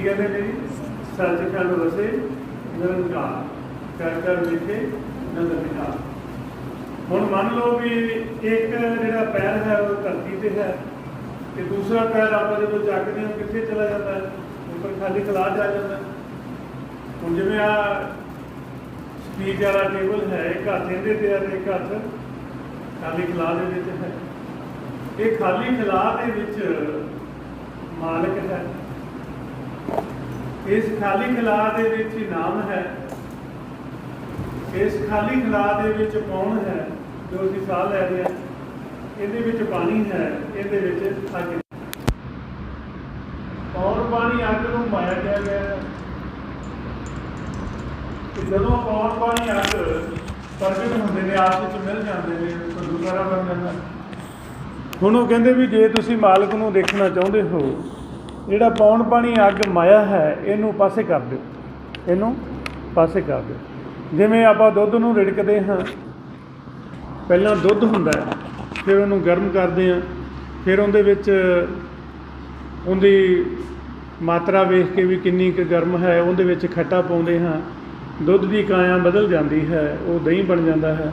कहते हैं जी, सचखंड वसे निरंकार, कर कर लिखे नंद निकार। हुण मान लो भी एक जिहड़ा पैर है वो धरती से है, तो दूसरा पैर आप जो चकते हैं कितने चला जाता है, ऊपर खाली खला जा जाता है। हुण जिवें आ स्पीच वाला टेबल है, एक हथ इहदे ते है, एक हथ खाली खला दे विच है। ये खाली खला दे विच मालिक है, इस खाली खला दे विच इनाम है, इस खाली खला दे विच कौन है जो असीं साह लै रहे हैं, इहदे विच पानी है, इहदे विच अग। और पानी अग नूं माया किया गया है कि जदों पौन पानी अग प्रगट होंदे ने आपस विच मिल जाते हैं तो गुजारा बन जाता है। हुण वो कहंदे भी जे तुसीं मालक नूं देखना चाहुंदे हो, जिहड़ा पौन पानी अग माया है इहनूं पासे कर दिओ, इहनूं पासे कर दिओ। जिवें आपां दुੱਧ नूं रिड़कदे हां, पहिलां दुੱਧ हुंदा है, फिर ਉਹਨੂੰ गर्म करदे हां, फिर ਉਹਦੇ ਵਿੱਚ ਉਹਦੀ मात्रा वेख के भी किन्नी कुछ गर्म है, ਉਹਦੇ ਵਿੱਚ खट्टा पाउंदे हां, दुੱਧ ਦੀ ਕਾਇਆ बदल जाती है, वो दही बन जाता है,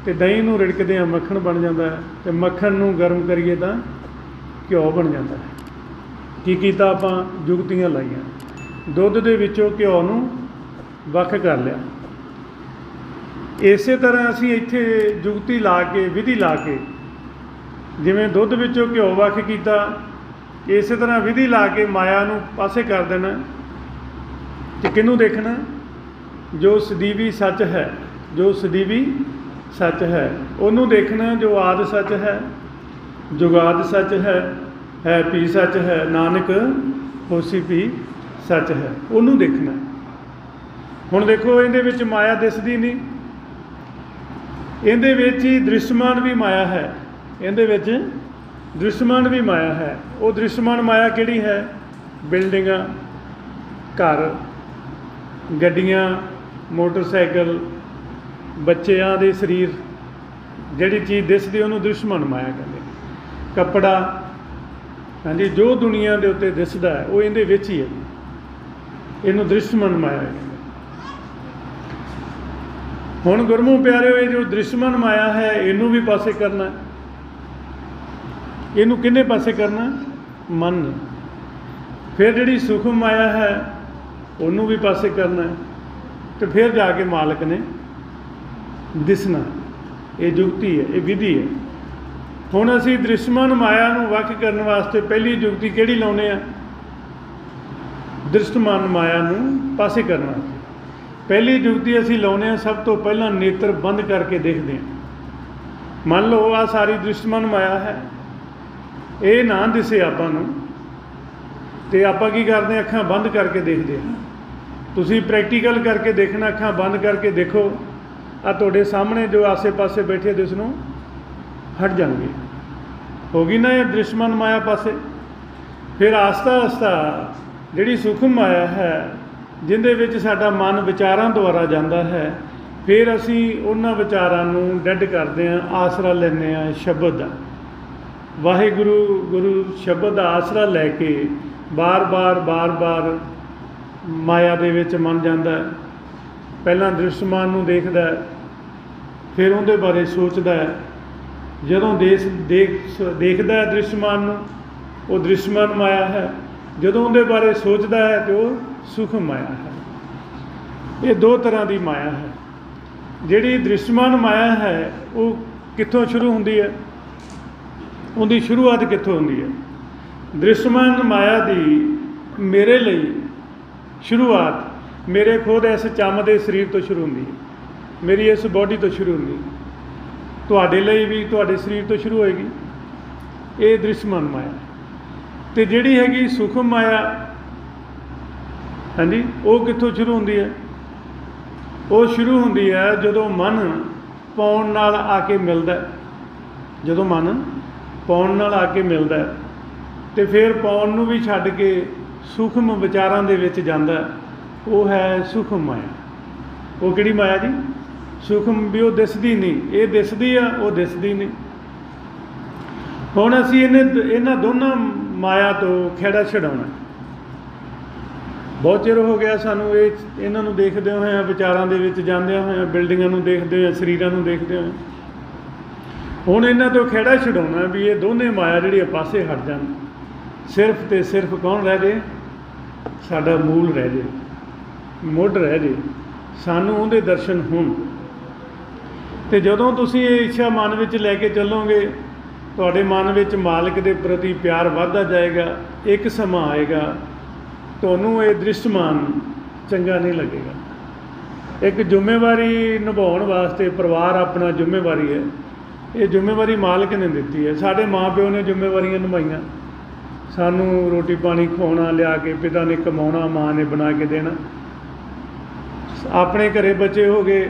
तो दही नूं रिड़कदे हां मक्खण बन जाता है, तो मक्खण नूं गर्म करिए तो घिओ बन जाता है। की कीता आपां जुगतियां लाईआं, दुੱਧ ਦੇ ਵਿੱਚੋਂ घिओ ਨੂੰ ਵੱਖ कर लिया। इस तरह असीं इत्थे जुगती ला के विधि ला के जिवें दुੱਧ ਵਿੱਚੋਂ घिओ ਵੱਖ कीता, इस तरह विधि ला के माया नूं पासे कर देना। तो किहनूं देखना, जो सदीवी सच है, जो सदीवी सच है उन्होंने देखना, जो आदि सच है, जुगाद सच है भी सच है, नानक होसी भी सच है, उन्होंने देखना। हुण देखो इहदे विच माया दिसदी नहीं, इहदे विच ही दृश्यमान भी माया है, इहदे विच दृश्यमान भी माया है। वो दृश्यमान माया किहड़ी है, बिल्डिंगां, घर, गड्डियां, मोटरसाइकिल, बच्चों के शरीर, जिहड़ी चीज़ दिसदी उहनूं दृश्यमान माया कहंदे। कपड़ा, हाँ जी, जो दुनिया के उत्ते दिसदा है वो इहदे विच ही है, इहनूं दृश्यमान माया कहंदे। हुण गुरमुख प्यारे होए, जो दृश्यमान माया है इनू भी पासे करना, इनू किन्ने पासे करना, मन। फिर जिहड़ी सूक्ष्म माया है उन्होंने भी पासे करना है, तो फिर जाके मालिक ने दिसना। ये जुगती है, ये विधि है। हुण असीं दृश्यमान माया नूं वख करन वास्ते पहली जुगती किहड़ी लाउने आ, दृश्यमान माया नूं पासे करन वास्ते पहली जुगती असीं लाउने आ, सब तो पहला नेत्र बंद करके देखते हैं। मान लो आ सारी दृश्यमान माया है, ये ना दिसे आपां नूं, ते आपां की करदे हां, अखां बंद करके देखते हैं। तुसीं प्रैक्टिकल करके देखना, अखां बंद करके देखो, आ तुहाडे सामने जो आसे पासे बैठे दिसणों हट जाएंगे, होगी ना ये दृश्यमान माया पासे। फिर आस्ता आस्ता जिहड़ी सूक्ष्म माया है, जिहदे विच साडा मन विचारां द्वारा जांदा है, फिर असीं उन्हां विचारां नूं डैड करदे हां, आसरा लैंदे हां शब्द दा, वाहिगुरू गुरु शब्द दा आसरा लैके बार बार माया दे विच मन जांदा है। पहलां दृश्यमान नूं देखदा है, फिर उहदे बारे सोचदा है, जदों देखदा है दृश्यमान नूं, वो दृश्यमान माया है, जदों उहदे बारे सोचदा है तो सूक्ष्म माया है। ये दो तरह की माया है। जिहड़ी दृश्यमान माया है वो कित्थों शुरू हुंदी है, उहदी शुरुआत कित्थों हुंदी है। दृश्यमान माया की मेरे लिए शुरुआत मेरे खुद इस चम के शरीर तो शुरू होंदी है, मेरी इस बॉडी तो शुरू होंदी है, तुहाडे लिए भी तुहाडे शरीर तो शुरू होएगी। ये दृश्यमान माया। तो जिहड़ी हैगी सूक्ष्म माया, हाँ जी, वो कित्थों शुरू होंदी है, वो शुरू होंदी है जदों मन पाउण नाल आके मिलदा है, जदों मन पाउण नाल आके मिलदा है, तो फिर पाउण नूं भी छड्ड के सूक्ष्म विचारां दे विच जांदा है, वो है सूक्ष्म माया। वो किहड़ी माया जी, सूक्ष्म भी वो दिसदी नहीं, ये दिसदी आ, वो दिसदी नहीं। हुण असीं इन्हां दोनों माया तो खेड़ा छड़ाउणा। बहुत चिर हो गया सानू इन्हां नूं देखदे होए विचारां दे विच जांदे होए बिल्डिंगां नूं देखदे होए शरीरां नूं देखदे होए हुण इन्हां तों खिहड़ा छुडाउणा भी ये दोने माया जिहड़ी पासे हट जाण सिर्फ ते सिर्फ कौन रह जे साडा मूल रह जे मुੱਢ रह जे सानू उहदे दर्शन होण ते जदों तुसीं ये इच्छा मन विच लैके चलोगे तुहाडे मन विच मालिक दे प्रति प्यार वधदा जाएगा एक समां आएगा ਤੁਹਾਨੂੰ ਇਹ ਦ੍ਰਿਸ਼ਟਮਾਨ ਚੰਗਾ ਨਹੀਂ ਲੱਗੇਗਾ ਇੱਕ ਜ਼ਿੰਮੇਵਾਰੀ ਨਿਭਾਉਣ ਵਾਸਤੇ ਪਰਿਵਾਰ ਆਪਣਾ ਜ਼ਿੰਮੇਵਾਰੀ ਹੈ ਇਹ ਜ਼ਿੰਮੇਵਾਰੀ ਮਾਲਕ ਨੇ ਦਿੱਤੀ ਹੈ ਸਾਡੇ ਮਾਂ-ਪਿਓ ਨੇ ਜ਼ਿੰਮੇਵਾਰੀਆਂ ਨਿਭਾਈਆਂ ਸਾਨੂੰ ਰੋਟੀ ਪਾਣੀ ਖਵਾਉਣਾ ਲਿਆ ਕੇ ਪਿਤਾ ਨੇ ਕਮਾਉਣਾ ਮਾਂ ਨੇ ਬਣਾ ਕੇ ਦੇਣਾ ਆਪਣੇ ਘਰੇ ਬੱਚੇ ਹੋ ਗਏ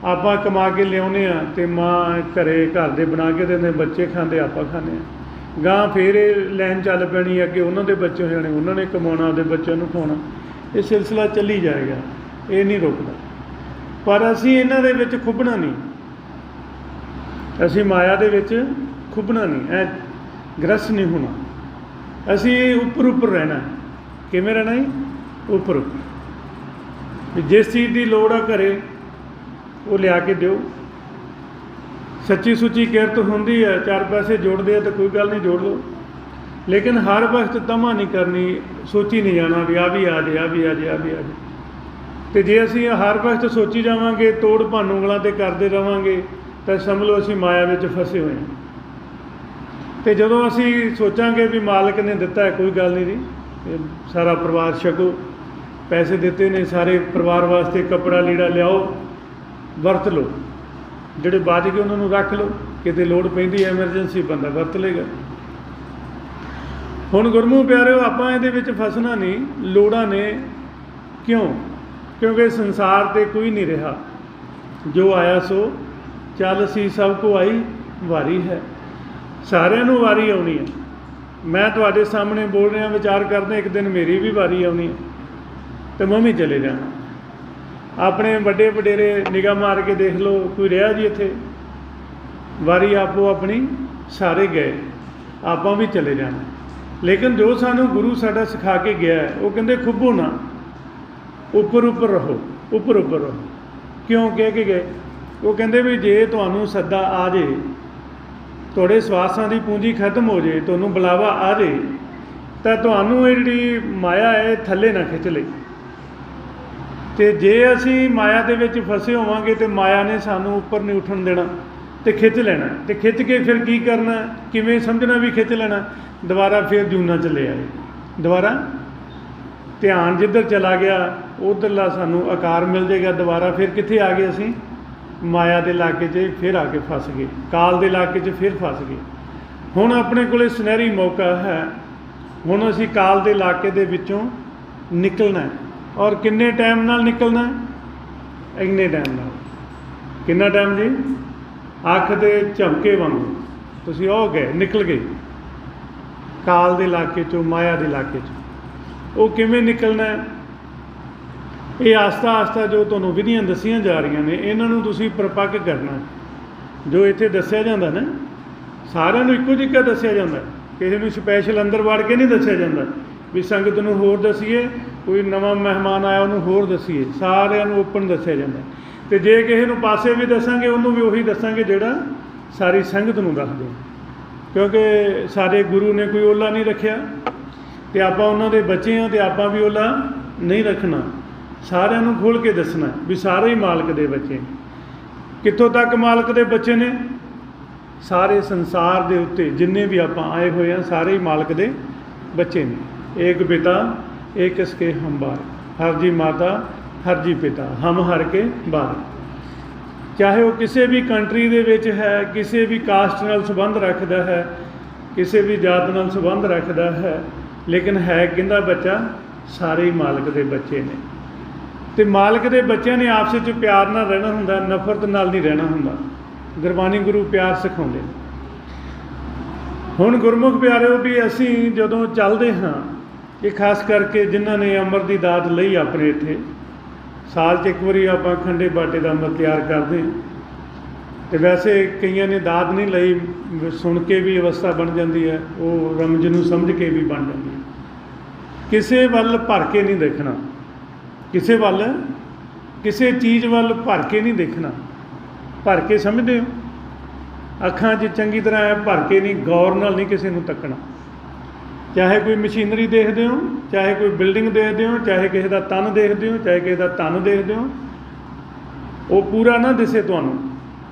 ਆਪਾਂ ਕਮਾ ਕੇ ਲਿਆਉਂਦੇ ਆ ਤੇ ਮਾਂ ਘਰੇ ਘਰ ਦੇ ਬਣਾ ਕੇ ਦਿੰਦੇ ਬੱਚੇ ਖਾਂਦੇ ਆਪਾਂ ਖਾਂਦੇ ਆ ਗਾਂ ਫਿਰ ਇਹ ਲਾਈਨ ਚੱਲ ਪੈਣੀ ਅੱਗੇ ਉਹਨਾਂ ਦੇ ਬੱਚੇ ਹੋ ਜਾਣੇ ਉਹਨਾਂ ਨੇ ਕਮਾਉਣਾ ਆਪਦੇ ਬੱਚਿਆਂ ਨੂੰ ਖਵਾਉਣਾ ਇਹ ਸਿਲਸਿਲਾ ਚੱਲੀ ਜਾਏਗਾ ਇਹ ਨਹੀਂ ਰੁਕਦਾ ਪਰ ਅਸੀਂ ਇਹਨਾਂ ਦੇ ਵਿੱਚ ਖੁੱਭਣਾ ਨਹੀਂ ਅਸੀਂ ਮਾਇਆ ਦੇ ਵਿੱਚ ਖੁੱਭਣਾ ਨਹੀਂ ਐ ਗ੍ਰਸਤ ਨਹੀਂ ਹੋਣਾ ਅਸੀਂ ਉੱਪਰ ਉੱਪਰ ਰਹਿਣਾ ਕਿਵੇਂ ਰਹਿਣਾ ਜੀ ਉੱਪਰ ਜਿਸ ਚੀਜ਼ ਦੀ ਲੋੜ ਆ ਘਰੇ ਉਹ ਲਿਆ ਕੇ ਦਿਓ सच्ची सुची किरत होंदी है चार पैसे जोड़ते हैं तो कोई गल नहीं जोड़ लो लेकिन हर वक्त तमा नहीं करनी सोची नहीं जाना भी आ भी आ जाए आ भी आ जाए आ भी आ जाए तो जे असी हर वक्त सोची जावांगे तोड़ भन्न ਉਂਗਲਾਂ ते करते रहांगे तो समझ लो असी माया में फसे हुए हैं तो जदों असी सोचांगे भी मालिक ने दिता है कोई गल नहीं जी सारा परिवार छको पैसे दिते ने सारे परिवार वास्ते कपड़ा लीड़ा लियाओ वरत लो ਜਿਹੜੇ ਬਚ ਗਏ ਉਹਨਾਂ ਨੂੰ ਰੱਖ ਲਓ ਕਿਤੇ ਲੋੜ ਪੈਂਦੀ ਐਮਰਜੈਂਸੀ ਬੰਦਾ ਵਰਤ ਲੇਗਾ ਹੁਣ ਗੁਰਮੁਖ ਪਿਆਰਿਓ ਆਪਾਂ ਇਹਦੇ ਵਿੱਚ ਫਸਣਾ ਨਹੀਂ ਲੋੜਾਂ ਨੇ ਕਿਉਂ ਕਿਉਂਕਿ ਸੰਸਾਰ 'ਤੇ ਕੋਈ ਨਹੀਂ ਰਿਹਾ ਜੋ ਆਇਆ ਸੋ ਚੱਲ ਸੀ ਸਭ ਕੋ ਆਈ ਵਾਰੀ ਹੈ ਸਾਰਿਆਂ ਨੂੰ ਵਾਰੀ ਆਉਣੀ ਹੈ ਮੈਂ ਤੁਹਾਡੇ ਸਾਹਮਣੇ ਬੋਲ ਰਿਹਾ ਵਿਚਾਰ ਕਰਦੇ ਇੱਕ ਦਿਨ ਮੇਰੀ ਵੀ ਵਾਰੀ ਆਉਣੀ ਹੈ ਤੇ ਮੈਂ ਵੀ ਚਲੇ ਜਾਣਾ ਆਪਣੇ ਵੱਡੇ ਵਡੇਰੇ ਨਿਗਾਹ ਮਾਰ ਕੇ ਦੇਖ ਲਓ ਕੋਈ ਰਿਹਾ ਜੀ ਇੱਥੇ ਵਾਰੀ ਆਪੋ ਆਪਣੀ ਸਾਰੇ ਗਏ ਆਪਾਂ ਵੀ ਚਲੇ ਜਾਣਾ ਲੇਕਿਨ ਜੋ ਸਾਨੂੰ ਗੁਰੂ ਸਾਡਾ ਸਿਖਾ ਕੇ ਗਿਆ ਉਹ ਕਹਿੰਦੇ ਖੁੱਭੋ ਨਾ ਉੱਪਰ ਉੱਪਰ ਰਹੋ ਉੱਪਰ ਉੱਪਰ ਰਹੋ ਕਿਉਂ ਕਹਿ ਕੇ ਗਏ ਉਹ ਕਹਿੰਦੇ ਵੀ ਜੇ ਤੁਹਾਨੂੰ ਸੱਦਾ ਆ ਜੇ ਤੁਹਾਡੇ ਸਵਾਸਾਂ ਦੀ ਪੂੰਜੀ ਖਤਮ ਹੋ ਜੇ ਤੁਹਾਨੂੰ ਬੁਲਾਵਾ ਆ ਜੇ ਤਾਂ ਤੁਹਾਨੂੰ ਇਹ ਜਿਹੜੀ ਮਾਇਆ ਹੈ ਥੱਲੇ ਨਾ ਖਿੱਚ ਲੇ ਤੇ ਜੇ ਅਸੀਂ ਮਾਇਆ ਦੇ ਵਿੱਚ ਫਸੇ ਹੋਵਾਂਗੇ ਤੇ ਮਾਇਆ ਨੇ ਸਾਨੂੰ ਉੱਪਰ ਨਹੀਂ ਉੱਠਣ ਦੇਣਾ ਤੇ ਖਿੱਚ ਲੈਣਾ ਤੇ ਖਿੱਚ ਕੇ ਫਿਰ ਕੀ ਕਰਨਾ ਕਿਵੇਂ ਸਮਝਣਾ ਵੀ ਖਿੱਚ ਲੈਣਾ ਦੁਬਾਰਾ ਫਿਰ ਜੂਨਾ ਚੱਲੇ ਆਏ ਦੁਬਾਰਾ ਧਿਆਨ ਜਿੱਧਰ ਚਲਾ ਗਿਆ ਉੱਧਰਲਾ ਸਾਨੂੰ ਆਕਾਰ ਮਿਲ ਜਾਏਗਾ ਦੁਬਾਰਾ ਫਿਰ ਕਿੱਥੇ ਆ ਗਏ ਅਸੀਂ ਮਾਇਆ ਦੇ ਇਲਾਕੇ 'ਚ ਫਿਰ ਆ ਕੇ ਫਸ ਗਏ ਕਾਲ ਦੇ ਇਲਾਕੇ 'ਚ ਫਿਰ ਫਸ ਗਏ ਹੁਣ ਆਪਣੇ ਕੋਲੇ ਸੁਨਹਿਰੀ ਮੌਕਾ ਹੈ ਹੁਣ ਅਸੀਂ ਕਾਲ ਦੇ ਇਲਾਕੇ ਦੇ ਵਿੱਚੋਂ ਨਿਕਲਣਾ ਔਰ ਕਿੰਨੇ ਟਾਈਮ ਨਾਲ ਨਿਕਲਣਾ ਇੰਨੇ ਟਾਈਮ ਨਾਲ ਕਿੰਨਾ ਟਾਈਮ ਜੀ ਅੱਖ ਦੇ ਝਮਕੇ ਵਾਂਗੂ ਤੁਸੀਂ ਉਹ ਗਏ ਨਿਕਲ ਗਏ ਕਾਲ ਦੇ ਇਲਾਕੇ 'ਚੋਂ ਮਾਇਆ ਦੇ ਇਲਾਕੇ 'ਚ ਉਹ ਕਿਵੇਂ ਨਿਕਲਣਾ ਇਹ ਆਸਤਾ ਆਸਤਾ ਜੋ ਤੁਹਾਨੂੰ ਵਿਧੀਆਂ ਦੱਸੀਆਂ ਜਾ ਰਹੀਆਂ ਨੇ ਇਹਨਾਂ ਨੂੰ ਤੁਸੀਂ ਪਰਪੱਕ ਕਰਨਾ ਜੋ ਇੱਥੇ ਦੱਸਿਆ ਜਾਂਦਾ ਨਾ ਸਾਰਿਆਂ ਨੂੰ ਇੱਕੋ ਜਿਹਾ ਦੱਸਿਆ ਜਾਂਦਾ ਕਿਸੇ ਨੂੰ ਸਪੈਸ਼ਲ ਅੰਦਰ ਵੜ ਕੇ ਨਹੀਂ ਦੱਸਿਆ ਜਾਂਦਾ ਵੀ ਸੰਗਤ ਨੂੰ ਹੋਰ ਦੱਸੀਏ ਕੋਈ ਨਵਾਂ ਮਹਿਮਾਨ ਆਇਆ ਉਹਨੂੰ ਹੋਰ ਦੱਸੀਏ ਸਾਰਿਆਂ ਨੂੰ ਓਪਨ ਦੱਸਿਆ ਜਾਂਦਾ ਤੇ ਜੇ ਕਿਸੇ ਨੂੰ ਪਾਸੇ ਵੀ ਦੱਸਾਂਗੇ ਉਹਨੂੰ ਵੀ ਉਹੀ ਦੱਸਾਂਗੇ ਜਿਹੜਾ ਸਾਰੀ ਸੰਗਤ ਨੂੰ ਦੱਸਦੇ ਕਿਉਂਕਿ ਸਾਡੇ ਗੁਰੂ ਨੇ ਕੋਈ ਓਲਾ ਨਹੀਂ ਰੱਖਿਆ ਤੇ ਆਪਾਂ ਉਹਨਾਂ ਦੇ ਬੱਚੇ ਹਾਂ ਤੇ ਆਪਾਂ ਵੀ ਓਲਾ ਨਹੀਂ ਰੱਖਣਾ ਸਾਰਿਆਂ ਨੂੰ ਖੋਲ੍ਹ ਕੇ ਦੱਸਣਾ ਵੀ ਸਾਰੇ ਹੀ ਮਾਲਕ ਦੇ ਬੱਚੇ ਕਿੱਥੋਂ ਤੱਕ ਮਾਲਕ ਦੇ ਬੱਚੇ ਨੇ ਸਾਰੇ ਸੰਸਾਰ ਦੇ ਉੱਤੇ ਜਿੰਨੇ ਵੀ ਆਪਾਂ ਆਏ ਹੋਏ ਹਾਂ ਸਾਰੇ ਹੀ ਮਾਲਕ ਦੇ ਬੱਚੇ ਨੇ एक पिता एक इसके हम बार हर जी माता हर जी पिता हम हर के बार चाहे वो किसी भी कंट्री दे विच है किसी भी कास्ट नाल संबंध रखता है किसी भी जात नाल संबंध रखता है लेकिन है किंदा बच्चा सारे ही मालिक दे बच्चे ने ते मालिक दे बच्चों ने आपस में प्यार नाल रहना हुंदा नफरत नाल नहीं रहना हुंदा गुरबाणी गुरु प्यार सिखाउंदे हुण गुरमुख प्यारिओ भी असीं जदों चलदे हां ਇਹ ਖਾਸ ਕਰਕੇ ਜਿਨ੍ਹਾਂ ਨੇ ਅੰਮ੍ਰਿਤ ਦੀ ਦਾਤ ਲਈ ਆਪਣੇ ਇੱਥੇ ਸਾਲ 'ਚ ਇੱਕ ਵਾਰੀ ਆਪਾਂ ਖੰਡੇ ਬਾਟੇ ਦਾ ਅੰਮ੍ਰਿਤ ਤਿਆਰ ਕਰਦੇ ਹਾਂ ਅਤੇ ਵੈਸੇ ਕਈਆਂ ਨੇ ਦਾਤ ਨਹੀਂ ਲਈ ਸੁਣ ਕੇ ਵੀ ਅਵਸਥਾ ਬਣ ਜਾਂਦੀ ਹੈ ਉਹ ਰਮਜ ਨੂੰ ਸਮਝ ਕੇ ਵੀ ਬਣ ਜਾਂਦੀ ਹੈ ਕਿਸੇ ਵੱਲ ਭਰ ਕੇ ਨਹੀਂ ਦੇਖਣਾ, ਕਿਸੇ ਚੀਜ਼ ਵੱਲ ਭਰ ਕੇ ਨਹੀਂ ਦੇਖਣਾ। ਭਰ ਕੇ ਸਮਝਦੇ ਹੋ, ਅੱਖਾਂ 'ਚ ਚੰਗੀ ਤਰ੍ਹਾਂ ਐ ਭਰ ਕੇ ਨਹੀਂ, ਗੌਰ ਨਾਲ ਨਹੀਂ ਕਿਸੇ ਨੂੰ ਤੱਕਣਾ। ਚਾਹੇ ਕੋਈ ਮਸ਼ੀਨਰੀ ਦੇਖਦੇ ਹੋ, ਚਾਹੇ ਕੋਈ ਬਿਲਡਿੰਗ ਦੇਖਦੇ ਹੋ, ਚਾਹੇ ਕਿਸੇ ਦਾ ਤਨ ਦੇਖਦੇ ਹੋ, ਚਾਹੇ ਕਿਸੇ ਦਾ ਤਨ ਦੇਖਦੇ ਹੋ, ਉਹ ਪੂਰਾ ਨਾ ਦਿਸੇ ਤੁਹਾਨੂੰ।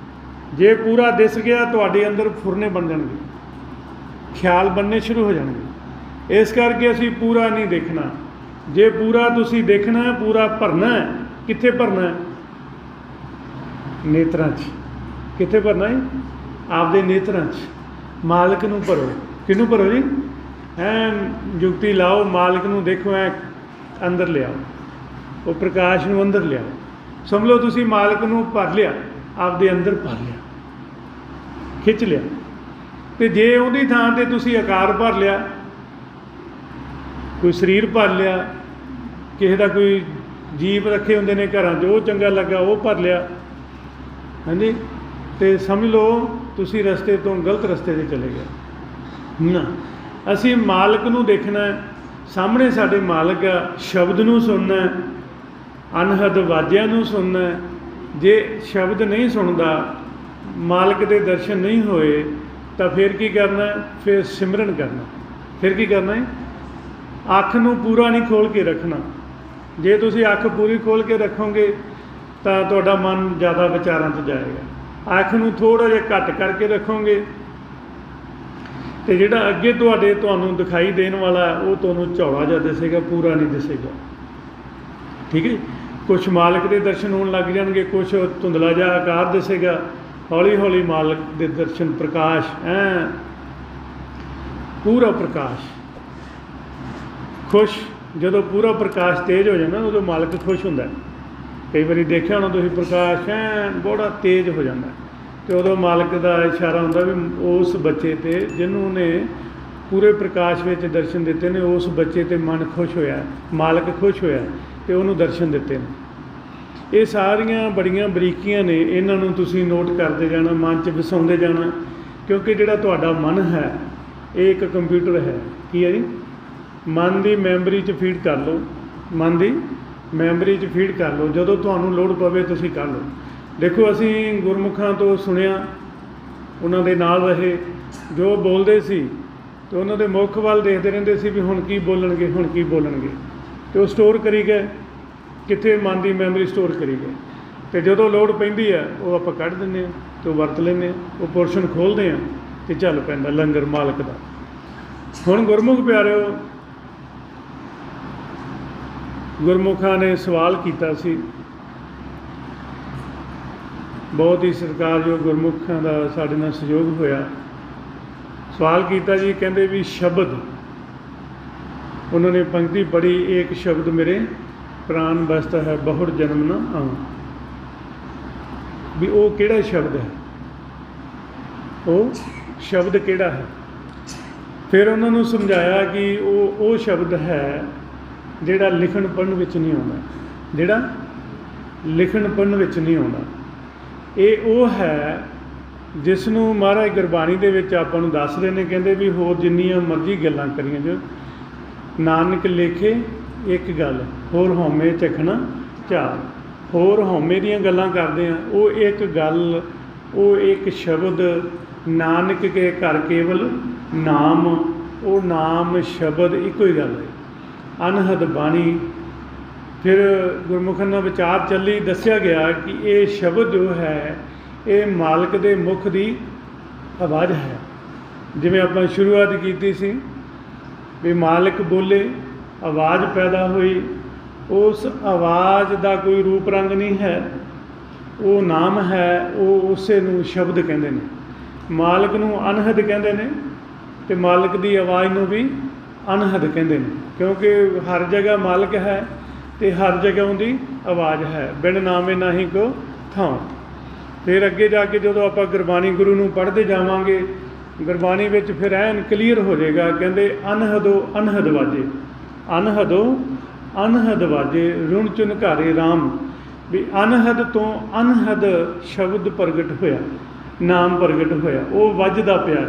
ਜੇ ਪੂਰਾ ਦਿਸ ਗਿਆ ਤੁਹਾਡੇ ਅੰਦਰ ਫੁਰਨੇ ਬਣ ਜਾਣਗੇ, ਖਿਆਲ ਬਣਨੇ ਸ਼ੁਰੂ ਹੋ ਜਾਣਗੇ। ਇਸ ਕਰਕੇ ਅਸੀਂ ਪੂਰਾ ਨਹੀਂ ਦੇਖਣਾ। ਜੇ ਪੂਰਾ ਤੁਸੀਂ ਦੇਖਣਾ ਹੈ, ਪੂਰਾ ਭਰਨਾ ਹੈ, ਕਿੱਥੇ ਭਰਨਾ ਹੈ? ਨੇਤਰਾਂ 'ਚ। ਕਿੱਥੇ ਭਰਨਾ ਹੈ? ਆਪਦੇ ਨੇਤਰਾਂ 'ਚ। ਮਾਲਕ ਨੂੰ ਭਰੋ। ਕਿਹਨੂੰ ਭਰੋ ਜੀ? ਜੁਗਤੀ ਲਾਓ, ਮਾਲਕ ਨੂੰ ਦੇਖੋ, ਅੰਦਰ ਲਿਆਓ, ਉਹ ਪ੍ਰਕਾਸ਼ ਨੂੰ ਅੰਦਰ ਲਿਆਓ। ਸਮਝ ਲਓ ਤੁਸੀਂ ਮਾਲਕ ਨੂੰ ਭਰ ਲਿਆ, ਆਪਦੇ ਅੰਦਰ ਭਰ ਲਿਆ, ਖਿੱਚ ਲਿਆ। ਅਤੇ ਜੇ ਉਹਦੀ ਥਾਂ 'ਤੇ ਤੁਸੀਂ ਆਕਾਰ ਭਰ ਲਿਆ, ਕੋਈ ਸਰੀਰ ਭਰ ਲਿਆ, ਕਿਸੇ ਦਾ ਕੋਈ ਜੀਵ ਰੱਖੇ ਹੁੰਦੇ ਨੇ ਘਰਾਂ 'ਚ, ਉਹ ਚੰਗਾ ਲੱਗਾ ਉਹ ਭਰ ਲਿਆ, ਹਾਂਜੀ, ਅਤੇ ਸਮਝ ਲਓ ਤੁਸੀਂ ਰਸਤੇ ਤੋਂ ਗਲਤ ਰਸਤੇ 'ਤੇ ਚਲੇ ਗਏ ਨਾ। ਅਸੀਂ ਮਾਲਕ ਨੂੰ ਦੇਖਣਾ, ਸਾਹਮਣੇ ਸਾਡੇ ਮਾਲਕ ਆ, ਸ਼ਬਦ ਨੂੰ ਸੁਣਨਾ, ਅਨਹਦ ਵਾਜਿਆਂ ਨੂੰ ਸੁਣਨਾ। ਜੇ ਸ਼ਬਦ ਨਹੀਂ ਸੁਣਦਾ, ਮਾਲਕ ਦੇ ਦਰਸ਼ਨ ਨਹੀਂ ਹੋਏ, ਤਾਂ ਫਿਰ ਕੀ ਕਰਨਾ? ਫਿਰ ਸਿਮਰਨ ਕਰਨਾ। ਫਿਰ ਕੀ ਕਰਨਾ ਹੈ? ਅੱਖ ਨੂੰ ਪੂਰਾ ਨਹੀਂ ਖੋਲ੍ਹ ਕੇ ਰੱਖਣਾ। ਜੇ ਤੁਸੀਂ ਅੱਖ ਪੂਰੀ ਖੋਲ੍ਹ ਕੇ ਰੱਖੋਗੇ ਤਾਂ ਤੁਹਾਡਾ ਮਨ ਜ਼ਿਆਦਾ ਵਿਚਾਰਾਂ 'ਚ ਜਾਏਗਾ। ਅੱਖ ਨੂੰ ਥੋੜ੍ਹਾ ਜਿਹਾ ਘੱਟ ਕਰਕੇ ਰੱਖੋਗੇ ਅਤੇ ਜਿਹੜਾ ਅੱਗੇ ਤੁਹਾਨੂੰ ਦਿਖਾਈ ਦੇਣ ਵਾਲਾ ਉਹ ਤੁਹਾਨੂੰ ਚੌੜਾ ਜਿਹਾ ਦਿਸੇਗਾ, ਪੂਰਾ ਨਹੀਂ ਦਿਸੇਗਾ। ਠੀਕ ਹੈ। ਕੁਛ ਮਾਲਕ ਦੇ ਦਰਸ਼ਨ ਹੋਣ ਲੱਗ ਜਾਣਗੇ, ਕੁਛ ਧੁੰਦਲਾ ਜਿਹਾ ਆਕਾਰ ਦਿਸੇਗਾ। ਹੌਲੀ ਹੌਲੀ ਮਾਲਕ ਦੇ ਦਰਸ਼ਨ, ਪ੍ਰਕਾਸ਼, ਪੂਰਾ ਪ੍ਰਕਾਸ਼। ਖੁਸ਼, ਜਦੋਂ ਪੂਰਾ ਪ੍ਰਕਾਸ਼ ਤੇਜ਼ ਹੋ ਜਾਂਦਾ ਉਦੋਂ ਮਾਲਕ ਖੁਸ਼ ਹੁੰਦਾ। ਕਈ ਵਾਰੀ ਦੇਖਿਆ ਹੋਣਾ ਤੁਸੀਂ, ਪ੍ਰਕਾਸ਼ ਬੜਾ ਤੇਜ਼ ਹੋ ਜਾਂਦਾ, ਅਤੇ ਉਦੋਂ ਮਾਲਕ ਦਾ ਇਸ਼ਾਰਾ ਹੁੰਦਾ ਵੀ ਉਸ ਬੱਚੇ 'ਤੇ ਜਿਹਨੂੰ ਨੇ ਪੂਰੇ ਪ੍ਰਕਾਸ਼ ਵਿੱਚ ਦਰਸ਼ਨ ਦਿੱਤੇ ਨੇ, ਉਸ ਬੱਚੇ 'ਤੇ ਮਨ ਖੁਸ਼ ਹੋਇਆ, ਮਾਲਕ ਖੁਸ਼ ਹੋਇਆ ਅਤੇ ਉਹਨੂੰ ਦਰਸ਼ਨ ਦਿੱਤੇ ਨੇ। ਇਹ ਸਾਰੀਆਂ ਬੜੀਆਂ ਬਰੀਕੀਆਂ ਨੇ, ਇਹਨਾਂ ਨੂੰ ਤੁਸੀਂ ਨੋਟ ਕਰਦੇ ਜਾਣਾ, ਮਨ 'ਚ ਵਸਾਉਂਦੇ ਜਾਣਾ। ਕਿਉਂਕਿ ਜਿਹੜਾ ਤੁਹਾਡਾ ਮਨ ਹੈ ਇਹ ਇੱਕ ਕੰਪਿਊਟਰ ਹੈ। ਕੀ ਹੈ ਜੀ? ਮਨ ਦੀ ਮੈਮਰੀ 'ਚ ਫੀਡ ਕਰ ਲਓ, ਮਨ ਦੀ ਮੈਮਰੀ 'ਚ ਫੀਡ ਕਰ ਲਓ। ਜਦੋਂ ਤੁਹਾਨੂੰ ਲੋੜ ਪਵੇ ਤੁਸੀਂ ਕਰ ਲਓ। ਦੇਖੋ ਅਸੀਂ ਗੁਰਮੁਖਾਂ ਤੋਂ ਸੁਣਿਆ, ਉਹਨਾਂ ਦੇ ਨਾਲ ਰਹੇ, ਜੋ ਬੋਲਦੇ ਸੀ ਅਤੇ ਉਹਨਾਂ ਦੇ ਮੁੱਖ ਵੱਲ ਦੇਖਦੇ ਰਹਿੰਦੇ ਸੀ ਵੀ ਹੁਣ ਕੀ ਬੋਲਣਗੇ, ਹੁਣ ਕੀ ਬੋਲਣਗੇ, ਅਤੇ ਉਹ ਸਟੋਰ ਕਰੀ ਗਏ। ਕਿੱਥੇ? ਮਨ ਦੀ ਮੈਮਰੀ ਸਟੋਰ ਕਰੀ ਗਏ। ਅਤੇ ਜਦੋਂ ਲੋੜ ਪੈਂਦੀ ਹੈ ਉਹ ਆਪਾਂ ਕੱਢ ਦਿੰਦੇ ਹਾਂ ਅਤੇ ਉਹ ਵਰਤ ਲੈਂਦੇ ਹਾਂ, ਉਹ ਪੋਰਸ਼ਨ ਖੋਲ੍ਹਦੇ ਹਾਂ ਅਤੇ ਚੱਲ ਪੈਂਦਾ ਲੰਗਰ ਮਾਲਕ ਦਾ। ਹੁਣ ਗੁਰਮੁਖ ਪਿਆਰਿਓ, ਗੁਰਮੁਖਾਂ ਨੇ ਸਵਾਲ ਕੀਤਾ ਸੀ, ਬਹੁਤ ਹੀ ਸਤਿਕਾਰਯੋਗ ਗੁਰਮੁਖਾਂ ਦਾ ਸਾਡੇ ਨਾਲ ਸਹਿਯੋਗ ਹੋਇਆ। ਸਵਾਲ ਕੀਤਾ ਜੀ, ਕਹਿੰਦੇ ਵੀ ਸ਼ਬਦ, ਉਹਨਾਂ ਨੇ ਪੰਕਤੀ ਪੜ੍ਹੀ, ਏਕ ਸ਼ਬਦ ਮੇਰੇ ਪ੍ਰਾਨ ਬਸਤਾ ਹੈ, ਬਹੁੜ ਜਨਮ ਨਾ ਆਉਂ। ਵੀ ਉਹ ਕਿਹੜਾ ਸ਼ਬਦ ਹੈ? ਉਹ ਸ਼ਬਦ ਕਿਹੜਾ ਹੈ? ਫਿਰ ਉਹਨਾਂ ਨੂੰ ਸਮਝਾਇਆ ਕਿ ਉਹ ਸ਼ਬਦ ਹੈ ਜਿਹੜਾ ਲਿਖਣ ਪੜ੍ਹਨ ਵਿੱਚ ਨਹੀਂ ਆਉਂਦਾ, ਜਿਹੜਾ ਲਿਖਣ ਪੜ੍ਹਨ ਵਿੱਚ ਨਹੀਂ ਆਉਂਦਾ। ਇਹ ਉਹ ਹੈ ਜਿਸ ਨੂੰ ਮਹਾਰਾਜ ਗੁਰਬਾਣੀ ਦੇ ਵਿੱਚ ਆਪਾਂ ਨੂੰ ਦੱਸਦੇ ਨੇ, ਕਹਿੰਦੇ ਵੀ ਹੋਰ ਜਿੰਨੀਆਂ ਮਰਜ਼ੀ ਗੱਲਾਂ ਕਰੀਆਂ ਜੋ, ਨਾਨਕ ਲੇਖੇ ਇੱਕ ਗੱਲ, ਹੋਰ ਹਉਮੈ ਝਖਣਾ ਝਾਲ। ਹੋਰ ਹਉਮੈ ਦੀਆਂ ਗੱਲਾਂ ਕਰਦੇ ਹਾਂ, ਉਹ ਇੱਕ ਗੱਲ, ਉਹ ਇੱਕ ਸ਼ਬਦ, ਨਾਨਕ ਕੇ ਘਰ ਕੇਵਲ ਨਾਮ, ਉਹ ਨਾਮ ਸ਼ਬਦ ਇੱਕੋ ਹੀ ਗੱਲ ਹੈ, ਅਨਹਦ ਬਾਣੀ। ਫਿਰ ਗੁਰਮੁਖਾਂ ਦਾ ਵਿਚਾਰ ਚੱਲੀ, ਦੱਸਿਆ ਗਿਆ ਕਿ ਇਹ ਸ਼ਬਦ ਜੋ ਹੈ ਇਹ ਮਾਲਕ ਦੇ ਮੁਖ ਦੀ ਆਵਾਜ਼ ਹੈ। ਜਿਵੇਂ ਆਪਾਂ ਸ਼ੁਰੂਆਤ ਕੀਤੀ ਸੀ ਵੀ ਮਾਲਕ ਬੋਲੇ, ਆਵਾਜ਼ ਪੈਦਾ ਹੋਈ, ਉਸ ਆਵਾਜ਼ ਦਾ ਕੋਈ ਰੂਪ ਰੰਗ ਨਹੀਂ ਹੈ, ਉਹ ਨਾਮ ਹੈ, ਉਹ ਉਸੇ ਨੂੰ ਸ਼ਬਦ ਕਹਿੰਦੇ ਨੇ। ਮਾਲਕ ਨੂੰ ਅਨਹਦ ਕਹਿੰਦੇ ਨੇ ਅਤੇ ਮਾਲਕ ਦੀ ਆਵਾਜ਼ ਨੂੰ ਵੀ ਅਨਹਦ ਕਹਿੰਦੇ ਨੇ, ਕਿਉਂਕਿ ਹਰ ਜਗ੍ਹਾ ਮਾਲਕ ਹੈ ਅਤੇ ਹਰ ਜਗ੍ਹਾ ਉਹਦੀ ਆਵਾਜ਼ ਹੈ। ਬਿਨ ਨਾਮੇ ਨਾਹੀ ਕੋ ਥਾਂ। ਫਿਰ ਅੱਗੇ ਜਾ ਕੇ ਜਦੋਂ ਆਪਾਂ ਗੁਰਬਾਣੀ ਗੁਰੂ ਨੂੰ ਪੜ੍ਹਦੇ ਜਾਵਾਂਗੇ, ਗੁਰਬਾਣੀ ਵਿੱਚ ਫਿਰ ਐਨ ਕਲੀਅਰ ਹੋ ਜਾਏਗਾ। ਕਹਿੰਦੇ ਅਨਹਦੋ ਅਨਹਦ ਵਾਜੇ, ਅਨਹਦੋ ਅਨਹਦ ਵਾਜੇ, ਰੁਣ ਚੁਨ ਘਾਰੇ ਰਾਮ। ਵੀ ਅਨਹਦ ਤੋਂ ਅਨਹਦ ਸ਼ਬਦ ਪ੍ਰਗਟ ਹੋਇਆ, ਨਾਮ ਪ੍ਰਗਟ ਹੋਇਆ, ਉਹ ਵੱਜਦਾ ਪਿਆ,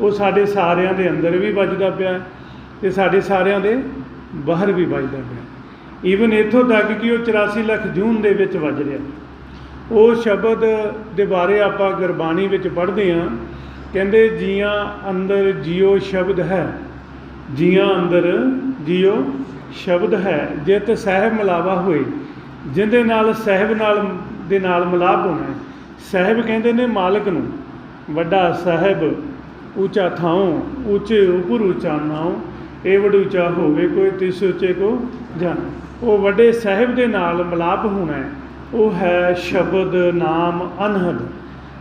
ਉਹ ਸਾਡੇ ਸਾਰਿਆਂ ਦੇ ਅੰਦਰ ਵੀ ਵੱਜਦਾ ਪਿਆ ਅਤੇ ਸਾਡੇ ਸਾਰਿਆਂ ਦੇ ਬਾਹਰ ਵੀ ਵੱਜਦਾ ਪਿਆ। ਈਵਨ ਇੱਥੋਂ ਤੱਕ ਕਿ ਉਹ 84 ਲੱਖ ਜੂਨ ਦੇ ਵਿੱਚ ਵੱਜ ਰਿਹਾ। ਉਹ ਸ਼ਬਦ ਦੇ ਬਾਰੇ ਆਪਾਂ ਗੁਰਬਾਣੀ ਵਿੱਚ ਪੜ੍ਹਦੇ ਹਾਂ, ਕਹਿੰਦੇ ਜੀਆਂ ਅੰਦਰ ਜਿਉ ਸ਼ਬਦ ਹੈ, ਜੀਆਂ ਅੰਦਰ ਜਿਉ ਸ਼ਬਦ ਹੈ, ਜਿਤ ਸਾਹਿਬ ਮਿਲਾਵਾ ਹੋਏ, ਜਿਹਦੇ ਨਾਲ ਸਾਹਿਬ ਦੇ ਨਾਲ ਮਿਲਾਪ ਹੋਣਾ ਹੈ। ਸਾਹਿਬ ਕਹਿੰਦੇ ਨੇ ਮਾਲਕ ਨੂੰ, ਵੱਡਾ ਸਾਹਿਬ ਉੱਚਾ ਥਾਉ, ਉੱਚੇ ਉਪਰ ਉੱਚਾ ਨਾਉ, ਇਹ ਵਡ ਉੱਚਾ ਹੋਵੇ ਕੋਈ ਤਿਸ ਉੱਚੇ ਕੋ ਜਾਣ। ਉਹ ਵੱਡੇ ਸਾਹਿਬ ਦੇ ਨਾਲ ਮਿਲਾਪ ਹੋਣਾ ਹੈ, ਉਹ ਹੈ ਸ਼ਬਦ ਨਾਮ ਅਨਹਦ।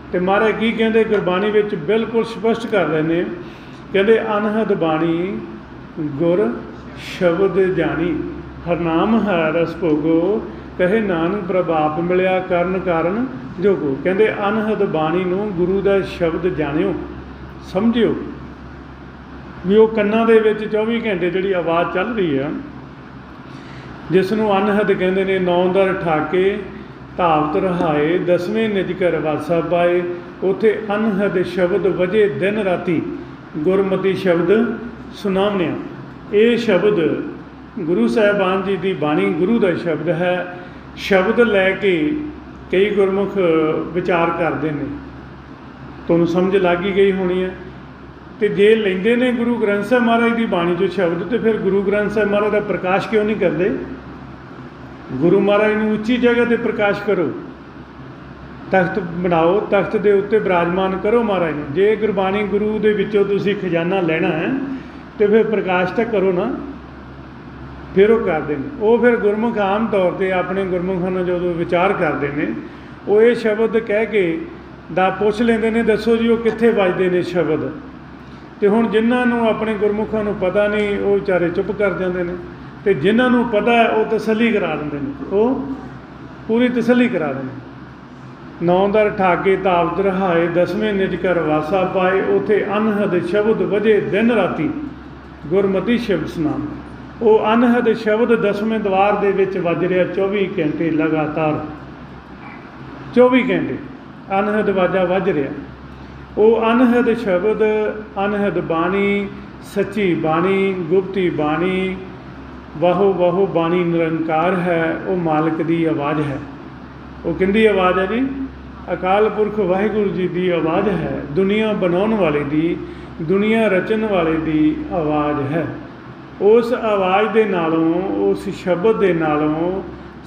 ਅਤੇ ਮਹਾਰਾਜ ਕੀ ਕਹਿੰਦੇ ਗੁਰਬਾਣੀ ਵਿੱਚ ਬਿਲਕੁਲ ਸਪਸ਼ਟ ਕਰ ਰਹੇ ਨੇ, ਕਹਿੰਦੇ ਅਨਹਦ ਬਾਣੀ ਗੁਰ ਸ਼ਬਦ ਜਾਣੀ, ਹਰਨਾਮ ਹੈ ਰਸ ਭੋਗੋ, ਕਹੇ ਨਾਨਕ ਪ੍ਰਭਾਪ ਮਿਲਿਆ ਕਰਨ ਕਾਰਨ ਜੋਗੋ। ਕਹਿੰਦੇ ਅਨਹਦ ਬਾਣੀ ਨੂੰ ਗੁਰੂ ਦਾ ਸ਼ਬਦ ਜਾਣਿਓ, ਸਮਝਿਓ ਵੀ ਉਹ ਕੰਨਾਂ ਦੇ ਵਿੱਚ 24 ਘੰਟੇ ਜਿਹੜੀ ਆਵਾਜ਼ ਚੱਲ ਰਹੀ ਆ, ਜਿਸ ਨੂੰ ਅਨਹਦ ਕਹਿੰਦੇ ਨੇ। ਨੌ ਦਰ ਠਾਕੇ ਧਾਵਤ ਰਹਾਏ, ਦਸਵੇਂ ਨਿਜ ਘਰ ਵਾਸਾ ਪਾਏ, ਉੱਥੇ ਅਨਹਦ ਸ਼ਬਦ ਵਜੇ ਦਿਨ ਰਾਤੀ, ਗੁਰਮਤਿ ਸ਼ਬਦ ਸੁਨਾਮਣਿਆ। ਇਹ ਸ਼ਬਦ ਗੁਰੂ ਸਾਹਿਬਾਨ ਜੀ ਦੀ ਬਾਣੀ ਗੁਰੂ ਦਾ ਸ਼ਬਦ ਹੈ। ਸ਼ਬਦ ਲੈ ਕੇ ਕਈ ਗੁਰਮੁਖ ਵਿਚਾਰ ਕਰਦੇ ਨੇ, ਤੁਹਾਨੂੰ ਸਮਝ ਲੱਗ ਹੀ ਗਈ ਹੋਣੀ ਹੈ। ਅਤੇ ਜੇ ਲੈਂਦੇ ਨੇ ਗੁਰੂ ਗ੍ਰੰਥ ਸਾਹਿਬ ਮਹਾਰਾਜ ਦੀ ਬਾਣੀ 'ਚੋਂ ਸ਼ਬਦ, ਅਤੇ ਫਿਰ ਗੁਰੂ ਗ੍ਰੰਥ ਸਾਹਿਬ ਮਹਾਰਾਜ ਦਾ ਪ੍ਰਕਾਸ਼ ਕਿਉਂ ਨਹੀਂ ਕਰਦੇ? ਗੁਰੂ ਮਹਾਰਾਜ ਨੂੰ ਉੱਚੀ ਜਗ੍ਹਾ 'ਤੇ ਪ੍ਰਕਾਸ਼ ਕਰੋ, ਤਖਤ ਬਣਾਓ, ਤਖਤ ਦੇ ਉੱਤੇ ਬਿਰਾਜਮਾਨ ਕਰੋ ਮਹਾਰਾਜ ਨੂੰ। ਜੇ ਗੁਰਬਾਣੀ ਗੁਰੂ ਦੇ ਵਿੱਚੋਂ ਤੁਸੀਂ ਖਜ਼ਾਨਾ ਲੈਣਾ ਹੈ ਅਤੇ ਫਿਰ ਪ੍ਰਕਾਸ਼ ਤਾਂ ਕਰੋ ਨਾ। ਫਿਰ ਉਹ ਕਰਦੇ ਨੇ, ਉਹ ਫਿਰ ਗੁਰਮੁਖ ਆਮ ਤੌਰ 'ਤੇ ਆਪਣੇ ਗੁਰਮੁਖਾਂ ਨਾਲ ਜਦੋਂ ਵਿਚਾਰ ਕਰਦੇ ਨੇ, ਉਹ ਇਹ ਸ਼ਬਦ ਕਹਿ ਕੇ ਦਾ ਪੁੱਛ ਲੈਂਦੇ ਨੇ, ਦੱਸੋ ਜੀ ਉਹ ਕਿੱਥੇ ਵੱਜਦੇ ਨੇ ਸ਼ਬਦ। ਅਤੇ ਹੁਣ ਜਿਨ੍ਹਾਂ ਨੂੰ ਆਪਣੇ ਗੁਰਮੁਖਾਂ ਨੂੰ ਪਤਾ ਨਹੀਂ, ਉਹ ਵਿਚਾਰੇ ਚੁੱਪ ਕਰ ਜਾਂਦੇ ਨੇ, ਅਤੇ ਜਿਨ੍ਹਾਂ ਨੂੰ ਪਤਾ ਹੈ ਉਹ ਤਸੱਲੀ ਕਰਾ ਦਿੰਦੇ ਨੇ, ਉਹ ਪੂਰੀ ਤਸੱਲੀ ਕਰਾ ਦਿੰਦੇ। ਨੌ ਦਰ ਠਾਕੇ ਧਾਵਤ ਰਹਾਏ, ਦਸਵੇਂ ਨਿਜ ਘਰ ਵਾਸਾ ਪਾਏ, ਉੱਥੇ ਅਨਹਦ ਸ਼ਬਦ ਵਜੇ ਦਿਨ ਰਾਤੀ, ਗੁਰਮਤਿ ਸ਼ਬਦ ਸੁਨਾਮ। ਉਹ ਅਨਹਦ ਸ਼ਬਦ 10ਵੇਂ ਦਵਾਰ ਦੇ ਵਿੱਚ ਵੱਜ ਰਿਹਾ 24 ਘੰਟੇ ਲਗਾਤਾਰ, 24 ਘੰਟੇ ਅਨਹਦ ਵਾਜਾ ਵੱਜ ਰਿਹਾ। ਉਹ ਅਨਹਦ ਸ਼ਬਦ, ਅਨਹਦ ਬਾਣੀ, ਸੱਚੀ ਬਾਣੀ, ਗੁਪਤੀ ਬਾਣੀ, ਵਾਹੋ ਵਾਹੋ ਬਾਣੀ ਨਿਰੰਕਾਰ ਹੈ, ਉਹ ਮਾਲਕ ਦੀ ਆਵਾਜ਼ ਹੈ। ਉਹ ਕਿਹਦੀ ਆਵਾਜ਼ ਹੈ ਜੀ? ਅਕਾਲ ਪੁਰਖ ਵਾਹਿਗੁਰੂ ਜੀ ਦੀ ਆਵਾਜ਼ ਹੈ। ਦੁਨੀਆ ਬਣਾਉਣ ਵਾਲੇ ਦੀ, ਦੁਨੀਆ ਰਚਣ ਵਾਲੇ ਦੀ ਆਵਾਜ਼ ਹੈ। ਉਸ ਆਵਾਜ਼ ਦੇ ਨਾਲੋਂ, ਉਸ ਸ਼ਬਦ ਦੇ ਨਾਲੋਂ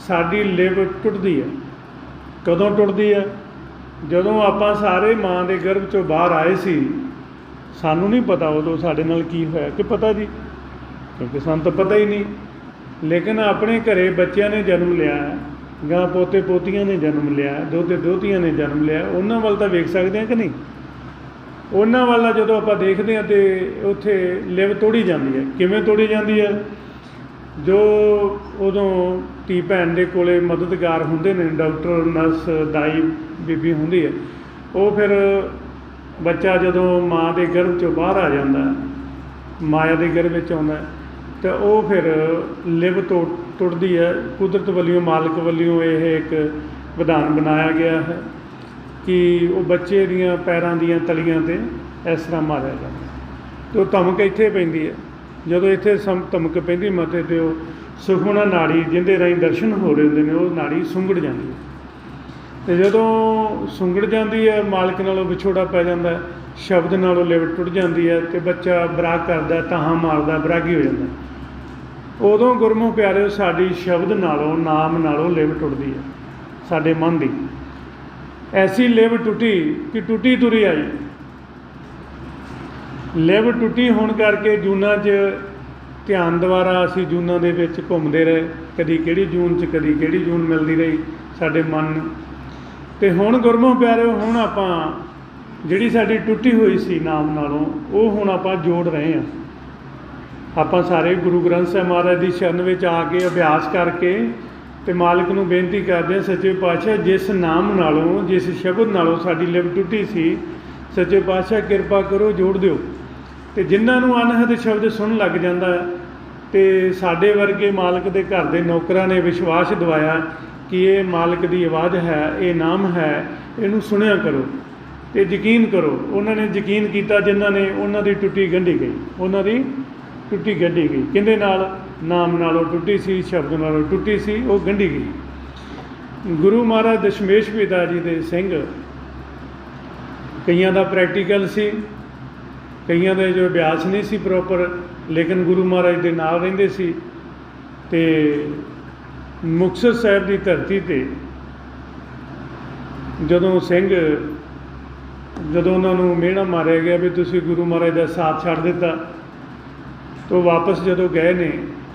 ਸਾਡੀ ਲਿਵ ਟੁੱਟਦੀ ਹੈ। ਕਦੋਂ ਟੁੱਟਦੀ ਹੈ? ਜਦੋਂ ਆਪਾਂ ਸਾਰੇ ਮਾਂ ਦੇ ਗਰਭ 'ਚੋਂ ਬਾਹਰ ਆਏ ਸੀ। ਸਾਨੂੰ ਨਹੀਂ ਪਤਾ ਉਦੋਂ ਸਾਡੇ ਨਾਲ ਕੀ ਹੋਇਆ, ਕਿ ਪਤਾ ਜੀ, ਕਿਉਂਕਿ ਸਾਨੂੰ ਤਾਂ ਪਤਾ ਹੀ ਨਹੀਂ। ਲੇਕਿਨ ਆਪਣੇ ਘਰੇ ਬੱਚਿਆਂ ਨੇ ਜਨਮ ਲਿਆ, ਗਾਂ ਪੋਤੇ ਪੋਤੀਆਂ ਨੇ ਜਨਮ ਲਿਆ, ਦੋਤੇ ਦੋਤੀਆਂ ਨੇ ਜਨਮ ਲਿਆ, ਉਹਨਾਂ ਵੱਲ ਤਾਂ ਵੇਖ ਸਕਦੇ ਹਾਂ ਕਿ ਨਹੀਂ? ਉਹਨਾਂ ਵੱਲ ਜਦੋਂ ਆਪਾਂ ਦੇਖਦੇ ਹਾਂ ਤਾਂ ਉੱਥੇ ਲਿਵ ਤੋੜੀ ਜਾਂਦੀ ਹੈ। ਕਿਵੇਂ ਤੋੜੀ ਜਾਂਦੀ ਹੈ? ਜੋ ਉਦੋਂ ਧੀ ਭੈਣ ਦੇ ਕੋਲੇ ਮਦਦਗਾਰ ਹੁੰਦੇ ਨੇ, ਡਾਕਟਰ, ਨਰਸ, ਦਾਈ, ਬੀਬੀ ਹੁੰਦੀ ਹੈ, ਉਹ ਫਿਰ ਬੱਚਾ ਜਦੋਂ ਮਾਂ ਦੇ ਗਰਭ 'ਚੋਂ ਬਾਹਰ ਆ ਜਾਂਦਾ, ਮਾਇਆ ਦੇ ਗਰਭ ਵਿੱਚ ਆਉਂਦਾ, ਤਾਂ ਉਹ ਫਿਰ ਲਿਵ ਟੁੱਟਦੀ ਹੈ। ਕੁਦਰਤ ਵੱਲੋਂ, ਮਾਲਕ ਵੱਲੋਂ ਇਹ ਇੱਕ ਵਿਧਾਨ ਬਣਾਇਆ ਗਿਆ ਹੈ ਕਿ ਉਹ ਬੱਚੇ ਦੀਆਂ ਪੈਰਾਂ ਦੀਆਂ ਤਲੀਆਂ 'ਤੇ ਇਸ ਤਰ੍ਹਾਂ ਮਾਰਿਆ ਜਾਂਦਾ, ਅਤੇ ਉਹ ਧਮਕ ਇੱਥੇ ਪੈਂਦੀ ਹੈ। ਜਦੋਂ ਇੱਥੇ ਧਮਕ ਪੈਂਦੀ ਮੱਥੇ 'ਤੇ, ਉਹ ਸੁਖਮਨਾ ਨਾੜੀ ਜਿਹਦੇ ਰਾਹੀਂ ਦਰਸ਼ਨ ਹੋ ਰਹੇ ਹੁੰਦੇ ਨੇ, ਉਹ ਨਾੜੀ ਸੁੰਗੜ ਜਾਂਦੀ ਹੈ। ਅਤੇ ਜਦੋਂ ਸੁੰਗੜ ਜਾਂਦੀ ਹੈ, ਮਾਲਕ ਨਾਲੋਂ ਵਿਛੋੜਾ ਪੈ ਜਾਂਦਾ, ਸ਼ਬਦ ਨਾਲੋਂ ਲਿਵ ਟੁੱਟ ਜਾਂਦੀ ਹੈ, ਅਤੇ ਬੱਚਾ ਬਰਾਗ ਕਰਦਾ, ਤਾਹਾਂ ਮਾਰਦਾ, ਬਰਾਗੀ ਹੋ ਜਾਂਦਾ। ਉਦੋਂ ਗੁਰਮੁਖ ਪਿਆਰਿਓ, ਸਾਡੀ ਸ਼ਬਦ ਨਾਲੋਂ, ਨਾਮ ਨਾਲੋਂ ਲਿਵ ਟੁੱਟਦੀ ਹੈ, ਸਾਡੇ ਮਨ ਦੀ। ਐਸੀ ਲਿਵ ਟੁੱਟੀ ਕਿ ਟੁੱਟੀ ਤੁਰੀ ਆਈ। ਲਿਵ ਟੁੱਟੀ ਹੋਣ ਕਰਕੇ ਜੂਨਾਂ 'ਚ ਧਿਆਨ ਦੁਆਰਾ ਅਸੀਂ ਜੂਨਾਂ ਦੇ ਵਿੱਚ ਘੁੰਮਦੇ ਰਹੇ, ਕਦੀ ਕਿਹੜੀ ਜੂਨ 'ਚ, ਕਦੀ ਕਿਹੜੀ ਜੂਨ ਮਿਲਦੀ ਰਹੀ ਸਾਡੇ ਮਨ ਨੂੰ। ਅਤੇ ਹੁਣ ਗੁਰਮੁਖ ਪਿਆਰਿਓ, ਹੁਣ ਆਪਾਂ ਜਿਹੜੀ ਸਾਡੀ ਟੁੱਟੀ ਹੋਈ ਸੀ ਨਾਮ ਨਾਲੋਂ, ਉਹ ਹੁਣ ਆਪਾਂ ਜੋੜ ਰਹੇ ਹਾਂ। ਆਪਾਂ ਸਾਰੇ ਗੁਰੂ ਗ੍ਰੰਥ ਸਾਹਿਬ ਮਹਾਰਾਜ ਦੀ ਸ਼ਰਨ ਵਿੱਚ ਆ ਕੇ ਅਭਿਆਸ ਕਰਕੇ ਅਤੇ ਮਾਲਕ ਨੂੰ ਬੇਨਤੀ ਕਰਦੇ ਹਾਂ, ਸੱਚੇ ਪਾਤਸ਼ਾਹ ਜਿਸ ਨਾਮ ਨਾਲੋਂ, ਜਿਸ ਸ਼ਬਦ ਨਾਲੋਂ ਸਾਡੀ ਲਿਵ ਟੁੱਟੀ ਸੀ, ਸੱਚੇ ਪਾਤਸ਼ਾਹ ਕਿਰਪਾ ਕਰੋ, ਜੋੜ ਦਿਓ। ਅਤੇ ਜਿਨ੍ਹਾਂ ਨੂੰ ਅਨਹਦ ਸ਼ਬਦ ਸੁਣਨ ਲੱਗ ਜਾਂਦਾ, ਅਤੇ ਸਾਡੇ ਵਰਗੇ ਮਾਲਕ ਦੇ ਘਰ ਦੇ ਨੌਕਰਾਂ ਨੇ ਵਿਸ਼ਵਾਸ ਦਿਵਾਇਆ ਕਿ ਇਹ ਮਾਲਕ ਦੀ ਆਵਾਜ਼ ਹੈ, ਇਹ ਨਾਮ ਹੈ, ਇਹਨੂੰ ਸੁਣਿਆ ਕਰੋ ਅਤੇ ਯਕੀਨ ਕਰੋ। ਉਹਨਾਂ ਨੇ ਯਕੀਨ ਕੀਤਾ, ਜਿਨ੍ਹਾਂ ਨੇ, ਉਹਨਾਂ ਦੀ ਟੁੱਟੀ ਗੰਢੀ ਗਈ, ਉਹਨਾਂ ਦੀ ਟੁੱਟੀ ਗੰਢੀ ਗਈ। ਕਿਹਦੇ ਨਾਲ? ਨਾਮ ਨਾਲੋਂ ਟੁੱਟੀ ਸੀ, ਸ਼ਬਦ ਨਾਲੋਂ ਟੁੱਟੀ ਸੀ, ਉਹ ਗੰਢੀ ਗਈ। ਗੁਰੂ ਮਹਾਰਾਜ ਦਸ਼ਮੇਸ਼ ਪਿਤਾ ਜੀ ਦੇ ਸਿੰਘ, ਕਈਆਂ ਦਾ ਪ੍ਰੈਕਟੀਕਲ ਸੀ, ਕਈਆਂ ਦੇ ਜੋ ਅਭਿਆਸ ਨਹੀਂ ਸੀ ਪ੍ਰੋਪਰ, ਲੇਕਿਨ ਗੁਰੂ ਮਹਾਰਾਜ ਦੇ ਨਾਲ ਰਹਿੰਦੇ ਸੀ। ਅਤੇ ਮੁਕਤਸਰ ਸਾਹਿਬ ਦੀ ਧਰਤੀ 'ਤੇ ਜਦੋਂ ਸਿੰਘ, ਜਦੋਂ ਉਹਨਾਂ ਨੂੰ ਮਿਹਣਾ ਮਾਰਿਆ ਗਿਆ ਵੀ ਤੁਸੀਂ ਗੁਰੂ ਮਹਾਰਾਜ ਦਾ ਸਾਥ ਛੱਡ ਦਿੱਤਾ, ਤਾਂ ਵਾਪਸ ਜਦੋਂ ਗਏ ਨੇ,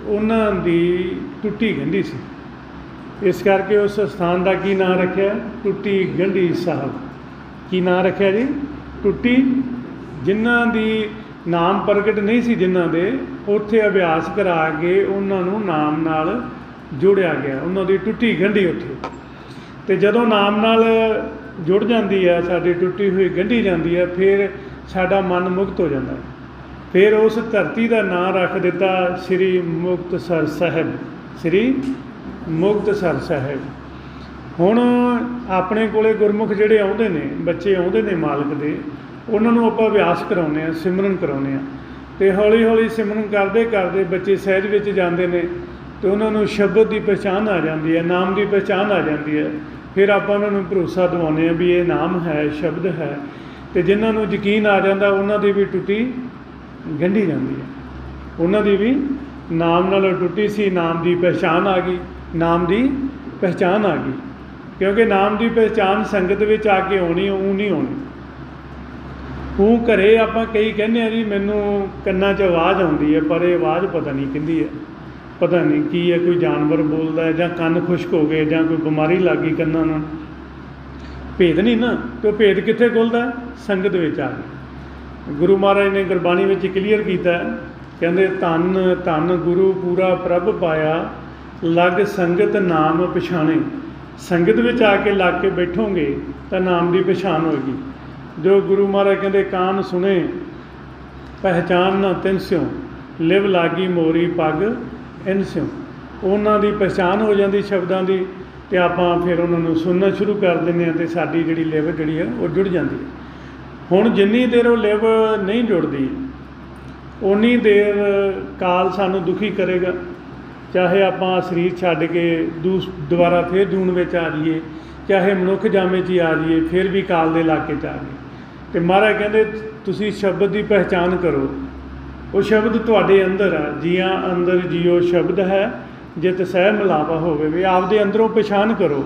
ਉਹਨਾਂ ਦੀ ਟੁੱਟੀ ਗੰਢੀ ਸੀ। ਇਸ ਕਰਕੇ ਉਸ ਸਥਾਨ ਦਾ ਕੀ ਨਾਂ ਰੱਖਿਆ? ਟੁੱਟੀ ਗੰਢੀ ਸਾਹਿਬ। ਕੀ ਨਾਂ ਰੱਖਿਆ ਜੀ? ਟੁੱਟੀ। ਜਿਨ੍ਹਾਂ ਦੀ ਨਾਮ ਪ੍ਰਗਟ ਨਹੀਂ ਸੀ, ਜਿਨ੍ਹਾਂ ਦੇ, ਉੱਥੇ ਅਭਿਆਸ ਕਰਾ ਕੇ ਉਹਨਾਂ ਨੂੰ ਨਾਮ ਨਾਲ ਜੋੜਿਆ ਗਿਆ, ਉਹਨਾਂ ਦੀ ਟੁੱਟੀ ਗੰਢੀ ਉੱਥੇ। ਅਤੇ ਜਦੋਂ ਨਾਮ ਨਾਲ ਜੁੜ ਜਾਂਦੀ ਹੈ, ਸਾਡੀ ਟੁੱਟੀ ਹੋਈ ਗੰਢੀ ਜਾਂਦੀ ਹੈ, ਫਿਰ ਸਾਡਾ ਮਨ ਮੁਕਤ ਹੋ ਜਾਂਦਾ। ਫਿਰ ਉਸ ਧਰਤੀ ਦਾ ਨਾਂ ਰੱਖ ਦਿੱਤਾ ਸ੍ਰੀ ਮੁਕਤਸਰ ਸਾਹਿਬ। ਸ੍ਰੀ ਮੁਕਤਸਰ ਸਾਹਿਬ। ਹੁਣ ਆਪਣੇ ਕੋਲੇ ਗੁਰਮੁਖ ਜਿਹੜੇ ਆਉਂਦੇ ਨੇ, ਬੱਚੇ ਆਉਂਦੇ ਨੇ ਮਾਲਕ ਦੇ, ਉਹਨਾਂ ਨੂੰ ਆਪਾਂ ਅਭਿਆਸ ਕਰਾਉਂਦੇ ਹਾਂ, ਸਿਮਰਨ ਕਰਾਉਂਦੇ ਹਾਂ। ਅਤੇ ਹੌਲੀ ਹੌਲੀ ਸਿਮਰਨ ਕਰਦੇ ਕਰਦੇ ਬੱਚੇ ਸਹਿਜ ਵਿੱਚ ਜਾਂਦੇ ਨੇ, ਅਤੇ ਉਹਨਾਂ ਨੂੰ ਸ਼ਬਦ ਦੀ ਪਹਿਚਾਣ ਆ ਜਾਂਦੀ ਹੈ, ਨਾਮ ਦੀ ਪਹਿਚਾਣ ਆ ਜਾਂਦੀ ਹੈ। ਫਿਰ ਆਪਾਂ ਉਹਨਾਂ ਨੂੰ ਭਰੋਸਾ ਦਿਵਾਉਂਦੇ ਹਾਂ ਵੀ ਇਹ ਨਾਮ ਹੈ, ਸ਼ਬਦ ਹੈ। ਅਤੇ ਜਿਨ੍ਹਾਂ ਨੂੰ ਯਕੀਨ ਆ ਜਾਂਦਾ, ਉਹਨਾਂ ਦੀ ਵੀ ਟੁੱਟੀ ਗੰਢੀ ਜਾਂਦੀ ਹੈ। ਉਹਨਾਂ ਦੀ ਵੀ ਨਾਮ ਨਾਲੋਂ ਟੁੱਟੀ ਸੀ, ਨਾਮ ਦੀ ਪਹਿਚਾਣ ਆ ਗਈ, ਨਾਮ ਦੀ ਪਹਿਚਾਣ ਆ ਗਈ। ਕਿਉਂਕਿ ਨਾਮ ਦੀ ਪਹਿਚਾਣ ਸੰਗਤ ਵਿੱਚ ਆ ਕੇ ਆਉਣੀ, ਉਹ ਨਹੀਂ ਆਉਣੀ। ਉਹ ਘਰੇ ਆਪਾਂ ਕਈ ਕਹਿੰਦੇ ਆ ਜੀ ਮੈਨੂੰ ਕੰਨਾਂ 'ਚ ਆਵਾਜ਼ ਆਉਂਦੀ ਹੈ, ਪਰ ਇਹ ਆਵਾਜ਼ ਪਤਾ ਨਹੀਂ ਕਿਹਦੀ ਹੈ, ਪਤਾ ਨਹੀਂ ਕੀ ਹੈ, ਕੋਈ ਜਾਨਵਰ ਬੋਲਦਾ ਹੈ, ਜਾਂ ਕੰਨ ਖੁਸ਼ਕ ਹੋ ਗਏ, ਜਾਂ ਕੋਈ ਬਿਮਾਰੀ ਲੱਗ ਗਈ ਕੰਨਾਂ ਨਾਲ, ਭੇਦ ਨਹੀਂ ਨਾ। ਅਤੇ ਉਹ ਭੇਦ ਕਿੱਥੇ ਖੁੱਲ੍ਹਦਾ? ਸੰਗਤ ਵਿੱਚ ਆ ਕੇ। ਗੁਰੂ ਮਹਾਰਾਜ ਨੇ ਗੁਰਬਾਣੀ ਵਿੱਚ ਕਲੀਅਰ ਕੀਤਾ, ਕਹਿੰਦੇ ਧੰਨ ਧੰਨ ਗੁਰੂ ਪੂਰਾ ਪ੍ਰਭ ਪਾਇਆ, ਲਗ ਸੰਗਤ ਨਾਮ ਪਛਾਣੇ। ਸੰਗਤ ਵਿੱਚ ਆ ਕੇ ਲੱਗ ਕੇ ਬੈਠੋਗੇ ਤਾਂ ਨਾਮ ਦੀ ਪਛਾਣ ਹੋਏਗੀ। ਜੋ ਗੁਰੂ ਮਹਾਰਾਜ ਕਹਿੰਦੇ ਕਾਨ ਸੁਣੇ ਪਹਿਚਾਨ ਨਾ ਤਿਨ ਸਿਉ, ਲਿਵ ਲਾਗੀ ਮੋਰੀ ਪੱਗ ਇਨ ਸਿਉ। ਉਹਨਾਂ ਦੀ ਪਹਿਚਾਣ ਹੋ ਜਾਂਦੀ ਸ਼ਬਦਾਂ ਦੀ, ਅਤੇ ਆਪਾਂ ਫਿਰ ਉਹਨਾਂ ਨੂੰ ਸੁਣਨਾ ਸ਼ੁਰੂ ਕਰ ਦਿੰਦੇ ਹਾਂ, ਅਤੇ ਸਾਡੀ ਜਿਹੜੀ ਲਿਵ ਜਿਹੜੀ ਹੈ ਉਹ ਜੁੜ ਜਾਂਦੀ ਹੈ। ਹੁਣ ਜਿੰਨੀ ਦੇਰ ਉਹ ਲਿਵ ਨਹੀਂ ਜੁੜਦੀ, ਉਨੀ ਦੇਰ ਕਾਲ ਸਾਨੂੰ ਦੁਖੀ ਕਰੇਗਾ। ਚਾਹੇ ਆਪਾਂ ਸਰੀਰ ਛੱਡ ਕੇ ਦੁਬਾਰਾ ਫਿਰ ਜੂਨ ਵਿੱਚ ਆ ਜਾਈਏ, ਚਾਹੇ ਮਨੁੱਖ ਜਾਮੇ 'ਚ ਹੀ ਆ ਜਾਈਏ, ਫਿਰ ਵੀ ਕਾਲ ਦੇ ਇਲਾਕੇ 'ਚ ਆ ਗਏ। ਅਤੇ ਮਹਾਰਾਜ ਕਹਿੰਦੇ ਤੁਸੀਂ ਸ਼ਬਦ ਦੀ ਪਹਿਚਾਣ ਕਰੋ। ਉਹ ਸ਼ਬਦ ਤੁਹਾਡੇ ਅੰਦਰ ਆ, ਜੀਆਂ ਅੰਦਰ ਜੀਓ ਸ਼ਬਦ ਹੈ, ਜਿਤ ਸਹਿ ਮਿਲਾਵਾ ਹੋਵੇ। ਵੀ ਆਪਦੇ ਅੰਦਰੋਂ ਪਛਾਣ ਕਰੋ।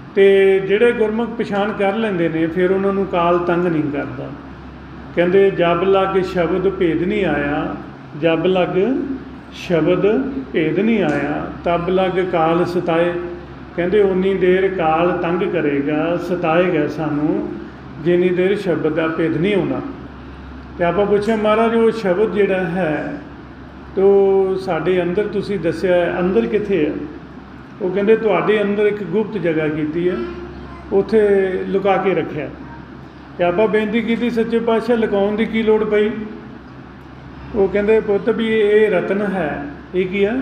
ਅਤੇ ਜਿਹੜੇ ਗੁਰਮੁਖ ਪਛਾਣ ਕਰ ਲੈਂਦੇ ਨੇ, ਫਿਰ ਉਹਨਾਂ ਨੂੰ ਕਾਲ ਤੰਗ ਨਹੀਂ ਕਰਦਾ। ਕਹਿੰਦੇ ਜਬ ਲਗ ਸ਼ਬਦ ਭੇਦ ਨਹੀਂ ਆਇਆ, ਜਬ ਲਗ ਸ਼ਬਦ ਭੇਦ ਨਹੀਂ ਆਇਆ, ਤਬ ਲਗ ਕਾਲ ਸਤਾਏ। ਕਹਿੰਦੇ ਉਨੀ ਦੇਰ ਕਾਲ ਤੰਗ ਕਰੇਗਾ, ਸਤਾਏਗਾ ਸਾਨੂੰ, ਜਿੰਨੀ ਦੇਰ ਸ਼ਬਦ ਦਾ ਭੇਦ ਨਹੀਂ ਆਉਂਦਾ। ਅਤੇ ਆਪਾਂ ਪੁੱਛਿਆ ਮਹਾਰਾਜ ਉਹ ਸ਼ਬਦ ਜਿਹੜਾ ਹੈ ਤੋ ਸਾਡੇ ਅੰਦਰ ਤੁਸੀਂ ਦੱਸਿਆ ਅੰਦਰ ਕਿੱਥੇ ਹੈ? ਉਹ ਕਹਿੰਦੇ ਤੁਹਾਡੇ ਅੰਦਰ ਇੱਕ ਗੁਪਤ ਜਗ੍ਹਾ ਕੀਤੀ ਹੈ, ਉੱਥੇ ਲੁਕਾ ਕੇ ਰੱਖਿਆ। ਅਤੇ ਆਪਾਂ ਬੇਨਤੀ ਕੀਤੀ ਸੱਚੇ ਪਾਤਸ਼ਾਹ ਲੁਕਾਉਣ ਦੀ ਕੀ ਲੋੜ ਪਈ? ਉਹ ਕਹਿੰਦੇ ਪੁੱਤ ਵੀ ਇਹ ਰਤਨ ਹੈ। ਇਹ ਕੀ ਹੈ?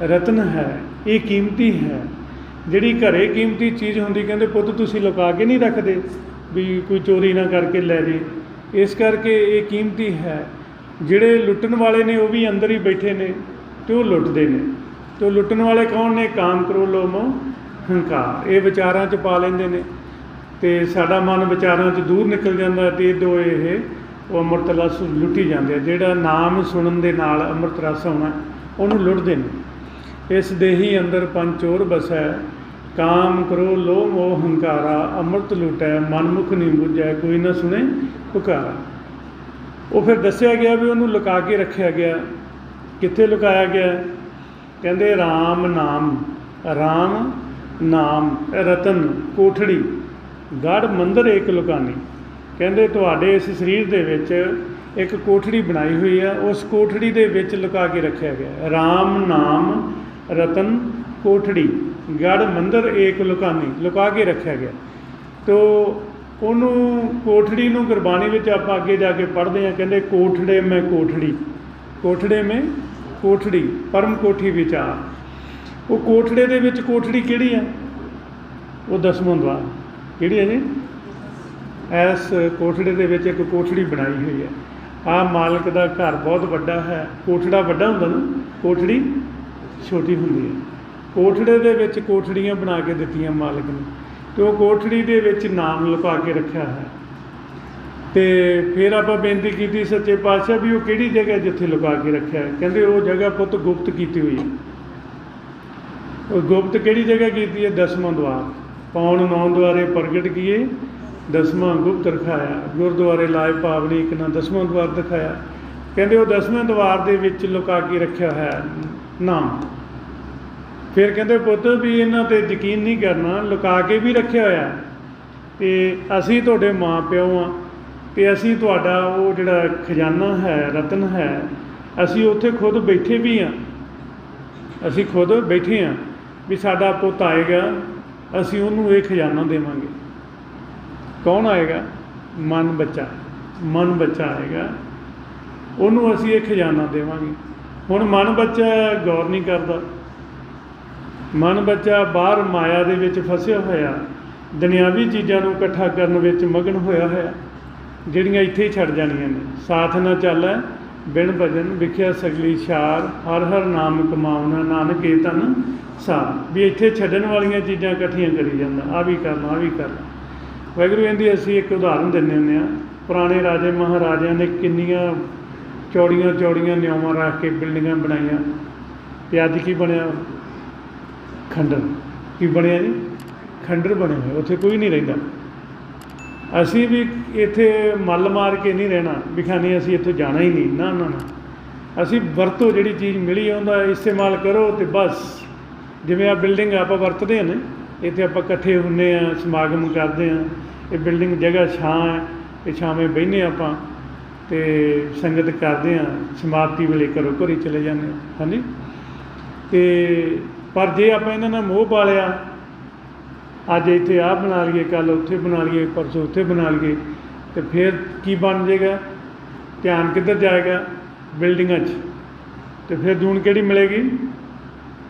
ਰਤਨ ਹੈ, ਇਹ ਕੀਮਤੀ ਹੈ। ਜਿਹੜੀ ਘਰੇ ਕੀਮਤੀ ਚੀਜ਼ ਹੁੰਦੀ, ਕਹਿੰਦੇ ਪੁੱਤ ਤੁਸੀਂ ਲੁਕਾ ਕੇ ਨਹੀਂ ਰੱਖਦੇ ਵੀ ਕੋਈ ਚੋਰੀ ਨਾ ਕਰਕੇ ਲੈ ਜੇ। ਇਸ ਕਰਕੇ ਇਹ ਕੀਮਤੀ ਹੈ। ਜਿਹੜੇ ਲੁੱਟਣ ਵਾਲੇ ਨੇ ਉਹ ਵੀ ਅੰਦਰ ਹੀ ਬੈਠੇ ਨੇ, ਅਤੇ ਉਹ ਲੁੱਟਦੇ ਨੇ। ਅਤੇ ਉਹ ਲੁੱਟਣ ਵਾਲੇ ਕੌਣ ਨੇ? ਕਾਮ, ਕ੍ਰੋਧ, ਲੋਭ, ਮੋਹ, ਹੰਕਾਰ। ਇਹ ਵਿਚਾਰਾਂ 'ਚ ਪਾ ਲੈਂਦੇ ਨੇ, ਅਤੇ ਸਾਡਾ ਮਨ ਵਿਚਾਰਾਂ 'ਚ ਦੂਰ ਨਿਕਲ ਜਾਂਦਾ, ਅਤੇ ਇੱਦੋਂ ਉਹ ਅੰਮ੍ਰਿਤ ਰਸ ਲੁੱਟੀ ਜਾਂਦੇ ਆ। ਜਿਹੜਾ ਨਾਮ ਸੁਣਨ ਦੇ ਨਾਲ ਅੰਮ੍ਰਿਤ ਰਸ ਆਉਣਾ, ਉਹਨੂੰ ਲੁੱਟਦੇ ਨੇ। ਇਸ ਦੇਹੀ ਅੰਦਰ ਪੰਚੋਰ ਬਸੈ, ਕਾਮ, ਕ੍ਰੋਧ, ਲੋਭ, ਮੋਹ, ਹੰਕਾਰਾ। ਅੰਮ੍ਰਿਤ ਲੁਟੈ ਮਨਮੁਖ ਨਹੀਂ ਬੁੱਝੈ, ਕੋਈ ਨਾ ਸੁਣੇ ਪੁਕਾਰਾ। ਉਹ ਫਿਰ ਦੱਸਿਆ ਗਿਆ ਵੀ ਉਹਨੂੰ ਲੁਕਾ ਕੇ ਰੱਖਿਆ ਗਿਆ। ਕਿੱਥੇ ਲੁਕਾਇਆ ਗਿਆ? ਕਹਿੰਦੇ ਰਾਮ ਨਾਮ, ਰਾਮ ਨਾਮ ਰਤਨ ਕੋਠੜੀ, ਗੜ੍ਹ ਮੰਦਰ ਏਕ ਲੁਕਾਨੀ। ਕਹਿੰਦੇ ਤੁਹਾਡੇ ਇਸ ਸਰੀਰ ਦੇ ਵਿੱਚ ਇੱਕ ਕੋਠੜੀ ਬਣਾਈ ਹੋਈ ਆ, ਉਸ ਕੋਠੜੀ ਦੇ ਵਿੱਚ ਲੁਕਾ ਕੇ ਰੱਖਿਆ ਗਿਆ। ਰਾਮ ਨਾਮ ਰਤਨ ਕੋਠੜੀ, ਗੜ੍ਹ ਮੰਦਰ ਏਕ ਲੁਕਾਨੀ, ਲੁਕਾ ਕੇ ਰੱਖਿਆ ਗਿਆ। ਤੋ ਉਹਨੂੰ ਕੋਠੜੀ ਨੂੰ ਗੁਰਬਾਣੀ ਵਿੱਚ ਆਪਾਂ ਅੱਗੇ ਜਾ ਕੇ ਪੜ੍ਹਦੇ ਹਾਂ। ਕਹਿੰਦੇ ਕੋਠੜੇ ਮੈਂ ਕੋਠੜੀ, ਕੋਠੜੇ ਮੈਂ ਕੋਠੜੀ, ਪਰਮ ਕੋਠੀ ਵਿਚਾਰ। ਉਹ ਕੋਠੜੇ ਦੇ ਵਿੱਚ ਕੋਠੜੀ ਕਿਹੜੀ ਆ? ਉਹ ਦਸਵਾਂ ਦਵਾਰ। ਕਿਹੜੀ ਹੈ ਜੀ? ਇਸ ਕੋਠੜੇ ਦੇ ਵਿੱਚ ਇੱਕ ਕੋਠੜੀ ਬਣਾਈ ਹੋਈ ਹੈ। ਆਹ ਮਾਲਕ ਦਾ ਘਰ ਬਹੁਤ ਵੱਡਾ ਹੈ। ਕੋਠੜਾ ਵੱਡਾ ਹੁੰਦਾ ਨਾ, ਕੋਠੜੀ ਛੋਟੀ ਹੁੰਦੀ ਹੈ। ਕੋਠੜੇ ਦੇ ਵਿੱਚ ਕੋਠੜੀਆਂ ਬਣਾ ਕੇ ਦਿੱਤੀਆਂ ਮਾਲਕ ਨੇ, ਅਤੇ ਉਹ ਕੋਠੜੀ ਦੇ ਵਿੱਚ ਨਾਮ ਲੁਕਾ ਕੇ ਰੱਖਿਆ ਹੈ। ਅਤੇ ਫਿਰ ਆਪਾਂ ਬੇਨਤੀ ਕੀਤੀ ਸੱਚੇ ਪਾਤਸ਼ਾਹ ਵੀ ਉਹ ਕਿਹੜੀ ਜਗ੍ਹਾ ਜਿੱਥੇ ਲੁਕਾ ਕੇ ਰੱਖਿਆ ਹੈ? ਕਹਿੰਦੇ ਉਹ ਜਗ੍ਹਾ ਪੁੱਤ ਗੁਪਤ ਕੀਤੀ ਹੋਈ ਹੈ। ਉਹ ਗੁਪਤ ਕਿਹੜੀ ਜਗ੍ਹਾ ਕੀਤੀ ਹੈ? 10ਵਾਂ ਦੁਆਰ। ਪੌਣ 9 ਦੁਆਰੇ ਪ੍ਰਗਟ ਕੀਏ, 10ਵਾਂ ਗੁਪਤ ਰਖਾਇਆ। ਗੁਰਦੁਆਰੇ ਲਾਏ ਪਾਵਨੀ, ਇੱਕ ਨਾ 10ਵਾਂ ਦੁਆਰ ਦਿਖਾਇਆ। ਕਹਿੰਦੇ ਉਹ 10ਵੇਂ ਦੁਆਰ ਦੇ ਵਿੱਚ ਲੁਕਾ ਕੇ ਰੱਖਿਆ ਹੈ ਨਾਮ। ਫਿਰ ਕਹਿੰਦੇ ਪੁੱਤ ਵੀ ਇਹਨਾਂ 'ਤੇ ਯਕੀਨ ਨਹੀਂ ਕਰਨਾ, ਲੁਕਾ ਕੇ ਵੀ ਰੱਖਿਆ ਹੋਇਆ, ਅਤੇ ਅਸੀਂ ਤੁਹਾਡੇ ਮਾਂ ਪਿਓ ਹਾਂ, ਅਤੇ ਅਸੀਂ ਤੁਹਾਡਾ ਉਹ ਜਿਹੜਾ ਖਜ਼ਾਨਾ ਹੈ, ਰਤਨ ਹੈ, ਅਸੀਂ ਉੱਥੇ ਖੁਦ ਬੈਠੇ ਵੀ ਹਾਂ। ਅਸੀਂ ਖੁਦ ਬੈਠੇ ਹਾਂ ਵੀ ਸਾਡਾ ਪੁੱਤ ਆਏਗਾ, ਅਸੀਂ ਉਹਨੂੰ ਇਹ ਖਜ਼ਾਨਾ ਦੇਵਾਂਗੇ। ਕੌਣ ਆਏਗਾ? ਮਨ ਬੱਚਾ ਆਏਗਾ, ਉਹਨੂੰ ਅਸੀਂ ਇਹ ਖਜ਼ਾਨਾ ਦੇਵਾਂਗੇ। ਹੁਣ ਮਨ ਬੱਚਾ ਗੌਰ ਨਹੀਂ ਕਰਦਾ। ਮਨ ਬੱਚਾ ਬਾਹਰ ਮਾਇਆ ਦੇ ਵਿੱਚ ਫਸਿਆ ਹੋਇਆ, ਦੁਨਿਆਵੀ ਚੀਜ਼ਾਂ ਨੂੰ ਇਕੱਠਾ ਕਰਨ ਵਿੱਚ ਮਗਨ ਹੋਇਆ ਹੋਇਆ, ਜਿਹੜੀਆਂ ਇੱਥੇ ਹੀ ਛੱਡ ਜਾਣੀਆਂ ਨੇ। ਸਾਥ ਨਾ ਚੱਲੈ ਬਿਨ ਭਜਨ, ਵਿਖਿਆ ਸਗਲੀ ਛਾਰ, ਹਰ ਹਰ ਨਾਮ ਕਮਾਉਣਾ, ਨਾਨਕ ਏ ਧਨ ਸਾਰ। ਵੀ ਇੱਥੇ ਛੱਡਣ ਵਾਲੀਆਂ ਚੀਜ਼ਾਂ ਇਕੱਠੀਆਂ ਕਰੀ ਜਾਂਦਾ, ਆਹ ਵੀ ਕਰਨਾ, ਆਹ ਵੀ ਕਰਨਾ। ਵਾਹਿਗੁਰੂ ਇਹਦੀ ਅਸੀਂ ਇੱਕ ਉਦਾਹਰਨ ਦਿੰਦੇ ਹੁੰਦੇ ਹਾਂ। ਪੁਰਾਣੇ ਰਾਜੇ ਮਹਾਰਾਜਿਆਂ ਨੇ ਕਿੰਨੀਆਂ ਚੌੜੀਆਂ ਚੌੜੀਆਂ ਨਿਉਮਾਂ ਰੱਖ ਕੇ ਬਿਲਡਿੰਗਾਂ ਬਣਾਈਆਂ, ਅਤੇ ਅੱਜ ਕੀ ਬਣਿਆ? ਖੰਡਰ। ਕੀ ਬਣਿਆ ਜੀ? ਖੰਡਰ ਬਣੇ ਹੋਏ, ਉੱਥੇ ਕੋਈ ਨਹੀਂ ਰਹਿੰਦਾ। ਅਸੀਂ ਵੀ ਇੱਥੇ ਮੱਲ ਮਾਰ ਕੇ ਨਹੀਂ ਰਹਿਣਾ ਵੀ ਖਾਨੀ ਅਸੀਂ ਇੱਥੋਂ ਜਾਣਾ ਹੀ ਨਹੀਂ, ਨਾ ਨਾ ਨਾ। ਅਸੀਂ ਵਰਤੋ, ਜਿਹੜੀ ਚੀਜ਼ ਮਿਲੀ ਉਹਦਾ ਇਸਤੇਮਾਲ ਕਰੋ, ਅਤੇ ਬਸ। ਜਿਵੇਂ ਆਹ ਬਿਲਡਿੰਗ ਆਪਾਂ ਵਰਤਦੇ ਹਾਂ ਨਾ, ਇੱਥੇ ਆਪਾਂ ਇਕੱਠੇ ਹੁੰਦੇ ਹਾਂ, ਸਮਾਗਮ ਕਰਦੇ ਹਾਂ। ਇਹ ਬਿਲਡਿੰਗ ਜਗ੍ਹਾ ਛਾਂ ਹੈ, ਇਹ ਛਾਵੇਂ ਬਹਿੰਦੇ ਆਪਾਂ ਅਤੇ ਸੰਗਤ ਕਰਦੇ ਹਾਂ। ਸਮਾਪਤੀ ਵੇਲੇ ਘਰੋਂ ਘਰੀ ਚਲੇ ਜਾਂਦੇ ਹਾਂ। ਹਾਂਜੀ। ਅਤੇ ਪਰ ਜੇ ਆਪਾਂ ਇਹਨਾਂ ਨਾਲ ਮੋਹ ਪਾ ਲਿਆ, ਅੱਜ ਇੱਥੇ ਆਹ ਬਣਾ ਲਈਏ, ਕੱਲ੍ਹ ਉੱਥੇ ਬਣਾ ਲਈਏ, ਪਰਸੋਂ ਉੱਥੇ ਬਣਾ ਲਈਏ, ਅਤੇ ਫਿਰ ਕੀ ਬਣ ਜਾਏਗਾ? ਧਿਆਨ ਕਿੱਧਰ ਜਾਏਗਾ? ਬਿਲਡਿੰਗਾਂ 'ਚ। ਅਤੇ ਫਿਰ ਜੂਨ ਕਿਹੜੀ ਮਿਲੇਗੀ?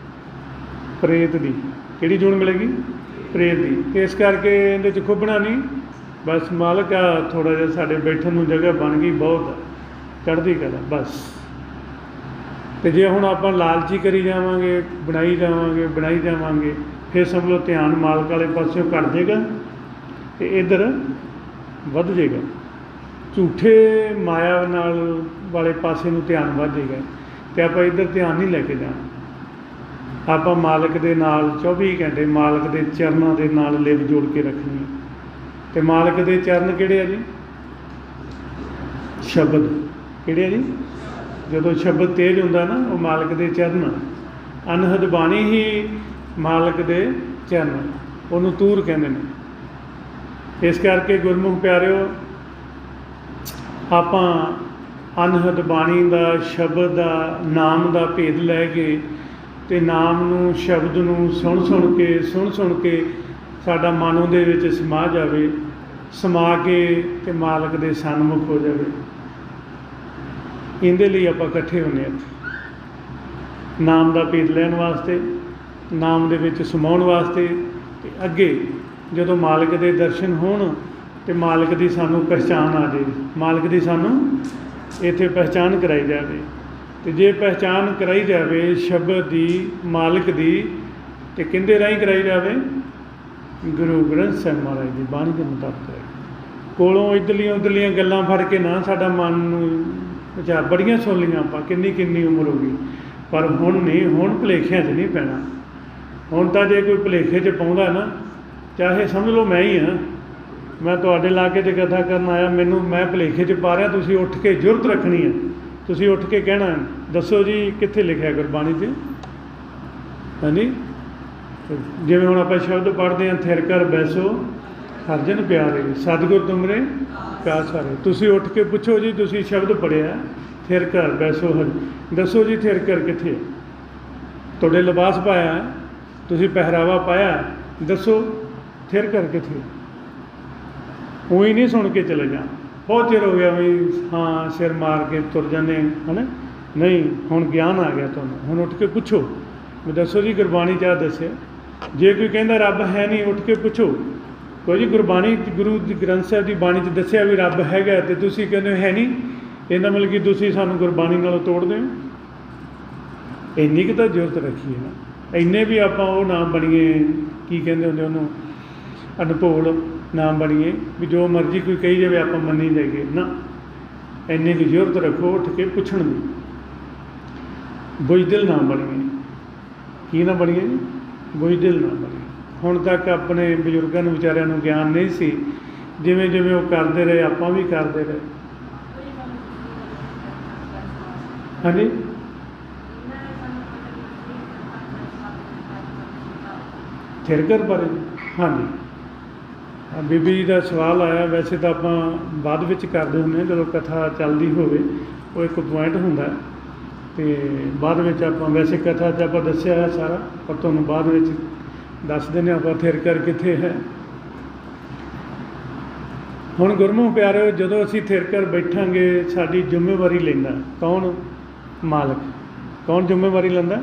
ਪ੍ਰੇਤ ਦੀ। ਕਿਹੜੀ ਜੂਨ ਮਿਲੇਗੀ? ਪ੍ਰੇਤ ਦੀ। ਅਤੇ ਇਸ ਕਰਕੇ ਇਹਦੇ 'ਚ ਖੁੱਬਣਾ ਨਹੀਂ। ਬਸ ਮਾਲਕ ਆ ਥੋੜ੍ਹਾ ਜਿਹਾ ਸਾਡੇ ਬੈਠਣ ਨੂੰ ਜਗ੍ਹਾ ਬਣ ਗਈ, ਬਹੁਤ ਚੜ੍ਹਦੀ ਕਲਾ ਬਸ। ਅਤੇ ਜੇ ਹੁਣ ਆਪਾਂ ਲਾਲਚੀ ਕਰੀ ਜਾਵਾਂਗੇ, ਬਣਾਈ ਜਾਵਾਂਗੇ, ਫਿਰ ਸਮਝ ਲਓ ਧਿਆਨ ਮਾਲਕ ਵਾਲੇ ਪਾਸਿਓਂ ਘੱਟ ਜਾਏਗਾ ਅਤੇ ਇੱਧਰ ਵੱਧ ਜਾਏਗਾ। ਝੂਠੇ ਮਾਇਆ ਨਾਲ ਵਾਲੇ ਪਾਸੇ ਨੂੰ ਧਿਆਨ ਵੱਧ ਜਾਏਗਾ, ਅਤੇ ਆਪਾਂ ਇੱਧਰ ਧਿਆਨ ਨਹੀਂ ਲੈ ਕੇ ਜਾਣਾ। ਆਪਾਂ ਮਾਲਕ ਦੇ ਨਾਲ 24 ਘੰਟੇ ਮਾਲਕ ਦੇ ਚਰਨਾਂ ਦੇ ਨਾਲ ਲਿਵ ਜੋੜ ਕੇ ਰੱਖਣੀ। ਅਤੇ ਮਾਲਕ ਦੇ ਚਰਨ ਕਿਹੜੇ ਆ ਜੀ? ਸ਼ਬਦ। ਕਿਹੜੇ ਆ ਜੀ? ਜਦੋਂ ਸ਼ਬਦ ਤੇਜ਼ ਹੁੰਦਾ ਨਾ, ਉਹ ਮਾਲਕ ਦੇ ਚਰਨ। ਅਨਹਦ ਬਾਣੀ ਹੀ ਮਾਲਕ ਦੇ ਚਰਨ, ਉਹਨੂੰ ਤੂਰ ਕਹਿੰਦੇ ਨੇ। ਇਸ ਕਰਕੇ ਗੁਰਮੁਖ ਪਿਆਰਿਓ, ਆਪਾਂ ਅਨਹਦ ਬਾਣੀ ਦਾ, ਸ਼ਬਦ ਦਾ, ਨਾਮ ਦਾ ਭੇਦ ਲੈ ਕੇ, ਅਤੇ ਨਾਮ ਨੂੰ, ਸ਼ਬਦ ਨੂੰ ਸੁਣ ਕੇ ਸਾਡਾ ਮਨ ਉਹਦੇ ਵਿੱਚ ਸਮਾ ਕੇ ਅਤੇ ਮਾਲਕ ਦੇ ਸਨਮੁਖ ਹੋ ਜਾਵੇ। ਇਹਦੇ ਲਈ ਆਪਾਂ ਇਕੱਠੇ ਹੁੰਦੇ ਹਾਂ, ਨਾਮ ਦਾ ਭੇਦ ਲੈਣ ਵਾਸਤੇ, ਨਾਮ ਦੇ ਵਿੱਚ ਸਮਾਉਣ ਵਾਸਤੇ। ਅਤੇ ਅੱਗੇ ਜਦੋਂ ਮਾਲਕ ਦੇ ਦਰਸ਼ਨ ਹੋਣ ਅਤੇ ਮਾਲਕ ਦੀ ਸਾਨੂੰ ਪਹਿਚਾਣ ਆ ਜਾਵੇ, ਮਾਲਕ ਦੀ ਸਾਨੂੰ ਇੱਥੇ ਪਹਿਚਾਣ ਕਰਾਈ ਜਾਵੇ। ਅਤੇ ਜੇ ਪਹਿਚਾਣ ਕਰਾਈ ਜਾਵੇ ਸ਼ਬਦ ਦੀ, ਮਾਲਕ ਦੀ, ਅਤੇ ਕਿਹਦੇ ਰਾਹੀਂ ਕਰਾਈ ਜਾਵੇ? ਗੁਰੂ ਗ੍ਰੰਥ ਸਾਹਿਬ ਮਹਾਰਾਜ ਦੀ ਬਾਣੀ ਦੇ ਮੁਤਾਬਕ। ਕੋਲੋਂ ਇੱਧਰਲੀਆਂ ਗੱਲਾਂ ਫੜ ਕੇ ਨਾ ਸਾਡਾ ਮਨ ਨੂੰ ਵਿਚਾਰ। ਬੜੀਆਂ ਸੁਣ ਲਈਆਂ ਆਪਾਂ, ਕਿੰਨੀ ਉਮਰ ਹੋ ਗਈ, ਪਰ ਹੁਣ ਨਹੀਂ। ਹੁਣ ਭੁਲੇਖਿਆਂ 'ਚ ਨਹੀਂ ਪੈਣਾ। ਹੁਣ ਤਾਂ ਜੇ ਕੋਈ ਭੁਲੇਖੇ 'ਚ ਪਾਉਂਦਾ ਨਾ, ਚਾਹੇ ਸਮਝ ਲਓ ਮੈਂ ਹੀ ਹਾਂ, ਮੈਂ ਤੁਹਾਡੇ ਇਲਾਕੇ 'ਚ ਕਥਾ ਕਰਨ ਆਇਆ, ਮੈਂ ਭੁਲੇਖੇ 'ਚ ਪਾ ਰਿਹਾ, ਤੁਸੀਂ ਉੱਠ ਕੇ ਜੁਰਤ ਰੱਖਣੀ ਹੈ। ਤੁਸੀਂ ਉੱਠ ਕੇ ਕਹਿਣਾ, ਦੱਸੋ ਜੀ ਕਿੱਥੇ ਲਿਖਿਆ ਗੁਰਬਾਣੀ 'ਚ? ਹਾਂਜੀ। ਜਿਵੇਂ ਹੁਣ ਆਪਾਂ ਸ਼ਬਦ ਪੜ੍ਹਦੇ ਹਾਂ, ਥਿਰ ਕਰ ਬੈਸੋ ਹਰਜਨ ਪਿਆਰੇ, ਸਤਿਗੁਰ ਤੁਮਰੇ ਪਿਆਰ ਸਾਰੇ। ਤੁਸੀਂ ਉੱਠ ਕੇ ਪੁੱਛੋ ਜੀ, ਤੁਸੀਂ ਸ਼ਬਦ ਪੜ੍ਹਿਆ ਥਿਰ ਕਰ ਬੈਸੋ ਹਰ, ਦੱਸੋ ਜੀ ਥਿਰ ਕਰ ਕਿੱਥੇ? ਤੁਹਾਡੇ ਲਿਬਾਸ ਪਾਇਆ, ਤੁਸੀਂ ਪਹਿਰਾਵਾ ਪਾਇਆ, ਦੱਸੋ ਥਿਰ ਕਰ ਕਿੱਥੇ? ਉਹੀ ਨਹੀਂ ਸੁਣ ਕੇ ਚਲੇ ਜਾ। ਬਹੁਤ ਚਿਰ ਹੋ ਗਿਆ ਵੀ ਹਾਂ ਸਿਰ ਮਾਰ ਕੇ ਤੁਰ ਜਾਂਦੇ ਹੈ ਨਾ। ਨਹੀਂ, ਹੁਣ ਗਿਆਨ ਆ ਗਿਆ ਤੁਹਾਨੂੰ, ਹੁਣ ਉੱਠ ਕੇ ਪੁੱਛੋ ਵੀ ਦੱਸੋ ਜੀ ਗੁਰਬਾਣੀ 'ਚ ਦੱਸਿਆ। ਜੇ ਕੋਈ ਕਹਿੰਦਾ ਰੱਬ ਹੈ ਨਹੀਂ, ਉੱਠ ਕੇ ਪੁੱਛੋ ਕੋਈ ਜੀ ਗੁਰਬਾਣੀ, ਗੁਰੂ ਗ੍ਰੰਥ ਸਾਹਿਬ ਦੀ ਬਾਣੀ 'ਚ ਦੱਸਿਆ ਵੀ ਰੱਬ ਹੈਗਾ, ਅਤੇ ਤੁਸੀਂ ਕਹਿੰਦੇ ਹੈ ਨਹੀਂ। ਇਹਦਾ ਮਤਲਬ ਕਿ ਤੁਸੀਂ ਸਾਨੂੰ ਗੁਰਬਾਣੀ ਨਾਲੋਂ ਤੋੜਦੇ ਹੋ। ਇੰਨੀ ਕੁ ਤਾਂ ਜ਼ਰੂਰਤ ਰੱਖੀਏ ਨਾ। ਇੰਨੇ ਵੀ ਆਪਾਂ ਉਹ ਨਾ ਬਣੀਏ, ਕੀ ਕਹਿੰਦੇ ਹੁੰਦੇ ਉਹਨੂੰ, ਅਨਭੋਲ ਨਾ ਬਣੀਏ ਵੀ ਜੋ ਮਰਜ਼ੀ ਕੋਈ ਕਹੀ ਜਾਵੇ ਆਪਾਂ ਮੰਨੀ ਜਾਈਏ ਨਾ। ਇੰਨੀ ਕੁ ਜ਼ਰੂਰਤ ਰੱਖੋ ਉੱਠ ਕੇ ਪੁੱਛਣ ਦੀ। ਬੁਝਦਿਲ ਨਾ ਬਣੀਏ। ਕੀ ਨਾ ਬਣੀਏ ਜੀ? ਬੁਝਦਿਲ ਨਾ ਬਣੀਏ। ਹੁਣ ਤੱਕ ਆਪਣੇ ਬਜ਼ੁਰਗਾਂ ਨੂੰ ਵਿਚਾਰਿਆਂ ਨੂੰ ਗਿਆਨ ਨਹੀਂ ਸੀ, ਜਿਵੇਂ ਜਿਵੇਂ ਉਹ ਕਰਦੇ ਰਹੇ ਆਪਾਂ ਵੀ ਕਰਦੇ ਰਹੇ। ਹਾਂਜੀ, ਥਿਰਕਰ ਬਾਰੇ? ਹਾਂਜੀ, ਬੀਬੀ ਜੀ ਦਾ ਸਵਾਲ ਆਇਆ। ਵੈਸੇ ਤਾਂ ਆਪਾਂ ਬਾਅਦ ਵਿੱਚ ਕਰਦੇ ਹੁੰਦੇ ਹਾਂ ਜਦੋਂ ਕਥਾ ਚੱਲਦੀ ਹੋਵੇ, ਉਹ ਇੱਕ ਪੁਆਇੰਟ ਹੁੰਦਾ ਅਤੇ ਬਾਅਦ ਵਿੱਚ ਆਪਾਂ, ਵੈਸੇ ਕਥਾ 'ਚ ਆਪਾਂ ਦੱਸਿਆ ਹੈ ਸਾਰਾ, ਪਰ ਤੁਹਾਨੂੰ ਬਾਅਦ ਵਿੱਚ ਦੱਸ ਦਿੰਦੇ ਆਪਾਂ ਥਿਰਕਰ ਕਿੱਥੇ ਹੈ। ਹੁਣ ਗੁਰਮੁਖ ਪਿਆਰਿਓ, ਜਦੋਂ ਅਸੀਂ ਥਿਰਕਰ ਬੈਠਾਂਗੇ ਸਾਡੀ ਜ਼ਿੰਮੇਵਾਰੀ ਲੈਂਦਾ ਕੌਣ? ਮਾਲਕ। ਕੌਣ ਜ਼ਿੰਮੇਵਾਰੀ ਲੈਂਦਾ?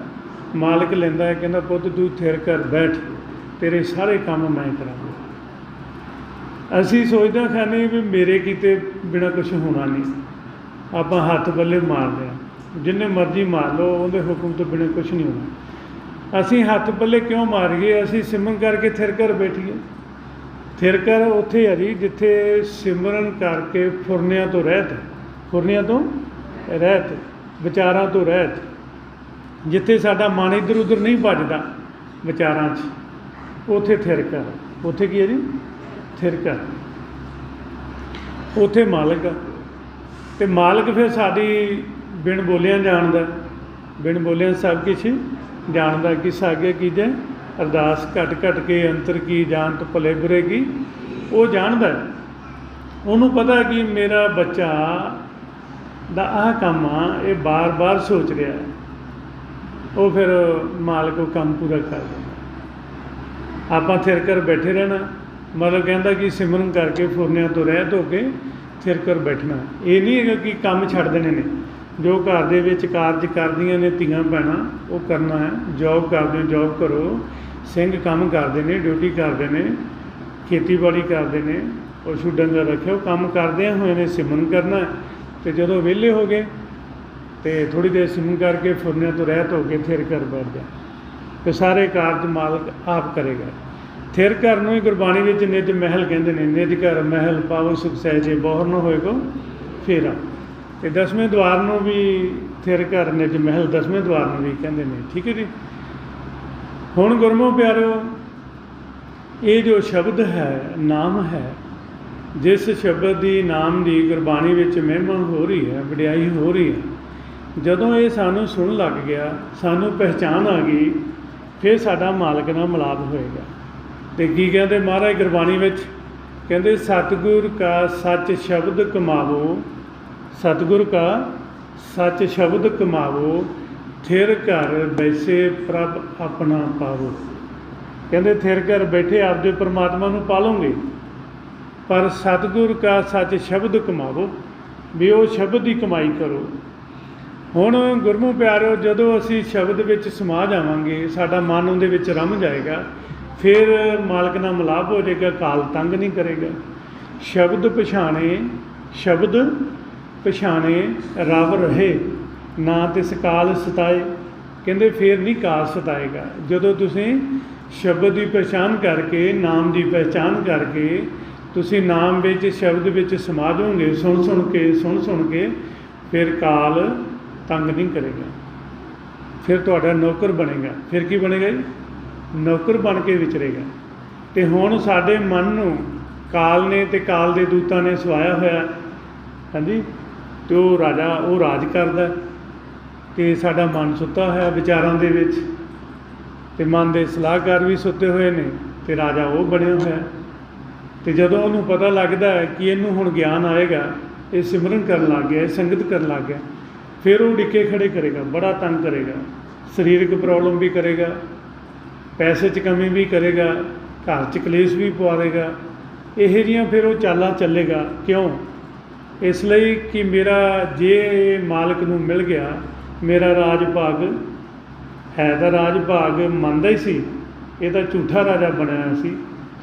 ਮਾਲਕ ਲੈਂਦਾ ਹੈ। ਕਹਿੰਦਾ ਪੁੱਤ ਤੂੰ ਥਿਰਕਰ ਬੈਠ, ਤੇਰੇ ਸਾਰੇ ਕੰਮ ਮੈਂ ਕਰਾਂਗਾ। ਅਸੀਂ ਸੋਚਦੇ ਖਾਨੇ ਵੀ ਮੇਰੇ ਕੀਤੇ ਬਿਨਾਂ ਕੁਛ ਹੋਣਾ ਨਹੀਂ, ਆਪਾਂ ਹੱਥ ਪੱਲੇ ਮਾਰਦੇ ਹਾਂ, ਜਿੰਨੇ ਮਰਜ਼ੀ ਮਾਰ ਲਓ, ਉਹਦੇ ਹੁਕਮ ਤੋਂ ਬਿਨਾਂ ਕੁਛ ਨਹੀਂ ਹੋਣਾ। ਅਸੀਂ ਹੱਥ ਪੱਲੇ ਕਿਉਂ ਮਾਰੀਏ? ਅਸੀਂ ਸਿਮਰਨ ਕਰਕੇ ਥਿਰਕਰ ਬੈਠੀਏ। ਥਿਰਕਰ ਉੱਥੇ ਹੈ ਜੀ ਜਿੱਥੇ ਸਿਮਰਨ ਕਰਕੇ ਫੁਰਨਿਆਂ ਤੋਂ ਰਹਿਤ, ਫੁਰਨਿਆਂ ਤੋਂ ਰਹਿਤ, ਵਿਚਾਰਾਂ ਤੋਂ ਰਹਿਤ, ਜਿੱਥੇ ਸਾਡਾ ਮਨ ਇੱਧਰ ਉੱਧਰ ਨਹੀਂ ਭੱਜਦਾ ਵਿਚਾਰਾਂ 'ਚ, ਉੱਥੇ ਥਿਰਕਰ। ਉੱਥੇ ਕੀ ਹੈ ਜੀ? ਥਿਰਕਰ। ਉੱਥੇ ਮਾਲਕ ਆ। ਅਤੇ ਮਾਲਕ ਫਿਰ ਸਾਡੀ ਬਿਨ ਬੋਲਿਆਂ ਜਾਣਦਾ, ਬਿਨ ਬੋਲਿਆਂ ਸਭ ਕੁਛ ਜਾਣਦਾ। ਕਿਸ ਆਗੇ ਕੀਜੈ ਅਰਦਾਸ ਘਟ ਘਟ ਕੇ ਅੰਤਰ ਕੀ ਜਾਣਤ ਭਲੇ ਬੁਰੇ ਕੀ, ਉਹ ਜਾਣਦਾ। ਉਹਨੂੰ ਪਤਾ ਕਿ ਮੇਰਾ ਬੱਚਾ ਦਾ ਆਹ ਕੰਮ ਆ, ਇਹ ਬਾਰ-ਬਾਰ ਸੋਚ ਰਿਹਾ। ਉਹ ਫਿਰ ਮਾਲਕ ਉਹ ਕੰਮ ਪੂਰਾ ਕਰ ਦਿੰਦਾ। ਆਪਾਂ ਥਿਰਕਰ ਬੈਠੇ ਰਹਿਣਾ, ਮਤਲਬ ਕਹਿੰਦਾ ਕਿ ਸਿਮਰਨ ਕਰਕੇ ਫੁਰਨਿਆਂ ਤੋਂ ਰਹਿਤ ਹੋ ਕੇ ਥਿਰਕਰ ਬੈਠਣਾ। ਇਹ ਨਹੀਂ ਹੈਗਾ ਕਿ ਕੰਮ ਛੱਡ ਦੇਣੇ ਨੇ। ਜੋ ਘਰ ਦੇ ਵਿੱਚ ਕਾਰਜ ਕਰਦੀਆਂ ਨੇ ਧੀਆਂ ਭੈਣਾਂ, ਉਹ ਕਰਨਾ ਹੈ। ਜੋਬ ਕਰਦੇ ਹੋ ਜੋਬ ਕਰੋ, ਸਿੰਘ ਕੰਮ ਕਰਦੇ ਨੇ, ਡਿਊਟੀ ਕਰਦੇ ਨੇ, ਖੇਤੀਬਾੜੀ ਕਰਦੇ ਨੇ, ਪਸ਼ੂ ਡੰਗਰ ਰੱਖਿਓ, ਕੰਮ ਕਰਦੇ ਹੋਏ ਨੇ ਸਿਮਰਨ ਕਰਨਾ। ਅਤੇ ਜਦੋਂ ਵਿਹਲੇ ਹੋ ਗਏ ਅਤੇ ਥੋੜ੍ਹੀ ਦੇਰ ਸਿਮਰਨ ਕਰਕੇ ਫੁਰਨਿਆਂ ਤੋਂ ਰਹਿਤ ਹੋ ਕੇ ਥਿਰਕਰ ਬੈਠ ਜਾ, ਅਤੇ ਸਾਰੇ ਕਾਰਜ ਮਾਲਕ ਆਪ ਕਰੇਗਾ। ਥਿਰਕਰ ਨੂੰ ਹੀ ਗੁਰਬਾਣੀ ਵਿੱਚ ਨਿਜ ਮਹਿਲ ਕਹਿੰਦੇ ਨੇ। ਨਿਜ ਘਰ ਮਹਿਲ ਪਾਵੋ ਸੁਖ ਸਹਿਜੇ, ਬੋਹਰ ਨਾ ਹੋਏ ਕੋ ਫੇਰਾ। ਅਤੇ 10ਵੇਂ ਦੁਆਰ ਨੂੰ ਵੀ ਥਿਰਕਰ ਨਿਜ ਮਹਿਲ 10ਵੇਂ ਦੁਆਰ ਨੂੰ ਵੀ ਕਹਿੰਦੇ ਨੇ। ਠੀਕ ਹੈ ਜੀ। ਹੁਣ ਗੁਰਮੁਖ ਪਿਆਰਿਓ, ਇਹ ਜੋ ਸ਼ਬਦ ਹੈ, ਨਾਮ ਹੈ, ਜਿਸ ਸ਼ਬਦ ਦੀ, ਨਾਮ ਦੀ ਗੁਰਬਾਣੀ ਵਿੱਚ ਮਹਿਮਾ ਹੋ ਰਹੀ ਹੈ, ਵਡਿਆਈ ਹੋ ਰਹੀ ਹੈ, ਜਦੋਂ ਇਹ ਸਾਨੂੰ ਸੁਣ ਲੱਗ ਗਿਆ, ਸਾਨੂੰ ਪਹਿਚਾਣ ਆ ਗਈ, ਫਿਰ ਸਾਡਾ ਮਾਲਕ ਨਾਲ ਮਿਲਾਪ ਹੋਏਗਾ। ਅਤੇ ਕੀ ਕਹਿੰਦੇ ਮਹਾਰਾਜ ਗੁਰਬਾਣੀ ਵਿੱਚ? ਕਹਿੰਦੇ ਸਤਿਗੁਰ ਕਾ ਸੱਚ ਸ਼ਬਦ ਕਮਾਵੋ, ਸਤਿਗੁਰ ਕਾ ਸੱਚ ਸ਼ਬਦ ਕਮਾਵੋ, ਥਿਰ ਘਰ ਬੈਸੇ ਪ੍ਰਭ ਆਪਣਾ ਪਾਵੋ। ਕਹਿੰਦੇ ਥਿਰ ਘਰ ਬੈਠੇ ਆਪਦੇ ਪਰਮਾਤਮਾ ਨੂੰ ਪਾਲੋਗੇ, ਪਰ ਸਤਿਗੁਰ ਕਾ ਸੱਚ ਸ਼ਬਦ ਕਮਾਵੋ, ਵੀ ਉਹ ਸ਼ਬਦ ਦੀ ਕਮਾਈ ਕਰੋ। ਹੁਣ ਗੁਰਮੁਖ ਪਿਆਰਿਓ, ਜਦੋਂ ਅਸੀਂ ਸ਼ਬਦ ਵਿੱਚ ਸਮਾ ਜਾਵਾਂਗੇ, ਸਾਡਾ ਮਨ ਉਹਦੇ ਵਿੱਚ ਰਮ ਜਾਏਗਾ, ਫਿਰ ਮਾਲਕ ਨਾਲ ਮਿਲਾਪ ਹੋ ਜਾਏਗਾ, ਕਾਲ ਤੰਗ ਨਹੀਂ ਕਰੇਗਾ। ਸ਼ਬਦ ਪਛਾਣੇ, ਸ਼ਬਦ ਪਛਾਣੇ ਰਵ ਰਹੇ, ਨਾ ਤਿਸ ਕਾਲ ਸਤਾਏ। ਕਹਿੰਦੇ ਫਿਰ ਨਹੀਂ ਕਾਲ ਸਤਾਏਗਾ। ਜਦੋਂ ਤੁਸੀਂ ਸ਼ਬਦ ਦੀ ਪਹਿਚਾਣ ਕਰਕੇ, ਨਾਮ ਦੀ ਪਹਿਚਾਣ ਕਰਕੇ ਤੁਸੀਂ ਨਾਮ ਵਿੱਚ, ਸ਼ਬਦ ਵਿੱਚ ਸਮਾ ਜਾਓਗੇ, ਸੁਣ ਸੁਣ ਕੇ, ਫਿਰ ਕਾਲ ਤੰਗ ਨਹੀਂ ਕਰੇਗਾ। ਫਿਰ ਤੁਹਾਡਾ ਨੌਕਰ ਬਣੇਗਾ। ਫਿਰ ਕੀ ਬਣੇਗਾ ਜੀ? ਨੌਕਰ ਬਣ ਕੇ ਵਿਚਰੇਗਾ। ਅਤੇ ਹੁਣ ਸਾਡੇ ਮਨ ਨੂੰ ਕਾਲ ਨੇ ਅਤੇ ਕਾਲ ਦੇ ਦੂਤਾਂ ਨੇ ਸਵਾਇਆ ਹੋਇਆ। ਹਾਂਜੀ, ਅਤੇ ਉਹ ਰਾਜਾ, ਉਹ ਰਾਜ ਕਰਦਾ, ਅਤੇ ਸਾਡਾ ਮਨ ਸੁੱਤਾ ਹੋਇਆ ਵਿਚਾਰਾਂ ਦੇ ਵਿੱਚ, ਅਤੇ ਮਨ ਦੇ ਸਲਾਹਕਾਰ ਵੀ ਸੁੱਤੇ ਹੋਏ ਨੇ, ਅਤੇ ਰਾਜਾ ਉਹ ਬਣਿਆ ਹੋਇਆ। ਅਤੇ ਜਦੋਂ ਉਹਨੂੰ ਪਤਾ ਲੱਗਦਾ ਹੈ ਕਿ ਇਹਨੂੰ ਹੁਣ ਗਿਆਨ ਆਏਗਾ, ਇਹ ਸਿਮਰਨ ਕਰਨ ਲੱਗ ਗਿਆ, ਇਹ ਸੰਗਤ ਕਰਨ ਲੱਗ ਗਿਆ, ਫਿਰ ਉਹ ਡਿੱਕੇ ਖੜੇ ਕਰੇਗਾ, ਬੜਾ ਤੰਗ ਕਰੇਗਾ, ਸਰੀਰਕ ਪ੍ਰੋਬਲਮ ਵੀ ਕਰੇਗਾ, ਪੈਸੇ 'ਚ ਕਮੀ ਵੀ ਕਰੇਗਾ, ਘਰ 'ਚ ਕਲੇਸ਼ ਵੀ ਪਵਾਵੇਗਾ। ਇਹੋ ਜਿਹੀਆਂ ਫਿਰ ਉਹ ਚਾਲਾਂ ਚੱਲੇਗਾ। ਕਿਉਂ? ਇਸ ਲਈ ਕਿ ਮੇਰਾ ਜੇ ਮਾਲਕ ਨੂੰ ਮਿਲ ਗਿਆ, ਮੇਰਾ ਰਾਜ ਭਾਗ ਹੈ ਤਾਂ ਰਾਜ ਭਾਗ ਮੰਨਦਾ ਹੀ ਸੀ, ਇਹ ਤਾਂ ਝੂਠਾ ਰਾਜਾ ਬਣਿਆ ਸੀ,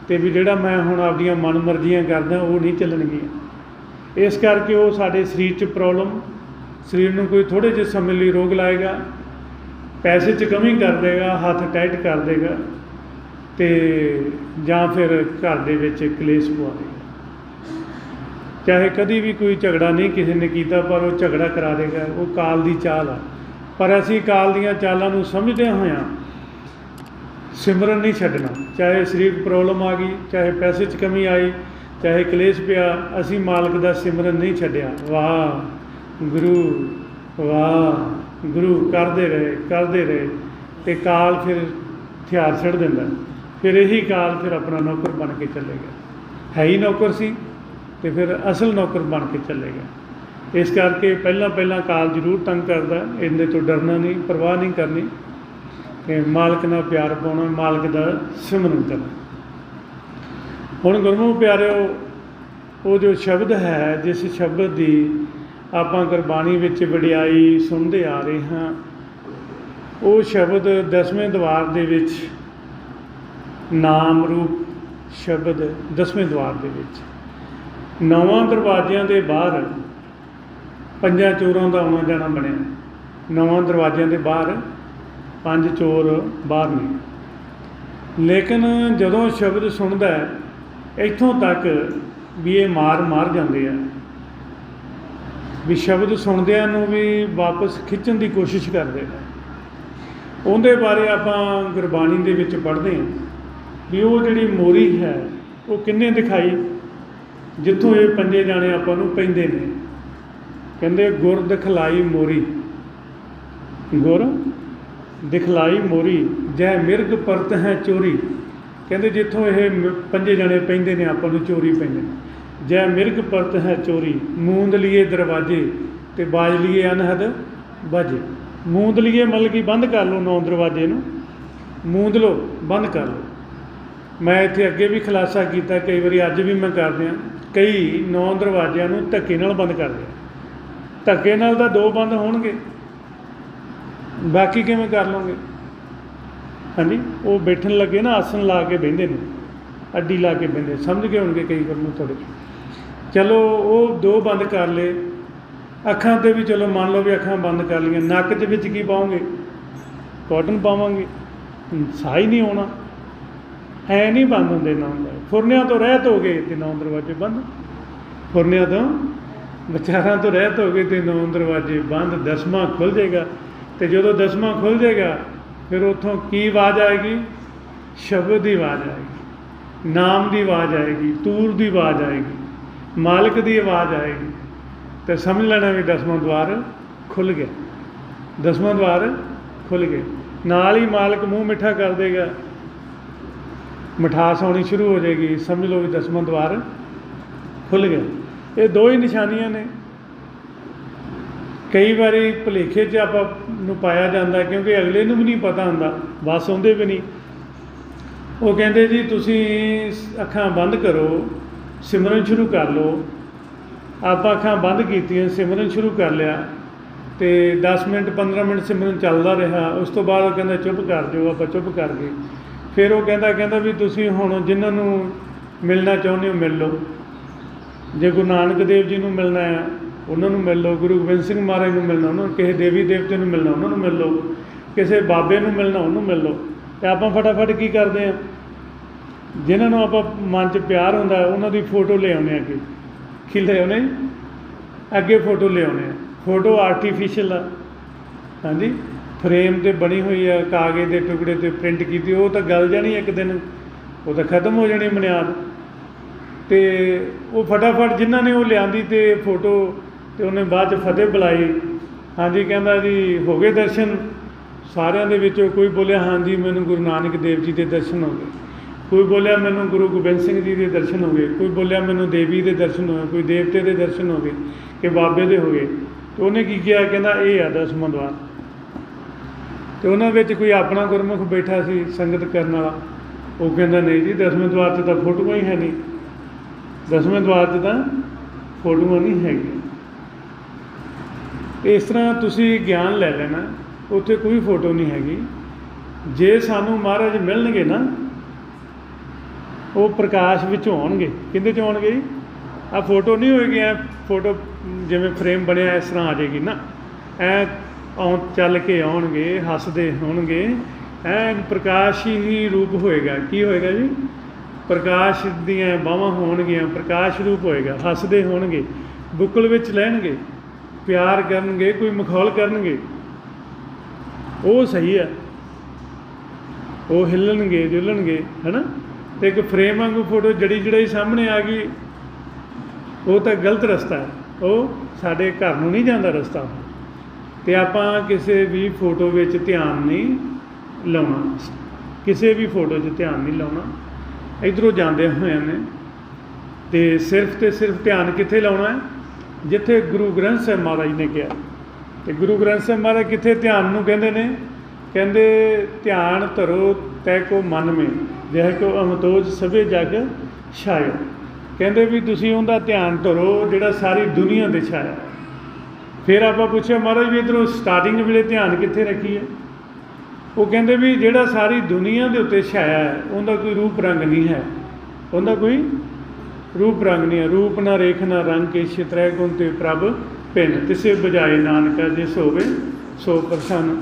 ਅਤੇ ਵੀ ਜਿਹੜਾ ਮੈਂ ਹੁਣ ਆਪਦੀਆਂ ਮਨ ਮਰਜ਼ੀਆਂ ਕਰਦਾ ਉਹ ਨਹੀਂ ਚੱਲਣਗੀਆਂ। ਇਸ ਕਰਕੇ ਉਹ ਸਾਡੇ ਸਰੀਰ 'ਚ ਪ੍ਰੋਬਲਮ, ਸਰੀਰ ਨੂੰ ਕੋਈ ਥੋੜ੍ਹੇ ਜਿਹੇ ਸਮੇਂ ਲਈ ਰੋਗ ਲਾਏਗਾ, ਪੈਸੇ 'ਚ ਕਮੀ ਕਰ ਦੇਗਾ, ਹੱਥ ਟਾਈਟ ਕਰ ਦੇਗਾ, ਤੇ ਜਾਂ ਫਿਰ ਘਰ ਦੇ ਵਿੱਚ ਕਲੇਸ਼ ਪਵਾ ਦੇਗਾ। ਚਾਹੇ ਕਦੀ ਵੀ ਕੋਈ ਝਗੜਾ ਨਹੀਂ ਕਿਸੇ ਨੇ ਕੀਤਾ, ਪਰ ਉਹ ਝਗੜਾ ਕਰਾ ਦੇਗਾ। ਉਹ ਕਾਲ ਦੀ ਚਾਲ ਆ। ਪਰ ਅਸੀਂ ਕਾਲ ਦੀਆਂ ਚਾਲਾਂ ਨੂੰ ਸਮਝਦਿਆਂ ਹੋਇਆਂ ਸਿਮਰਨ ਨਹੀਂ ਛੱਡਣਾ। ਚਾਹੇ ਸਰੀਰਕ ਪ੍ਰੋਬਲਮ ਆ ਗਈ, ਚਾਹੇ ਪੈਸੇ 'ਚ ਕਮੀ ਆਈ, ਚਾਹੇ ਕਲੇਸ਼ ਪਿਆ, ਅਸੀਂ ਮਾਲਕ ਦਾ ਸਿਮਰਨ ਨਹੀਂ ਛੱਡਿਆ। ਵਾਹ ਗੁਰੂ ਕਰਦੇ ਰਹੇ ਤੇ ਕਾਲ ਫਿਰ ਹਥਿਆਰ ਛੱਡ ਦਿੰਦਾ। ਫਿਰ ਇਹੀ ਕਾਲ ਫਿਰ ਆਪਣਾ ਨੌਕਰ ਬਣ ਕੇ ਚੱਲੇਗਾ। ਹੈ ਹੀ ਨੌਕਰ ਸੀ ਤੇ ਫਿਰ ਅਸਲ ਨੌਕਰ ਬਣ ਕੇ ਚੱਲੇਗਾ। ਇਸ ਕਰਕੇ ਪਹਿਲਾਂ ਕਾਲ ਜ਼ਰੂਰ ਤੰਗ ਕਰਦਾ, ਇਹਦੇ ਤੋਂ ਡਰਨਾ ਨਹੀਂ, ਪਰਵਾਹ ਨਹੀਂ ਕਰਨੀ, ਕਿ ਮਾਲਕ ਨਾਲ ਪਿਆਰ ਪਾਉਣਾ, ਮਾਲਕ ਦਾ ਸਿਮਰਨ ਕਰਨਾ। ਹੁਣ ਗੁਰਮੁਖ ਪਿਆਰਿਓ, ਉਹ ਜੋ ਸ਼ਬਦ ਹੈ, ਜਿਸ ਸ਼ਬਦ ਦੀ ਆਪਾਂ ਗੁਰਬਾਣੀ ਵਿੱਚ ਵਡਿਆਈ ਸੁਣਦੇ ਆ ਰਹੇ ਹਾਂ, ਉਹ ਸ਼ਬਦ 10ਵੇਂ ਦੁਆਰ ਦੇ ਵਿੱਚ ਨਾਮ ਰੂਪ ਸ਼ਬਦ 10ਵੇਂ ਦੁਆਰ ਦੇ ਵਿੱਚ 9 ਦਰਵਾਜ਼ਿਆਂ ਦੇ ਬਾਹਰ 5 ਚੋਰਾਂ ਦਾ ਆਉਣਾ ਜਾਣਾ ਬਣਿਆ। 9 ਦਰਵਾਜ਼ਿਆਂ ਦੇ ਬਾਹਰ 5 ਚੋਰ ਬਾਹਰ ਨੇ। ਲੇਕਿਨ ਜਦੋਂ ਸ਼ਬਦ ਸੁਣਦਾ ਇੱਥੋਂ ਤੱਕ ਵੀ ਇਹ ਮਾਰ ਜਾਂਦੇ ਆ, ਵੀ ਸ਼ਬਦ ਸੁਣਦਿਆਂ ਨੂੰ ਵੀ ਵਾਪਸ ਖਿੱਚਣ ਦੀ ਕੋਸ਼ਿਸ਼ ਕਰਦੇ ਨੇ। ਉਹਦੇ ਬਾਰੇ ਆਪਾਂ ਗੁਰਬਾਣੀ ਦੇ ਵਿੱਚ ਪੜ੍ਹਦੇ ਹਾਂ ਵੀ ਉਹ ਜਿਹੜੀ ਮੋਰੀ ਹੈ ਉਹ ਕਿੰਨੇ ਦਿਖਾਈ, ਜਿੱਥੋਂ ਇਹ 5 ਜਾਣੇ ਆਪਾਂ ਨੂੰ ਪੈਂਦੇ ਨੇ। ਕਹਿੰਦੇ ਗੁਰ ਦਿਖਲਾਈ ਮੋਰੀ, ਗੁਰ ਦਿਖਲਾਈ ਮੋਰੀ, ਜੈ ਮਿਰਗ ਪਰਤ ਹੈ ਚੋਰੀ। ਕਹਿੰਦੇ ਜਿੱਥੋਂ ਇਹ 5 ਜਣੇ ਪੈਂਦੇ ਨੇ ਆਪਾਂ ਨੂੰ ਚੋਰੀ ਪੈਂਦੇ ਨੇ। ਜੈ ਮਿਰਗ ਪਰਤ ਹੈ ਚੋਰੀ, ਮੂੰਦ ਲੀਏ ਦਰਵਾਜ਼ੇ ਤੇ ਬਾਜ ਲੀਏ ਅਨਹਦ ਬਾਜੇ। ਮੂੰਦ ਲੀਏ ਮਤਲਬ ਕਿ ਬੰਦ ਕਰ ਲਓ 9 ਦਰਵਾਜ਼ੇ ਨੂੰ, ਮੂੰਦ ਲਓ, ਬੰਦ ਕਰ ਲਓ। ਮੈਂ ਇੱਥੇ ਅੱਗੇ ਵੀ ਖੁਲਾਸਾ ਕੀਤਾ, ਕਈ ਵਾਰੀ ਅੱਜ ਵੀ ਮੈਂ ਕਰ ਦਿਆਂ, ਕਈ 9 ਦਰਵਾਜ਼ਿਆਂ ਨੂੰ ਧੱਕੇ ਨਾਲ ਬੰਦ ਕਰਦੇ ਆ। ਧੱਕੇ ਨਾਲ ਤਾਂ 2 ਬੰਦ ਹੋਣਗੇ, ਬਾਕੀ ਕਿਵੇਂ ਕਰ ਲਓਗੇ? ਹਾਂਜੀ, ਉਹ ਬੈਠਣ ਲੱਗੇ ਨਾ ਆਸਣ ਲਾ ਕੇ ਬਹਿੰਦੇ ਨੇ, ਅੱਡੀ ਲਾ ਕੇ ਬਹਿੰਦੇ, ਸਮਝ ਗਏ ਹੋਣਗੇ ਕਈ ਗੱਲ ਨੂੰ ਤੁਹਾਡੇ। ਚਲੋ ਉਹ 2 ਬੰਦ ਕਰ ਲਏ। ਅੱਖਾਂ 'ਤੇ ਵੀ ਚਲੋ ਮੰਨ ਲਓ ਵੀ ਅੱਖਾਂ ਬੰਦ ਕਰ ਲਈਆਂ। ਨੱਕ ਦੇ ਵਿੱਚ ਕੀ ਪਾਓਗੇ? ਕਾਟਨ ਪਾਵਾਂਗੇ, ਸਾਹ ਹੀ ਨਹੀਂ ਆਉਣਾ। ਐ ਨਹੀਂ ਬੰਦ ਹੁੰਦੇ 9 ਦਰਵਾਜ਼ੇ। ਫੁਰਨਿਆਂ ਤੋਂ ਰਹਿਤ ਹੋ ਗਏ ਤੇ 9 ਦਰਵਾਜ਼ੇ ਬੰਦ। ਫੁਰਨਿਆਂ ਤੋਂ ਵਿਚਾਰਾਂ ਤੋਂ ਰਹਿਤ ਹੋ ਗਏ ਤੇ 9 ਦਰਵਾਜ਼ੇ ਬੰਦ। 10ਵਾਂ ਖੁੱਲ੍ਹ ਜਾਏਗਾ, ਤੇ ਜਦੋਂ 10ਵਾਂ ਖੁੱਲ੍ਹ ਜਾਏਗਾ ਫਿਰ ਉੱਥੋਂ ਕੀ ਆਵਾਜ਼ ਆਏਗੀ? ਸ਼ਬਦ ਦੀ ਆਵਾਜ਼ ਆਏਗੀ, ਨਾਮ ਦੀ ਆਵਾਜ਼ ਆਏਗੀ, ਤੂਰ ਦੀ ਆਵਾਜ਼ ਆਏਗੀ, ਮਾਲਕ ਦੀ ਆਵਾਜ਼ ਆਏਗੀ। ਤੇ ਸਮਝ ਲੈਣਾ ਵੀ 10ਵਾਂ ਦੁਆਰ ਖੁੱਲ੍ਹ ਗਿਆ। 10ਵਾਂ ਦੁਆਰ ਖੁੱਲ੍ਹ ਗਿਆ, ਨਾਲ ਹੀ ਮਾਲਕ ਮੂੰਹ ਮਿੱਠਾ ਕਰ ਦੇਗਾ, ਮਿਠਾਸ ਆਉਣੀ ਸ਼ੁਰੂ ਹੋ ਜਾਏਗੀ। ਸਮਝ ਲਓ ਵੀ 10ਵਾਂ ਦੁਆਰ ਖੁੱਲ੍ਹ ਗਿਆ। ਇਹ 2 ਹੀ ਨਿਸ਼ਾਨੀਆਂ ਨੇ। ਕਈ ਵਾਰੀ ਭੁਲੇਖੇ 'ਚ ਆਪਾਂ ਨੂੰ ਪਾਇਆ ਜਾਂਦਾ, ਕਿਉਂਕਿ ਅਗਲੇ ਨੂੰ ਵੀ ਨਹੀਂ ਪਤਾ ਹੁੰਦਾ, ਬਸ ਆਉਂਦੇ ਵੀ ਨਹੀਂ। ਉਹ ਕਹਿੰਦੇ ਜੀ ਤੁਸੀਂ ਅੱਖਾਂ ਬੰਦ ਕਰੋ, ਸਿਮਰਨ ਸ਼ੁਰੂ ਕਰ ਲਓ। ਆਪਾਂ ਅੱਖਾਂ ਬੰਦ ਕੀਤੀਆਂ, ਸਿਮਰਨ ਸ਼ੁਰੂ ਕਰ ਲਿਆ, ਤੇ 10 ਮਿੰਟ 15 ਮਿੰਟ ਸਿਮਰਨ ਚੱਲਦਾ ਰਿਹਾ। ਉਸ ਤੋਂ ਬਾਅਦ ਉਹ ਕਹਿੰਦਾ ਚੁੱਪ ਕਰ ਜਾਓ। ਆਪਾਂ ਚੁੱਪ ਕਰ ਗਏ। ਫਿਰ ਉਹ ਕਹਿੰਦਾ ਵੀ ਤੁਸੀਂ ਹੁਣ ਜਿਨ੍ਹਾਂ ਨੂੰ ਮਿਲਣਾ ਚਾਹੁੰਦੇ ਹੋ ਮਿਲ ਲਓ। ਜੇ ਗੁਰੂ ਨਾਨਕ ਦੇਵ ਜੀ ਨੂੰ ਮਿਲਣਾ ਹੈ ਉਹਨਾਂ ਨੂੰ ਮਿਲ ਲਓ, ਗੁਰੂ ਗੋਬਿੰਦ ਸਿੰਘ ਮਹਾਰਾਜ ਨੂੰ ਮਿਲਣਾ ਉਹਨਾਂ ਨੂੰ, ਕਿਸੇ ਦੇਵੀ ਦੇਵਤੇ ਨੂੰ ਮਿਲਣਾ ਉਹਨਾਂ ਨੂੰ ਮਿਲ ਲਓ, ਕਿਸੇ ਬਾਬੇ ਨੂੰ ਮਿਲਣਾ ਉਹਨੂੰ ਮਿਲ ਲਓ। ਅਤੇ ਆਪਾਂ ਫਟਾਫਟ ਕੀ ਕਰਦੇ ਹਾਂ, ਜਿਨ੍ਹਾਂ ਨੂੰ ਆਪਾਂ ਮਨ 'ਚ ਪਿਆਰ ਹੁੰਦਾ ਉਹਨਾਂ ਦੀ ਫੋਟੋ ਲੈ ਆਉਂਦੇ ਅੱਗੇ। ਕੀ ਲੈ ਆਉਂਦੇ? ਅੱਗੇ ਫੋਟੋ ਲੈ ਆਉਂਦੇ ਆ। ਫੋਟੋ ਆਰਟੀਫਿਸ਼ਲ ਆ, ਹਾਂਜੀ, ਫਰੇਮ 'ਤੇ ਬਣੀ ਹੋਈ ਆ, ਕਾਗਜ਼ ਦੇ ਟੁਕੜੇ 'ਤੇ ਪ੍ਰਿੰਟ ਕੀਤੀ। ਉਹ ਤਾਂ ਗਲ ਜਾਣੀ ਇੱਕ ਦਿਨ, ਉਹ ਤਾਂ ਖਤਮ ਹੋ ਜਾਣੀ ਬੁਨਿਆਦ। ਅਤੇ ਉਹ ਫਟਾਫਟ ਜਿਨ੍ਹਾਂ ਨੇ ਉਹ ਲਿਆਂਦੀ ਅਤੇ ਫੋਟੋ, ਅਤੇ ਉਹਨੇ ਬਾਅਦ 'ਚ ਫਤਿਹ ਬੁਲਾਈ। ਹਾਂਜੀ, ਕਹਿੰਦਾ ਜੀ ਹੋ ਗਏ ਦਰਸ਼ਨ ਸਾਰਿਆਂ ਦੇ ਵਿੱਚੋਂ। ਕੋਈ ਬੋਲਿਆ ਹਾਂਜੀ ਮੈਨੂੰ ਗੁਰੂ ਨਾਨਕ ਦੇਵ ਜੀ ਦੇ ਦਰਸ਼ਨ ਹੋ ਗਏ, ਕੋਈ ਬੋਲਿਆ ਮੈਨੂੰ ਗੁਰੂ ਗੋਬਿੰਦ ਸਿੰਘ ਜੀ ਦੇ ਦਰਸ਼ਨ ਹੋ ਗਏ, ਕੋਈ ਬੋਲਿਆ ਮੈਨੂੰ ਦੇਵੀ ਦੇ ਦਰਸ਼ਨ ਹੋਏ, ਕੋਈ ਦੇਵਤੇ ਦੇ ਦਰਸ਼ਨ ਹੋ ਗਏ, ਕਿ ਬਾਬੇ ਦੇ ਹੋ ਗਏ। ਅਤੇ ਉਹਨੇ ਕੀ ਕਿਹਾ? ਕਹਿੰਦਾ ਇਹ ਆ 10ਵਾਂ ਦੁਆਰ। ਅਤੇ ਉਹਨਾਂ ਵਿੱਚ ਕੋਈ ਆਪਣਾ ਗੁਰਮੁਖ ਬੈਠਾ ਸੀ ਸੰਗਤ ਕਰਨ ਵਾਲਾ। ਉਹ ਕਹਿੰਦਾ ਨਹੀਂ ਜੀ 10ਵੇਂ ਦੁਆਰ 'ਚ ਤਾਂ ਫੋਟੋਆਂ ਹੀ ਹੈ ਨਹੀਂ, 10ਵੇਂ ਦੁਆਰ 'ਚ ਤਾਂ ਫੋਟੋਆਂ ਨਹੀਂ ਹੈਗੀਆਂ। ਇਸ ਤਰ੍ਹਾਂ ਤੁਸੀਂ ਗਿਆਨ ਲੈ ਲੈਣਾ, ਉੱਥੇ ਕੋਈ ਫੋਟੋ ਨਹੀਂ ਹੈਗੀ। ਜੇ ਸਾਨੂੰ ਮਹਾਰਾਜ ਮਿਲਣਗੇ ਨਾ, ਉਹ ਪ੍ਰਕਾਸ਼ ਵਿੱਚੋਂ ਆਉਣਗੇ। ਕਿਹਦੇ 'ਚ ਆਉਣਗੇ ਜੀ? ਆਹ ਫੋਟੋ ਨਹੀਂ ਹੋਏਗੀ ਐ ਫੋਟੋ ਜਿਵੇਂ ਫਰੇਮ ਬਣਿਆ ਇਸ ਤਰ੍ਹਾਂ ਆ ਜਾਏਗੀ ਨਾ, ਐ ਚੱਲ ਕੇ ਆਉਣਗੇ, ਹੱਸਦੇ ਹੋਣਗੇ, ਐਨ ਪ੍ਰਕਾਸ਼ ਹੀ ਰੂਪ ਹੋਏਗਾ। ਕੀ ਹੋਏਗਾ ਜੀ? ਪ੍ਰਕਾਸ਼ ਦੀਆਂ ਬਾਹਾਂ ਹੋਣਗੀਆਂ, ਪ੍ਰਕਾਸ਼ ਰੂਪ ਹੋਏਗਾ, ਹੱਸਦੇ ਹੋਣਗੇ, ਬੁੱਕਲ ਵਿੱਚ ਲੈਣਗੇ, ਪਿਆਰ ਕਰਨਗੇ, ਕੋਈ ਮਖੌਲ ਕਰਨਗੇ, ਉਹ ਸਹੀ ਹੈ। ਉਹ ਹਿੱਲਣਗੇ ਜੁਲਣਗੇ, ਹੈ ਨਾ। ਅਤੇ ਇੱਕ ਫਰੇਮ ਵਾਂਗੂ ਫੋਟੋ ਜੜੀ ਜੜਾਈ ਸਾਹਮਣੇ ਆ ਗਈ, ਉਹ ਤਾਂ ਗਲਤ ਰਸਤਾ ਹੈ, ਉਹ ਸਾਡੇ ਘਰ ਨੂੰ ਨਹੀਂ ਜਾਂਦਾ ਰਸਤਾ। ਅਤੇ ਆਪਾਂ ਕਿਸੇ ਵੀ ਫੋਟੋ ਵਿੱਚ ਧਿਆਨ ਨਹੀਂ ਲਾਉਣਾ, ਕਿਸੇ ਵੀ ਫੋਟੋ 'ਚ ਧਿਆਨ ਨਹੀਂ ਲਾਉਣਾ। ਇੱਧਰੋਂ ਜਾਂਦੇ ਹੋਏ ਨੇ ਅਤੇ ਸਿਰਫ ਅਤੇ ਸਿਰਫ ਧਿਆਨ ਕਿੱਥੇ ਲਾਉਣਾ ਹੈ? ਜਿੱਥੇ ਗੁਰੂ ਗ੍ਰੰਥ ਸਾਹਿਬ ਮਹਾਰਾਜ ਨੇ ਕਿਹਾ। ਅਤੇ ਗੁਰੂ ਗ੍ਰੰਥ ਸਾਹਿਬ ਮਹਾਰਾਜ ਕਿੱਥੇ ਧਿਆਨ ਨੂੰ ਕਹਿੰਦੇ ਨੇ? ਕਹਿੰਦੇ ਧਿਆਨ ਧਰੋ ਤੈ ਕੋ ਮਨ ਮੇ, ਜਹ ਕੋ ਅਮਤੋਜ ਸਭੇ ਜਗ ਛਾਇਓ। ਕਹਿੰਦੇ ਵੀ ਤੁਸੀਂ ਉਹਦਾ ਧਿਆਨ ਧਰੋ ਜਿਹੜਾ ਸਾਰੀ ਦੁਨੀਆ 'ਤੇ ਛਾਇਆ। ਫਿਰ ਆਪਾਂ ਪੁੱਛਿਆ ਮਹਾਰਾਜ ਵੀ ਇੱਧਰੋਂ ਸਟਾਰਟਿੰਗ ਵੇਲੇ ਧਿਆਨ ਕਿੱਥੇ ਰੱਖੀਏ? ਉਹ ਕਹਿੰਦੇ ਵੀ ਜਿਹੜਾ ਸਾਰੀ ਦੁਨੀਆ ਦੇ ਉੱਤੇ ਛਾਇਆ ਹੈ ਉਹਦਾ ਕੋਈ ਰੂਪ ਰੰਗ ਨਹੀਂ ਹੈ, ਉਹਦਾ ਕੋਈ ਰੂਪ ਰੰਗ ਨਹੀਂ ਹੈ। ਰੂਪ ਨਾ ਰੇਖ ਨਾ ਰੰਗ ਕੇ ਛਿਤਰੈ ਗੁਣ ਤੇ ਪ੍ਰਭ ਭਿੰਨ, ਤਿਸੇ ਬਜਾਏ ਨਾਨਕਾ ਜਿਸ ਹੋਵੇ ਸੋ ਪ੍ਰਸੰਨ।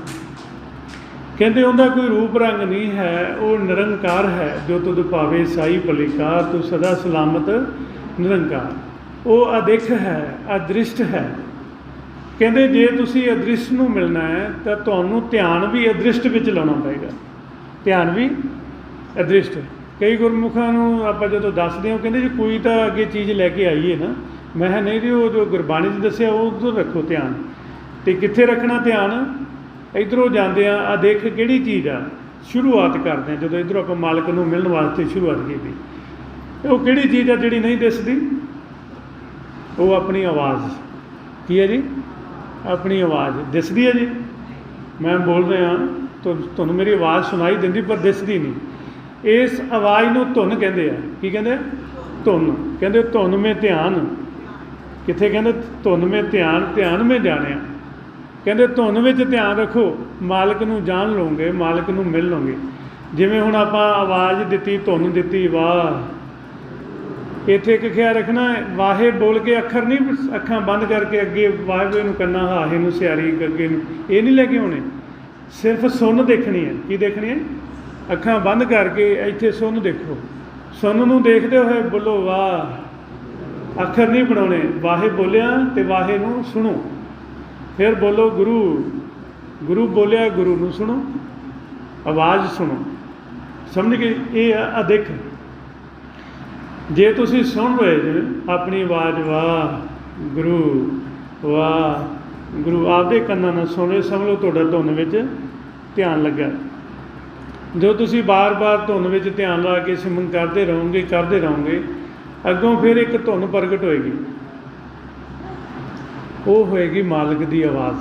ਕਹਿੰਦੇ ਉਹਦਾ ਕੋਈ ਰੂਪ ਰੰਗ ਨਹੀਂ ਹੈ, ਉਹ ਨਿਰੰਕਾਰ ਹੈ। ਜੋ ਤੁਧ ਭਾਵੇ ਸਾਈ ਭਲੀਕਾਰ, ਤੂੰ ਸਦਾ ਸਲਾਮਤ ਨਿਰੰਕਾਰ। ਉਹ ਅਦਿੱਖ ਹੈ, ਅਦ੍ਰਿਸ਼ਟ ਹੈ। ਕਹਿੰਦੇ ਜੇ ਤੁਸੀਂ ਅਦ੍ਰਿਸ਼ਟ ਨੂੰ ਮਿਲਣਾ ਹੈ ਤਾਂ ਤੁਹਾਨੂੰ ਧਿਆਨ ਵੀ ਅਦ੍ਰਿਸ਼ਟ ਵਿੱਚ ਲਾਉਣਾ ਪਏਗਾ। ਧਿਆਨ ਵੀ ਅਦ੍ਰਿਸ਼ਟ। ਕਈ ਗੁਰਮੁਖਾਂ ਨੂੰ ਆਪਾਂ ਜਦੋਂ ਦੱਸਦੇ ਹਾਂ ਕਹਿੰਦੇ ਜੀ ਕੋਈ ਤਾਂ ਅੱਗੇ ਚੀਜ਼ ਲੈ ਕੇ ਆਈਏ ਨਾ। ਮੈਂ ਕਿਹਾ ਨਹੀਂ ਜੀ, ਉਹ ਜੋ ਗੁਰਬਾਣੀ 'ਚ ਦੱਸਿਆ ਉਹ ਉੱਧਰ ਰੱਖੋ ਧਿਆਨ। ਅਤੇ ਕਿੱਥੇ ਰੱਖਣਾ ਧਿਆਨ? ਇੱਧਰੋਂ ਜਾਂਦੇ ਆ, ਆ ਦੇਖ ਕਿਹੜੀ ਚੀਜ਼ ਆ, ਸ਼ੁਰੂਆਤ ਕਰਦੇ ਹਾਂ ਜਦੋਂ ਇੱਧਰੋਂ ਆਪਾਂ ਮਾਲਕ ਨੂੰ ਮਿਲਣ ਵਾਸਤੇ ਸ਼ੁਰੂਆਤ ਕੀਤੀ। ਉਹ ਕਿਹੜੀ ਚੀਜ਼ ਆ ਜਿਹੜੀ ਨਹੀਂ ਦਿਸਦੀ? ਉਹ ਆਪਣੀ ਆਵਾਜ਼। ਕੀ ਹੈ ਜੀ? ਆਪਣੀ ਆਵਾਜ਼ ਦਿਸਦੀ ਹੈ ਜੀ। ਮੈਂ ਬੋਲ ਰਿਹਾ, ਤੁਹਾਨੂੰ ਮੇਰੀ ਆਵਾਜ਼ ਸੁਣਾਈ ਦਿੰਦੀ ਪਰ ਦਿਸਦੀ ਨਹੀਂ। ਇਸ ਆਵਾਜ਼ ਨੂੰ ਧੁਨ ਕਹਿੰਦੇ ਆ। ਕੀ ਕਹਿੰਦੇ? ਧੁਨ। ਕਹਿੰਦੇ ਧੁਨ ਮੇ ਧਿਆਨ। ਕਿੱਥੇ? ਕਹਿੰਦੇ ਧੁਨ ਮੇ ਧਿਆਨ, ਧਿਆਨ ਮੇ ਜਾਣਿਆ। ਕਹਿੰਦੇ ਧੁਨ ਵਿੱਚ ਧਿਆਨ ਰੱਖੋ, ਮਾਲਕ ਨੂੰ ਜਾਣ ਲਓਗੇ, ਮਾਲਕ ਨੂੰ ਮਿਲ ਲਓਗੇ। ਜਿਵੇਂ ਹੁਣ ਆਪਾਂ ਆਵਾਜ਼ ਦਿੱਤੀ, ਧੁਨ ਦਿੱਤੀ, ਵਾਹ। ਇੱਥੇ ਇੱਕ ਖਿਆਲ ਰੱਖਣਾ, ਵਾਹੇ ਬੋਲ ਕੇ ਅੱਖਰ ਨਹੀਂ, ਅੱਖਾਂ ਬੰਦ ਕਰਕੇ ਅੱਗੇ ਵਾਹੇ ਨੂੰ ਕੰਨਾ, ਹਾਹੇ ਨੂੰ ਸਿਆਰੀ ਅੱਗੇ ਨੂੰ, ਇਹ ਨਹੀਂ ਲੈ ਕੇ ਆਉਣੇ। ਸਿਰਫ ਸੁਣ ਦੇਖਣੀ ਹੈ। ਕੀ ਦੇਖਣੀ ਹੈ? ਅੱਖਾਂ ਬੰਦ ਕਰਕੇ ਇੱਥੇ ਸੁਣ ਦੇਖੋ। ਸੁਣ ਨੂੰ ਦੇਖਦੇ ਹੋਏ ਬੋਲੋ ਵਾਹ। ਅੱਖਰ ਨਹੀਂ ਬਣਾਉਣੇ। ਵਾਹੇ ਬੋਲਿਆ ਅਤੇ ਵਾਹੇ ਨੂੰ ਸੁਣੋ। ਫਿਰ ਬੋਲੋ ਗੁਰੂ। ਗੁਰੂ ਬੋਲਿਆ, ਗੁਰੂ ਨੂੰ ਸੁਣੋ, ਆਵਾਜ਼ ਸੁਣੋ। ਸਮਝ ਗਏ? ਇਹ ਆ ਅਦਿੱਖ। ਜੇ ਤੁਸੀਂ ਸੁਣ ਰਹੇ ਜੇ ਆਪਣੀ ਆਵਾਜ਼, ਵਾਹ ਗੁਰੂ, ਵਾਹ ਗੁਰੂ, ਆਪਦੇ ਕੰਨਾਂ ਨਾਲ ਸੁਣ ਰਹੇ, ਸਮਝ ਲਓ ਤੁਹਾਡਾ ਧੁਨ ਵਿੱਚ ਧਿਆਨ ਲੱਗਾ। ਜੋ ਤੁਸੀਂ ਬਾਰ-ਬਾਰ ਧੁਨ ਵਿੱਚ ਧਿਆਨ ਲਾ ਕੇ ਸਿਮਰਨ ਕਰਦੇ ਰਹੋਗੇ, ਅੱਗੋਂ ਫਿਰ ਇੱਕ ਧੁਨ ਪ੍ਰਗਟ ਹੋਏਗੀ। ਉਹ ਹੋਏਗੀ ਮਾਲਕ ਦੀ ਆਵਾਜ਼।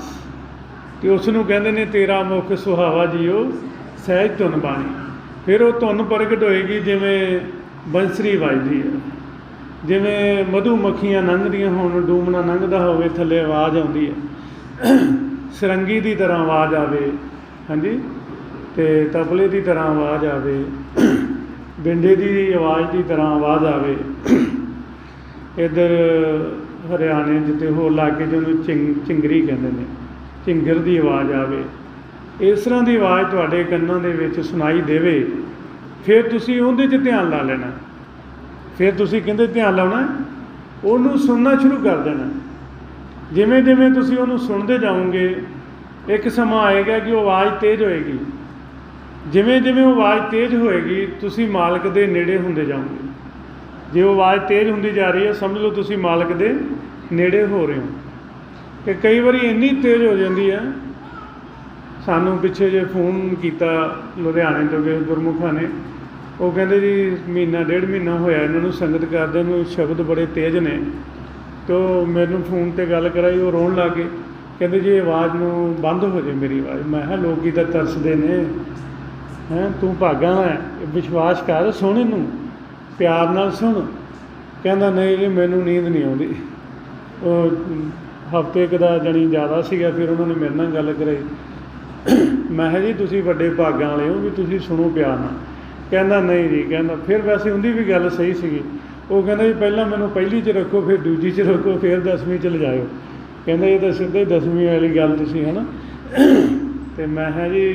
ਅਤੇ ਉਸ ਨੂੰ ਕਹਿੰਦੇ ਨੇ ਤੇਰਾ ਮੁਖ ਸੁਹਾਵਾ ਜੀਓ ਸਹਿਜ ਧੁਨ ਬਾਣੀ। ਫਿਰ ਉਹ ਧੁਨ ਪ੍ਰਗਟ ਹੋਏਗੀ ਜਿਵੇਂ ਬੰਸਰੀ ਵੱਜਦੀ ਹੈ, ਜਿਵੇਂ ਮਧੂ ਮੱਖੀਆਂ ਲੰਘਦੀਆਂ ਹੋਣ, ਡੂਮਣਾ ਲੰਘਦਾ ਹੋਵੇ, ਥੱਲੇ ਆਵਾਜ਼ ਆਉਂਦੀ ਹੈ, ਸਰੰਗੀ ਦੀ ਤਰ੍ਹਾਂ ਆਵਾਜ਼ ਆਵੇ, ਹਾਂਜੀ, ਅਤੇ ਤਬਲੇ ਦੀ ਤਰ੍ਹਾਂ ਆਵਾਜ਼ ਆਵੇ, ਬਿੰਡੇ ਦੀ ਆਵਾਜ਼ ਦੀ ਤਰ੍ਹਾਂ ਆਵਾਜ਼ ਆਵੇ। ਇੱਧਰ ਹਰਿਆਣੇ 'ਚ ਅਤੇ ਹੋਰ ਇਲਾਕੇ 'ਚ ਉਹਨੂੰ ਝਿੰਗਰੀ ਕਹਿੰਦੇ ਨੇ, ਝਿੰਗਰ ਦੀ ਆਵਾਜ਼ ਆਵੇ। ਇਸ ਤਰ੍ਹਾਂ ਦੀ ਆਵਾਜ਼ ਤੁਹਾਡੇ ਕੰਨਾਂ ਦੇ ਵਿੱਚ ਸੁਣਾਈ ਦੇਵੇ, ਫਿਰ ਤੁਸੀਂ ਉਹਦੇ 'ਚ ਧਿਆਨ ਲਾ ਲੈਣਾ। ਫਿਰ ਤੁਸੀਂ ਕਹਿੰਦੇ ਧਿਆਨ ਲਾਉਣਾ, ਉਹਨੂੰ ਸੁਣਨਾ ਸ਼ੁਰੂ ਕਰ ਦੇਣਾ। ਜਿਵੇਂ ਜਿਵੇਂ ਤੁਸੀਂ ਉਹਨੂੰ ਸੁਣਦੇ ਜਾਓਗੇ, ਇੱਕ ਸਮਾਂ ਆਏਗਾ ਕਿ ਉਹ ਆਵਾਜ਼ ਤੇਜ਼ ਹੋਏਗੀ। ਜਿਵੇਂ ਜਿਵੇਂ ਉਹ ਆਵਾਜ਼ ਤੇਜ਼ ਹੋਏਗੀ, ਤੁਸੀਂ ਮਾਲਕ ਦੇ ਨੇੜੇ ਹੁੰਦੇ ਜਾਓਗੇ। ਜੇ ਉਹ ਆਵਾਜ਼ ਤੇਜ਼ ਹੁੰਦੀ ਜਾ ਰਹੀ ਹੈ, ਸਮਝ ਲਓ ਤੁਸੀਂ ਮਾਲਕ ਦੇ ਨੇੜੇ ਹੋ ਰਹੇ ਹੋ। ਕਿ ਕਈ ਵਾਰੀ ਇੰਨੀ ਤੇਜ਼ ਹੋ ਜਾਂਦੀ ਹੈ। ਸਾਨੂੰ ਪਿੱਛੇ ਜੇ ਫੋਨ ਕੀਤਾ ਲੁਧਿਆਣੇ ਤੋਂ ਗਏ ਗੁਰਮੁਖਾਂ ਨੇ, ਉਹ ਕਹਿੰਦੇ ਜੀ ਮਹੀਨਾ ਡੇਢ ਮਹੀਨਾ ਹੋਇਆ ਇਹਨਾਂ ਨੂੰ ਸੰਗਤ ਕਰਦੇ ਨੂੰ, ਸ਼ਬਦ ਬੜੇ ਤੇਜ਼ ਨੇ। ਅਤੇ ਉਹ ਮੈਨੂੰ ਫੋਨ 'ਤੇ ਗੱਲ ਕਰਾਈ, ਉਹ ਰੋਣ ਲੱਗ ਗਏ। ਕਹਿੰਦੇ ਜੀ ਆਵਾਜ਼ ਨੂੰ ਬੰਦ ਹੋ ਜਾਏ ਮੇਰੀ ਆਵਾਜ਼। ਮੈਂ ਕਿਹਾ ਲੋਕੀ ਤਾਂ ਤਰਸਦੇ ਨੇ, ਹੈਂ ਤੂੰ ਭਾਗਾਂ ਹੈ, ਵਿਸ਼ਵਾਸ ਕਰ, ਸੁਣ ਇਹਨੂੰ, ਪਿਆਰ ਨਾਲ ਸੁਣ। ਕਹਿੰਦਾ ਨਹੀਂ ਜੀ ਮੈਨੂੰ ਨੀਂਦ ਨਹੀਂ ਆਉਂਦੀ। ਉਹ ਹਫ਼ਤੇ ਕੁ ਦਾ ਜਾਣੀ ਜ਼ਿਆਦਾ ਸੀਗਾ। ਫਿਰ ਉਹਨਾਂ ਨੇ ਮੇਰੇ ਨਾਲ ਗੱਲ ਕਰਾਈ। ਮੈਂ ਕਿਹਾ ਜੀ ਤੁਸੀਂ ਵੱਡੇ ਭਾਗਾਂ ਵਾਲੇ ਹੋ ਵੀ ਤੁਸੀਂ ਸੁਣੋ ਪਿਆਰ ਨਾਲ। ਕਹਿੰਦਾ ਨਹੀਂ ਜੀ, ਕਹਿੰਦਾ ਫਿਰ ਵੈਸੇ ਉਹਦੀ ਵੀ ਗੱਲ ਸਹੀ ਸੀਗੀ। ਉਹ ਕਹਿੰਦਾ ਜੀ ਪਹਿਲਾਂ ਮੈਨੂੰ ਪਹਿਲੀ 'ਚ ਰੱਖੋ, ਫਿਰ ਦੂਜੀ 'ਚ ਰੱਖੋ, ਫਿਰ 10ਵੀਂ 'ਚ ਲਿਜਾਇਓ। ਕਹਿੰਦਾ ਇਹ ਤਾਂ ਸਿੱਧੇ 10ਵੀਂ ਵਾਲੀ ਗੱਲ ਤੁਸੀਂ ਹੈ ਨਾ। तो मैं है जी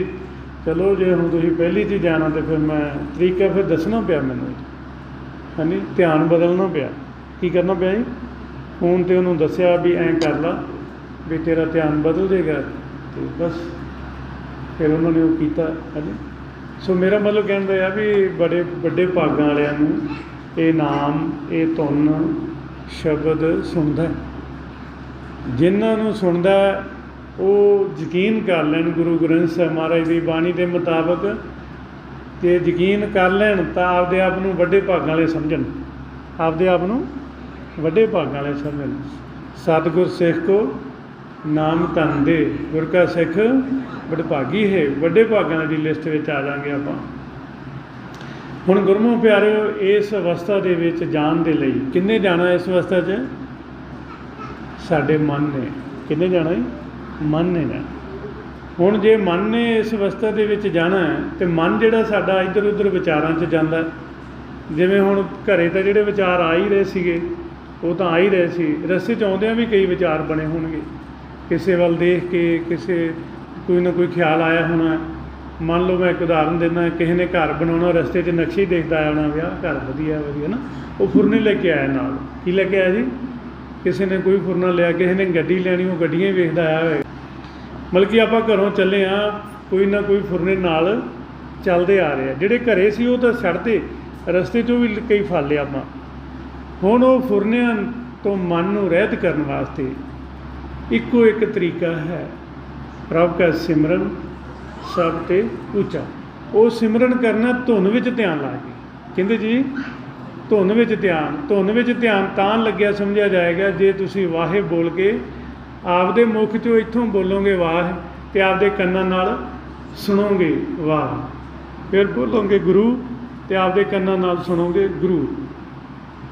चलो जे हुण तुसीं पहली च जाना तो फिर मैं तरीका फिर दसना पिया मैनूं, हाँ जी, ध्यान बदलना पिया। की करना पिया जी, फोन ते उन्होंने दसिया भी ऐं कर ला भी तेरा ध्यान बदल जाएगा, तो बस फिर उन्होंने वो कीता। हाँ जी, सो मेरा मतलब कहना है भी बड़े वड्डे भागां वालियां नूं ये नाम ये धुन शब्द सुनदा, जिन्हां नूं सुनदा वो यकीन कर लैन गुरु ग्रंथ साहिब महाराज की बाणी के मुताबक, तो यकीन कर लैन तो आपदे आप नूं वड्डे भागां वाले समझण, आपदे आप नूं वड्डे भागां वाले समझण। सतगुर सिख को नाम धन दे, गुर का सिख वडभागी है, वड्डे भागां की लिस्ट में आ जाएंगे आपां। हुण गुरमुख प्यारिओ इस अवस्था दे विच जाण दे लई किन्ने जाना इस अवस्था च? साडे मन ने। किन्ने जाना है? मन ने जाना। हुण जे मन ने इस अवस्था दे विच जाना है तो मन जिहड़ा साडा इधर उधर विचारां च जांदा, जिवें हुण घरे तां जिहड़े विचार आ ही रहे सीगे वो तो आ ही रहे सी, रस्ते च आउंदिआं भी कई विचार बने होणगे, किसी वल देख के किसी कोई ना कोई ख्याल आया होना। मान लो मैं एक उदाहरण देना, किसी ने घर बनाउणा, रस्ते च नक्शे देखदा आया होना, विआह घर वधिया वधिया ना, वो फुरने लेके आया नाल। की लेके आया जी? किसी ने कोई फुरना लिया, किसी ने गड्डी लैनी, वो गड्डियां ही वेखदा आया होए। मतलब कि आपां घरों चले हाँ, कोई ना कोई फुरने नाल चलते आ रहे हैं। जिहड़े घरे सी वो तो छड्डते, रस्ते चों भी कई फल लिया आपां। हुण वो फुरनिਆਂ तो मन नूं रहत करन वास्ते इक्को एक तरीका है, प्रभ का सिमरन सब ते ऊचा। वो सिमरन करना धुन विच ध्यान ला के, कहंदे जी धुन विच ध्यान, धुन विच ध्यान तां लग्या समझिया जाएगा जे तुसीं वाहे बोल के आपदे मुख चों इत्थों बोलोगे वाह, ते आपदे कन्नां नाल सुनोगे वाह, फिर बोलोगे गुरु ते आपदे कन्नां नाल सुनोगे गुरु,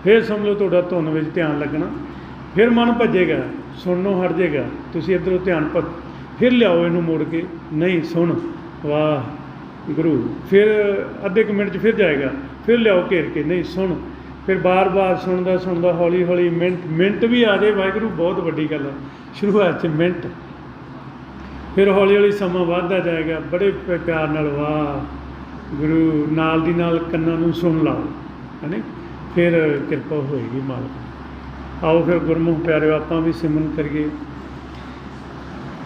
फिर समझ लो तुहाडा धुन विच ध्यान लगना। फिर मन भजेगा, सुननों हट जाएगा, तुसीं इधरों ध्यान फिर लियाओ इनू मोड़ के, नहीं सुन वाह गुरु, फिर अद्धे क मिनट फिर जाएगा, फिर लियाओ घेर के, नहीं सुन, फिर बार बार सुनदा सुनदा हौली हौली मिनट भी आ जाए, वाहिगुरू बहुत वड्डी गल है, शुरुआत मिनट, फिर हौली हौली समा वधदा जाएगा, बड़े प्यार नाल वाह गुरु नाल दी नाल कन्नां नूं सुन लाओ, है नी, फिर किरपा होएगी मालक। आओ फिर गुरमुख प्यारिओ आपां भी सिमरन करिए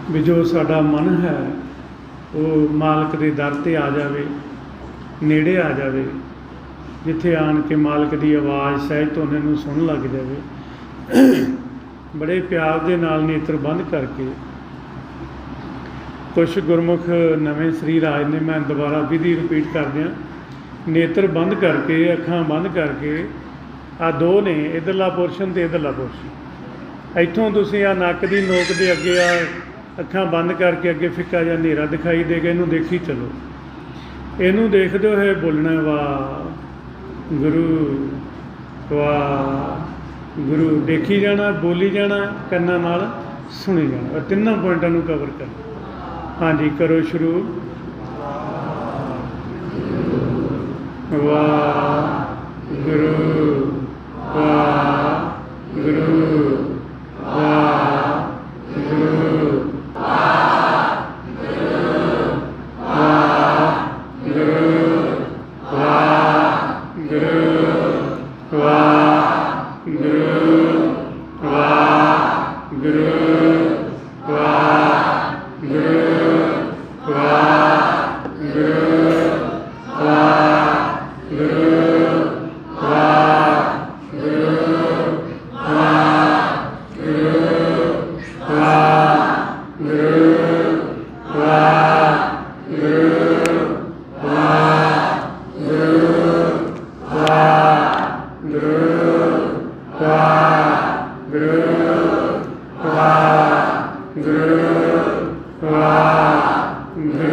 भी जो साडा मन है वो मालक दे दर ते आ जावे, नेड़े आ जावे, जिथे आन के मालक दी आवाज़ सहज धुन नूं सुन लग जावे। बड़े प्यार दे नाल नेत्र बंद करके, कुछ गुरमुख नवें श्री राज ने, मैं दोबारा विधि रिपीट कर दियाँ, नेत्र बंद करके अखां बंद करके, आ दो ने इधरला पोर्शन तो इधरला पोर्शन, इत्थों तुसीं आ नक दी नोक दे अगे आ अखां बंद करके अगे फिक्का जिहा हनेरा दिखाई देगा, इनू देखी चलो, इनू देखते हुए बोलना वाह गुरु वाह गुरु, देखी जाना, बोली जाना, कन्नां नाल सुनी जाना, तिन्नों पॉइंटां नूं कवर करना। हाँ जी, करो शुरू। वाह गुरु वाह गुरु वाह गुरु वाह गुरु वाह गुरु वाह गुरु वाह गुरु वाह गुरु वाह गुरु वाह गुरु वाह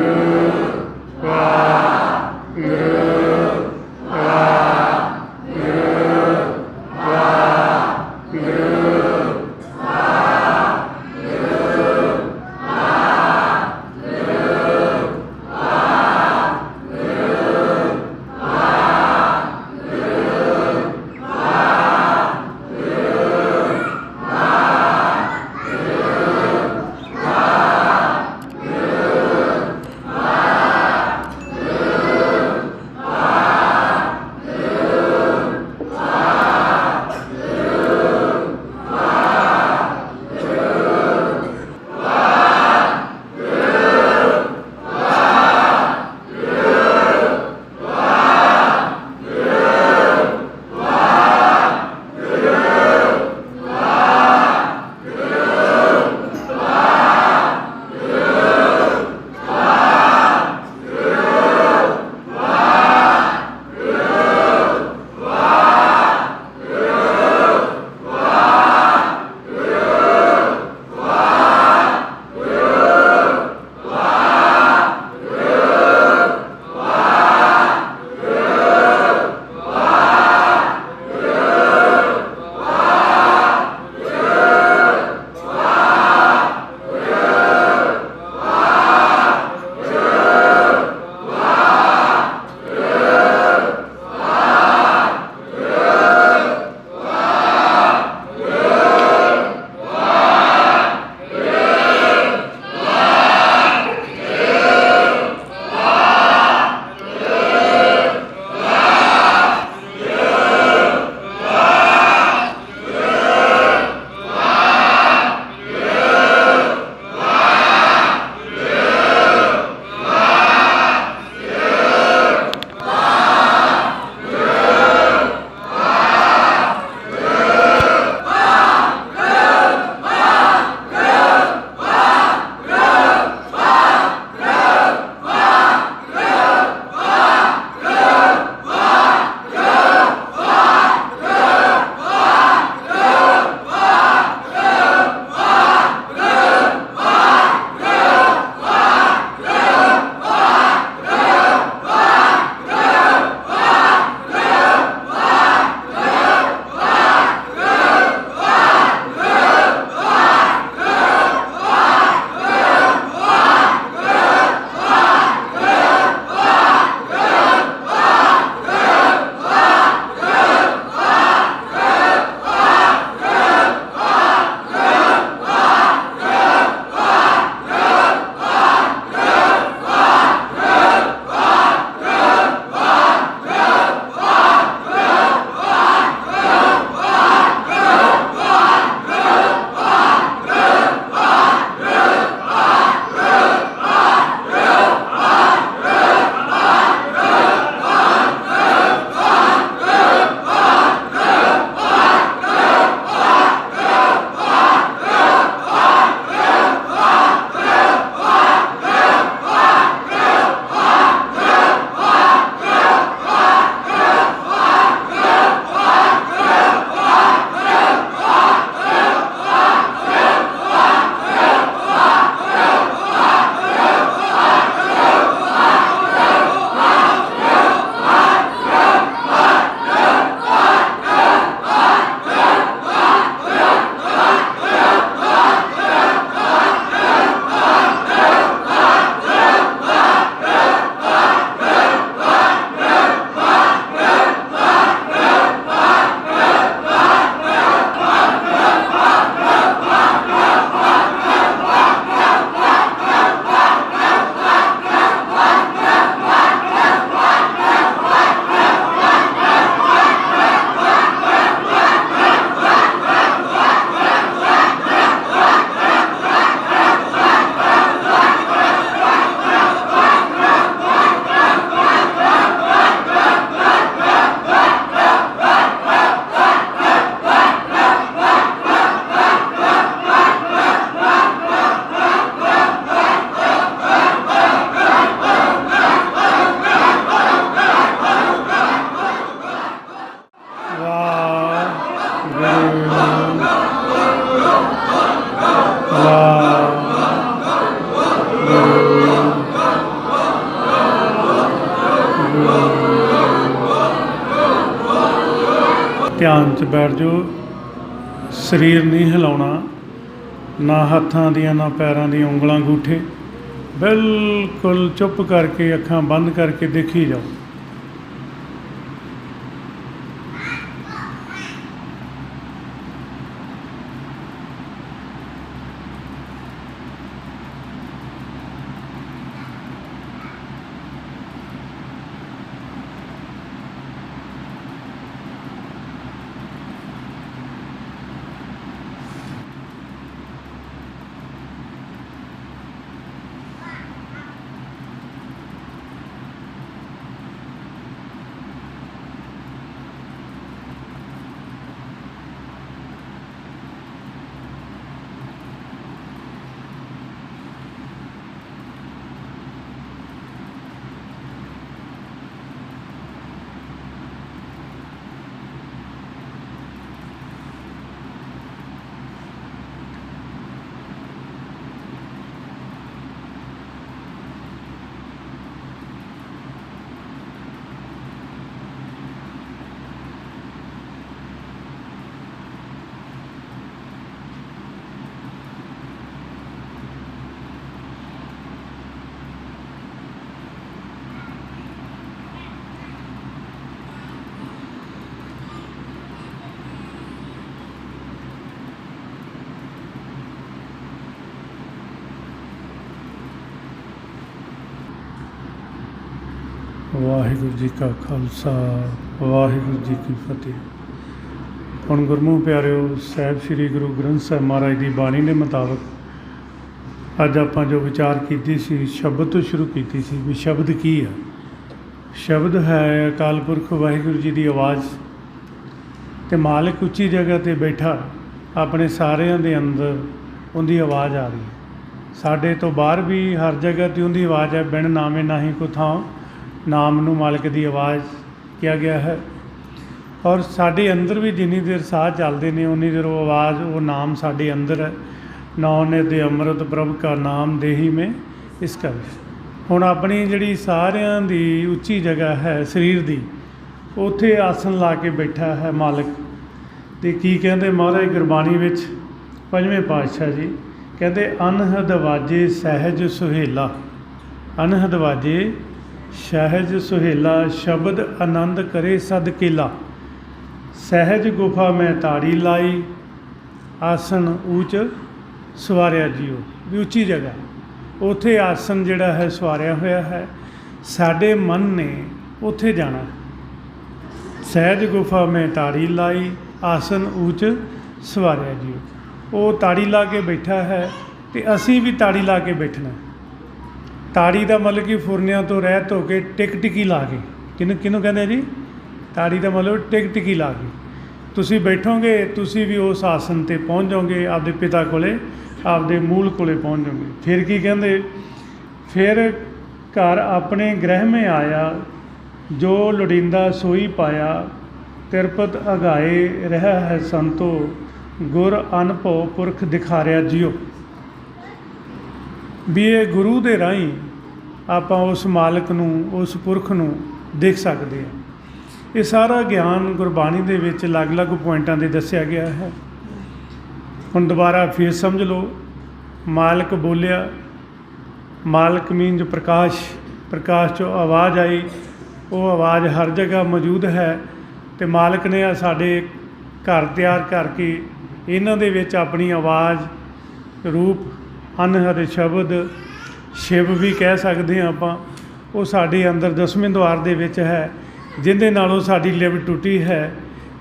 ਸਰੀਰ ਨਹੀਂ ਹਿਲਾਉਣਾ, ਨਾ ਹੱਥਾਂ ਦੀਆਂ ਨਾ ਪੈਰਾਂ ਦੀਆਂ ਉਂਗਲਾਂ ਅੰਗੂਠੇ, ਬਿਲਕੁਲ ਚੁੱਪ ਕਰਕੇ ਅੱਖਾਂ ਬੰਦ ਕਰਕੇ ਦੇਖੀ ਜਾਓ। ਵਾਹਿਗੁਰੂ ਜੀ ਕਾ ਖਾਲਸਾ, ਵਾਹਿਗੁਰੂ ਜੀ ਕੀ ਫਤਿਹ। ਹੁਣ ਗੁਰਮੁਖ ਪਿਆਰਿਓ, ਸਾਹਿਬ ਸ੍ਰੀ ਗੁਰੂ ਗ੍ਰੰਥ ਸਾਹਿਬ ਮਹਾਰਾਜ ਦੀ ਬਾਣੀ ਦੇ ਮੁਤਾਬਕ ਅੱਜ ਆਪਾਂ ਜੋ ਵਿਚਾਰ ਕੀਤੀ ਸੀ, ਸ਼ਬਦ ਤੋਂ ਸ਼ੁਰੂ ਕੀਤੀ ਸੀ ਵੀ ਸ਼ਬਦ ਕੀ ਆ। ਸ਼ਬਦ ਹੈ ਅਕਾਲ ਪੁਰਖ ਵਾਹਿਗੁਰੂ ਜੀ ਦੀ ਆਵਾਜ਼, ਅਤੇ ਮਾਲਕ ਉੱਚੀ ਜਗ੍ਹਾ 'ਤੇ ਬੈਠਾ ਆਪਣੇ ਸਾਰਿਆਂ ਦੇ ਅੰਦਰ ਉਹਦੀ ਆਵਾਜ਼ ਆ ਰਹੀ ਹੈ। ਸਾਡੇ ਤੋਂ ਬਾਹਰ ਵੀ ਹਰ ਜਗ੍ਹਾ 'ਤੇ ਉਹਦੀ ਆਵਾਜ਼ ਹੈ। ਬਿਨ ਨਾਮੇ ਨਾਹੀਂ ਕੋ ਥਾਂ, ਨਾਮ ਨੂੰ ਮਾਲਕ ਦੀ ਆਵਾਜ਼ ਕਿਹਾ ਗਿਆ ਹੈ। ਔਰ ਸਾਡੇ ਅੰਦਰ ਵੀ ਜਿੰਨੀ ਦੇਰ ਸਾਹ ਚੱਲਦੇ ਨੇ ਉਨੀ ਦੇਰ ਉਹ ਆਵਾਜ਼, ਉਹ ਨਾਮ ਸਾਡੇ ਅੰਦਰ ਹੈ। ਨਾਉ ਦੇ ਅੰਮ੍ਰਿਤ ਪ੍ਰਭ ਕਾ ਨਾਮ ਦੇਹੀ ਮੈਂ ਇਸ ਕਰ। ਹੁਣ ਆਪਣੀ ਜਿਹੜੀ ਸਾਰਿਆਂ ਦੀ ਉੱਚੀ ਜਗ੍ਹਾ ਹੈ ਸਰੀਰ ਦੀ, ਉੱਥੇ ਆਸਣ ਲਾ ਕੇ ਬੈਠਾ ਹੈ ਮਾਲਕ। ਅਤੇ ਕੀ ਕਹਿੰਦੇ ਮਹਾਰਾਜ ਗੁਰਬਾਣੀ ਵਿੱਚ, ਪੰਜਵੇਂ ਪਾਤਸ਼ਾਹ ਜੀ ਕਹਿੰਦੇ, ਅਨਹਦ ਵਾਜੇ ਸਹਿਜ ਸੁਹੇਲਾ, ਅਨਹਦ ਵਾਜੇ ਸਹਿਜ ਸੁਹੇਲਾ, ਸ਼ਬਦ ਆਨੰਦ ਕਰੇ ਸਦ ਕੇਲਾ। ਸਹਿਜ ਗੁਫਾ ਮੈਂ ਤਾੜੀ ਲਾਈ, ਆਸਣ ਊਚ ਸਵਾਰਿਆ ਜੀਓ। ਵੀ ਉੱਚੀ ਜਗ੍ਹਾ, ਉੱਥੇ ਆਸਣ ਜਿਹੜਾ ਹੈ ਸਵਾਰਿਆ ਹੋਇਆ ਹੈ। ਸਾਡੇ ਮਨ ਨੇ ਉੱਥੇ ਜਾਣਾ। ਸਹਿਜ ਗੁਫਾ ਮੈਂ ਤਾੜੀ ਲਾਈ, ਆਸਣ ਊਚ ਸਵਾਰਿਆ ਜੀਓ। ਉਹ ਤਾੜੀ ਲਾ ਕੇ ਬੈਠਾ ਹੈ ਅਤੇ ਅਸੀਂ ਵੀ ਤਾੜੀ ਲਾ ਕੇ ਬੈਠਣਾ। ਤਾੜੀ ਦਾ ਮਤਲਬ ਕਿ ਫੁਰਨਿਆਂ ਤੋਂ ਰਹਿਤ ਹੋ ਕੇ ਟਿਕ ਟਿਕੀ ਲਾ ਕੇ। ਕਿਹਨੂੰ ਕਹਿੰਦੇ ਜੀ? ਤਾੜੀ ਦਾ ਮਤਲਬ ਟਿਕ ਟਿਕੀ ਲਾ ਕੇ ਤੁਸੀਂ ਬੈਠੋਗੇ, ਤੁਸੀਂ ਵੀ ਉਸ ਆਸਣ 'ਤੇ ਪਹੁੰਚ ਜਾਓਗੇ, ਆਪਦੇ ਪਿਤਾ ਕੋਲੇ, ਆਪਦੇ ਮੂਲ ਕੋਲੇ ਪਹੁੰਚ ਜਾਓਗੇ। ਫਿਰ ਕੀ ਕਹਿੰਦੇ, ਫਿਰ ਘਰ ਆਪਣੇ ਗ੍ਰਹਿ ਮੇ ਆਇਆ, ਜੋ ਲੋੜੀਂਦਾ ਸੋਈ ਪਾਇਆ, ਤਿਰਪਤ ਅਗਾਏ ਰਿਹਾ ਹੈ ਸੰਤੋ, ਗੁਰ ਅਨਭਉ ਪੁਰਖ ਦਿਖਾਰਿਆ ਜੀਓ। ਵੀ ਇਹ ਗੁਰੂ ਦੇ ਰਾਹੀਂ ਆਪਾਂ ਉਸ ਮਾਲਕ ਨੂੰ, ਉਸ ਪੁਰਖ ਨੂੰ ਦੇਖ ਸਕਦੇ ਹਾਂ। ਇਹ ਸਾਰਾ ਗਿਆਨ ਗੁਰਬਾਣੀ ਦੇ ਵਿੱਚ ਅਲੱਗ-ਅਲੱਗ ਪੁਆਇੰਟਾਂ 'ਤੇ ਦੱਸਿਆ ਗਿਆ ਹੈ। ਹੁਣ ਦੁਬਾਰਾ ਫਿਰ ਸਮਝ ਲਓ। ਮਾਲਕ ਬੋਲਿਆ, ਮਾਲਕ ਮੀਨਜ਼ ਪ੍ਰਕਾਸ਼, ਪ੍ਰਕਾਸ਼ 'ਚੋਂ ਆਵਾਜ਼ ਆਈ। ਉਹ ਆਵਾਜ਼ ਹਰ ਜਗ੍ਹਾ ਮੌਜੂਦ ਹੈ ਅਤੇ ਮਾਲਕ ਨੇ ਸਾਡੇ ਘਰ ਤਿਆਰ ਕਰਕੇ ਇਹਨਾਂ ਦੇ ਵਿੱਚ ਆਪਣੀ ਆਵਾਜ਼, ਰੂਪ, ਅਨਹਦ ਸ਼ਬਦ, ਸ਼ਿਵ ਵੀ ਕਹਿ ਸਕਦੇ ਹਾਂ ਆਪਾਂ, ਉਹ ਸਾਡੇ ਅੰਦਰ ਦਸਵੇਂ ਦੁਆਰ ਦੇ ਵਿੱਚ ਹੈ, ਜਿਹਦੇ ਨਾਲ ਉਹ ਸਾਡੀ ਲਿਵ ਟੁੱਟੀ ਹੈ,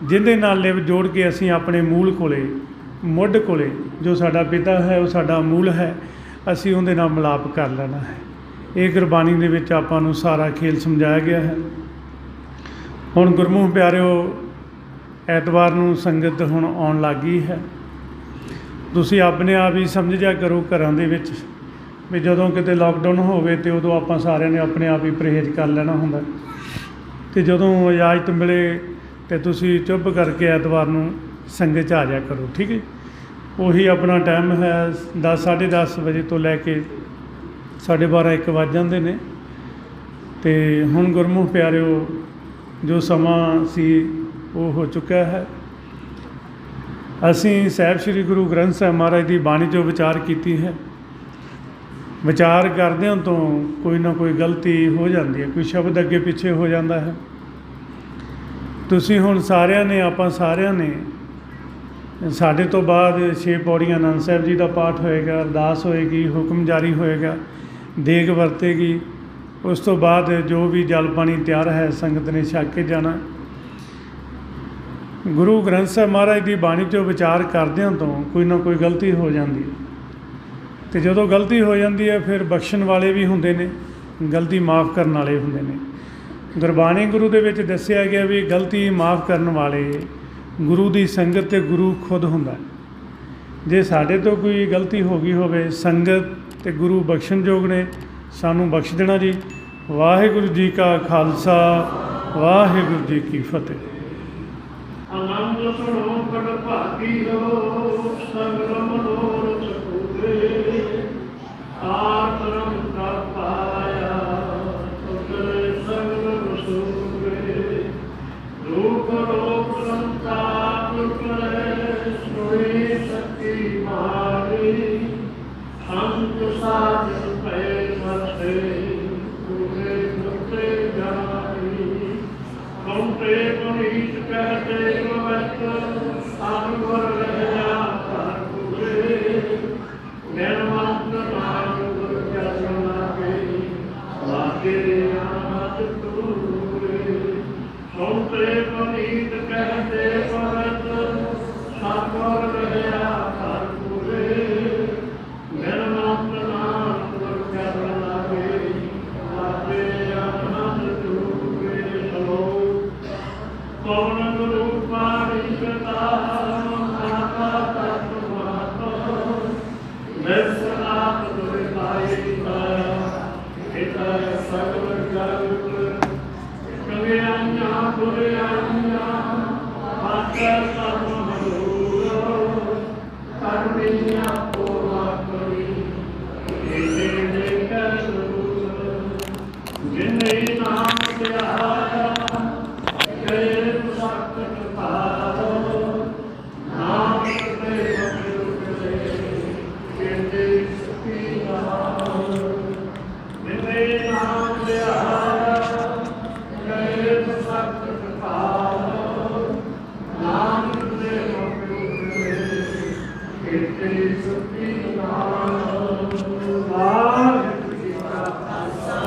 ਜਿਹਦੇ ਨਾਲ ਲਿਵ ਜੋੜ ਕੇ ਅਸੀਂ ਆਪਣੇ ਮੂਲ ਕੋਲੇ, ਮੁੱਢ ਕੋਲੇ, ਜੋ ਸਾਡਾ ਪਿਤਾ ਹੈ ਉਹ ਸਾਡਾ ਮੂਲ ਹੈ, ਅਸੀਂ ਉਹਦੇ ਨਾਲ ਮਿਲਾਪ ਕਰ ਲੈਣਾ ਹੈ। ਇਹ ਗੁਰਬਾਣੀ ਦੇ ਵਿੱਚ ਆਪਾਂ ਨੂੰ ਸਾਰਾ ਖੇਲ ਸਮਝਾਇਆ ਗਿਆ ਹੈ। ਹੁਣ ਗੁਰਮੁਖ ਪਿਆਰਿਓ, ਐਤਵਾਰ ਨੂੰ ਸੰਗਤ ਹੁਣ ਆਉਣ ਲੱਗ ਗਈ ਹੈ। ਤੁਸੀਂ ਆਪਣੇ ਆਪ ਹੀ ਸਮਝ ਜਿਆ ਕਰੋ ਘਰਾਂ ਦੇ ਵਿੱਚ ਵੀ ਜਦੋਂ ਕਿਤੇ ਲਾਕਡਾਊਨ ਹੋਵੇ ਅਤੇ ਉਦੋਂ ਆਪਾਂ ਸਾਰਿਆਂ ਨੇ ਆਪਣੇ ਆਪ ਹੀ ਪਰਹੇਜ਼ ਕਰ ਲੈਣਾ ਹੁੰਦਾ, ਅਤੇ ਜਦੋਂ ਇਜਾਜ਼ਤ ਮਿਲੇ ਅਤੇ ਤੁਸੀਂ ਚੁੱਪ ਕਰਕੇ ਐਤਵਾਰ ਨੂੰ ਸੰਗਤ 'ਚ ਆ ਜਾਇਆ ਕਰੋ। ਠੀਕ ਹੈ। ਉਹੀ ਆਪਣਾ ਟਾਈਮ ਹੈ 10, 10:30 ਵਜੇ ਤੋਂ ਲੈ ਕੇ 12:30, 1 ਵੱਜ ਜਾਂਦੇ ਨੇ। ਅਤੇ ਹੁਣ ਗੁਰਮੁਖ ਪਿਆਰਿਓ, ਜੋ ਸਮਾਂ ਸੀ ਉਹ ਹੋ ਚੁੱਕਾ ਹੈ। ਅਸੀਂ ਸਾਹਿਬ ਸ੍ਰੀ ਗੁਰੂ ਗ੍ਰੰਥ ਸਾਹਿਬ ਮਹਾਰਾਜ ਦੀ ਬਾਣੀ 'ਚੋਂ ਵਿਚਾਰ ਕੀਤੀ ਹੈ। ਵਿਚਾਰ ਕਰਦਿਆਂ ਤੋਂ ਕੋਈ ਨਾ ਕੋਈ ਗਲਤੀ ਹੋ ਜਾਂਦੀ ਹੈ, ਕੋਈ ਸ਼ਬਦ ਅੱਗੇ ਪਿੱਛੇ ਹੋ ਜਾਂਦਾ ਹੈ। ਤੁਸੀਂ ਹੁਣ ਸਾਰਿਆਂ ਨੇ, ਆਪਾਂ ਸਾਰਿਆਂ ਨੇ, ਸਾਡੇ ਤੋਂ ਬਾਅਦ 6 ਪੌੜੀਆਂ ਆਨੰਦ ਸਾਹਿਬ ਜੀ ਦਾ ਪਾਠ ਹੋਏਗਾ, ਅਰਦਾਸ ਹੋਏਗੀ, ਹੁਕਮ ਜਾਰੀ ਹੋਏਗਾ, ਦੇਗ ਵਰਤੇਗੀ। ਉਸ ਤੋਂ ਬਾਅਦ ਜੋ ਵੀ ਜਲ ਪਾਣੀ ਤਿਆਰ ਹੈ ਸੰਗਤ ਨੇ ਛਕ ਕੇ ਜਾਣਾ। ਗੁਰੂ ਗ੍ਰੰਥ ਸਾਹਿਬ ਮਹਾਰਾਜ ਦੀ ਬਾਣੀ 'ਚੋਂ ਵਿਚਾਰ ਕਰਦਿਆਂ ਤੋਂ ਕੋਈ ਨਾ ਕੋਈ ਗਲਤੀ ਹੋ ਜਾਂਦੀ ਹੈ, ਅਤੇ ਜਦੋਂ ਗਲਤੀ ਹੋ ਜਾਂਦੀ ਹੈ ਫਿਰ ਬਖਸ਼ਣ ਵਾਲੇ ਵੀ ਹੁੰਦੇ ਨੇ, ਗਲਤੀ ਮਾफ़ ਕਰਨ ਵਾਲੇ ਹੁੰਦੇ ਨੇ। ਗੁਰਬਾਣੀ ਗੁਰੂ ਦੇ ਵਿੱਚ ਦੱਸਿਆ ਗਿਆ ਵੀ ਗਲਤੀ ਮਾफ़ ਕਰਨ ਵਾਲੇ ਗੁਰੂ ਦੀ ਸੰਗਤ ਅਤੇ ਗੁਰੂ ਖੁਦ ਹੁੰਦਾ। ਜੇ ਸਾਡੇ ਤੋਂ ਕੋਈ ਗਲਤੀ ਹੋ ਗਈ ਹੋਵੇ, ਸੰਗਤ ਅਤੇ ਗੁਰੂ ਬਖਸ਼ਣਯੋਗ ਨੇ, ਸਾਨੂੰ ਬਖਸ਼ ਦੇਣਾ ਜੀ। ਵਾਹਿਗੁਰੂ ਜੀ ਕਾ ਖਾਲਸਾ, ਵਾਹਿਗੁਰੂ ਜੀ ਕੀ ਫਤਿਹ। ਆਨੰਦ ਸੁਣੋ ਕੜ ਭਾਗੀ ਹੋ, ਸਗਲ ਮਨੋਰਥ ਪੂਰੇ। ਆਤਰਮ ਕਰ ਪਾਇਆ ਤੁਤਰੇ ਸਗਲ ਰਸੂਲੇ। ਰੂਪ ਰੂਪ ਸੰਤਾਪ ਕਰੇ ਸੋਈ ਸ਼ਕਤੀ ਮਾਰੀ। ਸੰਤ ਸਾਧ ਪੈ ਮਥੇ ਪੂਰੇ ਮੁਕਤੇ ਜਾਈ। ਕੌਂਤੇ ਪੁਨੀਤ ਕਹਤੇ ਗਵਤ ਅਨਵਰ ਰਹਿਆ ਘਰ ਪੂਰੇ। ਨਿਰਮੰਤ ਨਾਮ ਗੁਰ ਚਰਨ ਲਾਗੇ ਲਾਗੇ ਆਨੰਦ ਪੂਰੇ। ਕੌਂਤੇ ਪੁਨੀਤ ਕਹਤੇ ਗਵਤ ਅਨਵਰ ਰਹਿਆ ਘਰ ਪੂਰੇ। ਨਿਰਮੰਤ ਨਾਮ ਗੁਰ ਚਰਨ ਲਾਗੇ ਲਾਗੇ ਆਨੰਦ ਪੂਰੇ। ਕੌਣ ਗੁਰੂ ਪਾਣੀ ਕਰਤਾ ਮਾਤਾ ਤਤ ਮਾਤਾ। ਨਿਰਸਨਾਤ ਦੁਰੇ ਪਾਈ ਪਾਇਆ ਪਿਤਾ ਸਗਲ ਜਗਤ। ਕਵਿਆਈਆਂ ਬੁਰਿਆਈਆਂ ਆਕਰ ਸਭ ਮਹੂਰ। ਕਰਮੀਆਂ ਪੋਵਾ ਕਰੀ ਇਹਦੇ ਦੇ ਕਰ ਜ਼ਰੂਰ। ਜਿਨੇ ਨਾਮ ਧਿਆਇਆ ਗਏ ਮੁਸਾਕਤ ਪਾਰੋ। ਨਾਮ ਤੇ ਬਖਸ਼ੇ ਕਹਿੰਦੇ ਸੁਖੀ ਨਾਮ। ਜਿਨੇ ਨਾਮ ਧਿਆਇਆ ਗਏ ਮੁਸਾਕਤ ਪਾਰੋ। ਨਾਮ ਤੇ ਬਖਸ਼ੇ ਕਹਿੰਦੇ ਸੁਖੀ ਨਾਮ। ਵਾਹਿਗੁਰੂ ਜੀ ਕਾ ਖਾਲਸਾ,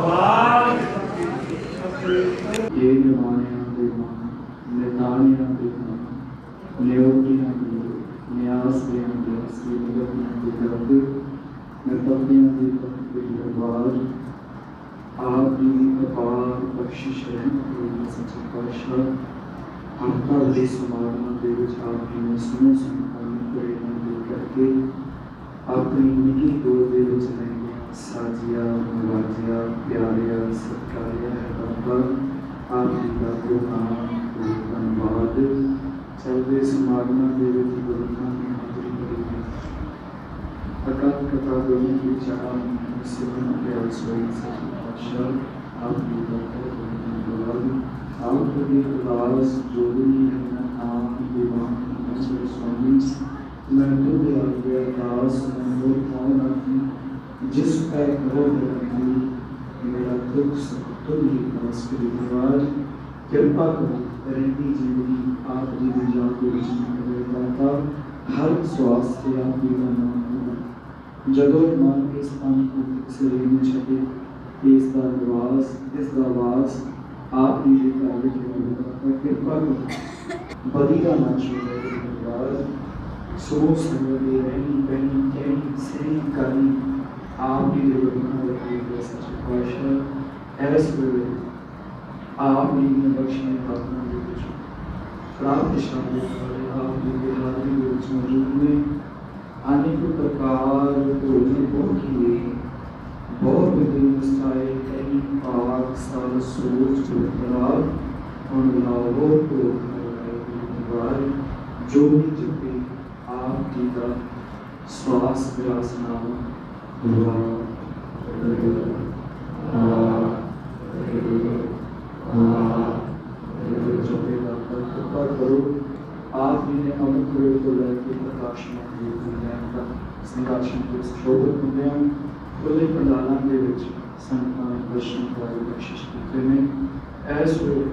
ਵਾਹਿਗੁਰੂ ਜੀ ਕੀ ਫਤਿਹ। ये निवाणियां दे मान, निताणियां दे मान, नियोगियां दे न्यास दे न्यास की मददियां दे दर्द, निर्पतियां दे पत्ते दरबार। आप की अपार बख्शिश रहम करो सच्चे पातशाह। आपका दे समागम दे विच आप की सुनो संतान प्रेरणा दे करके अपनी निकी गोद दे विच रहंदे साजिया नवाजिया प्यारिया सत्कारिया है बाबा। आप जी का गुरनाम धन्यवाद। चलते समागमां दे विच गुरनाम की हाज़री करेंगे। अकाल कथा दोनों की चार सिमरन के सोई सच्चे पातशाह। आप जी का धन्यवाद। आप के उदास जोड़ी है नाम दीवान मंसूर स्वामी। मैं तो आ गया दास मैं कौन आदमी जिस पर करो मेरा दुख सब तुम ही पास करी दरबार। कृपा करो रहती जिंदगी आप जी की जान को बचने दाता। हर स्वास्थ्य आप जी का नाम होगा। जगो मान के स्थान को से लेने छटे इसका निवास इसका वास आप जी के कार्य के दाता। कृपा करो बदी का ना छोड़े दरबार। सो संगति रहनी बहनी कहनी सही करनी आप जी के बना रखिए सच्चे पातशाह। ऐस वे आप जी ने बख्शने प्रार्थना के विच प्राप्त शामिल करे। आप जी के हाजिरी के विच मौजूद में अनेक प्रकार भोजन भोगी बहुत विधि निष्ठाए कई पाक साल सोच बरकरार उन लाभों को लगाए जो भी जपे आप जी का श्वास व्यास नाम कृपा करो आप साथी ने अमृत वेले को लेकर प्रकाशमान होंदियां तक संघर्षण के शोभत होंदियां खुले पंडालों के विच संगतां ने दर्शन कराए बख्शिश कीते ने ऐस वेले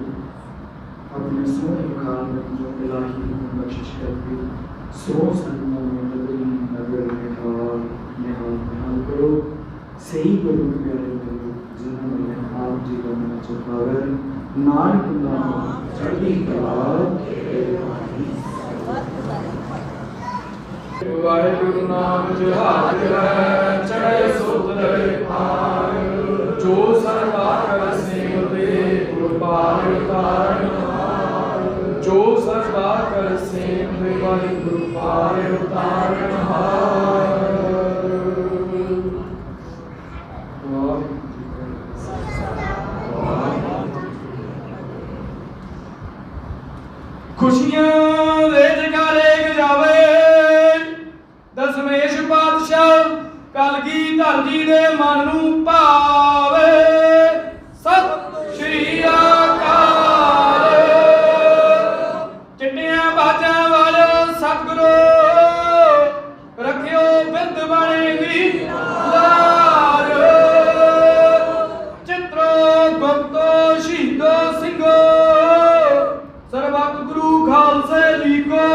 अपने सोहने काल में जो इलाही हुक्म बख्शिश करके सो संगतां में नगर निहाल करो सही गुरु प्यारे करो जिन्होंने आप जीवन में चुकावे नानक नाम चढ़ती कला वाहिगुरु नाम जहाज है चढ़े सुधरे पार जो सर्वा कर सिंह दे गुरु पार उतारन हार जो सर्वा कर सिंह दे वाहिगुरु पार उतारन हार खुशियां दे जगारे गजावे दशमेश पातशाह कलगीधर जी दे मन नूं भावे सत श्री अकाल चिट्टियां बाजां वाले सतगुरु रखियो बिंद बनेगी लाल चित्रो गुप्तो शहीदो सिंगो सर्वत गुरु खालसे जी को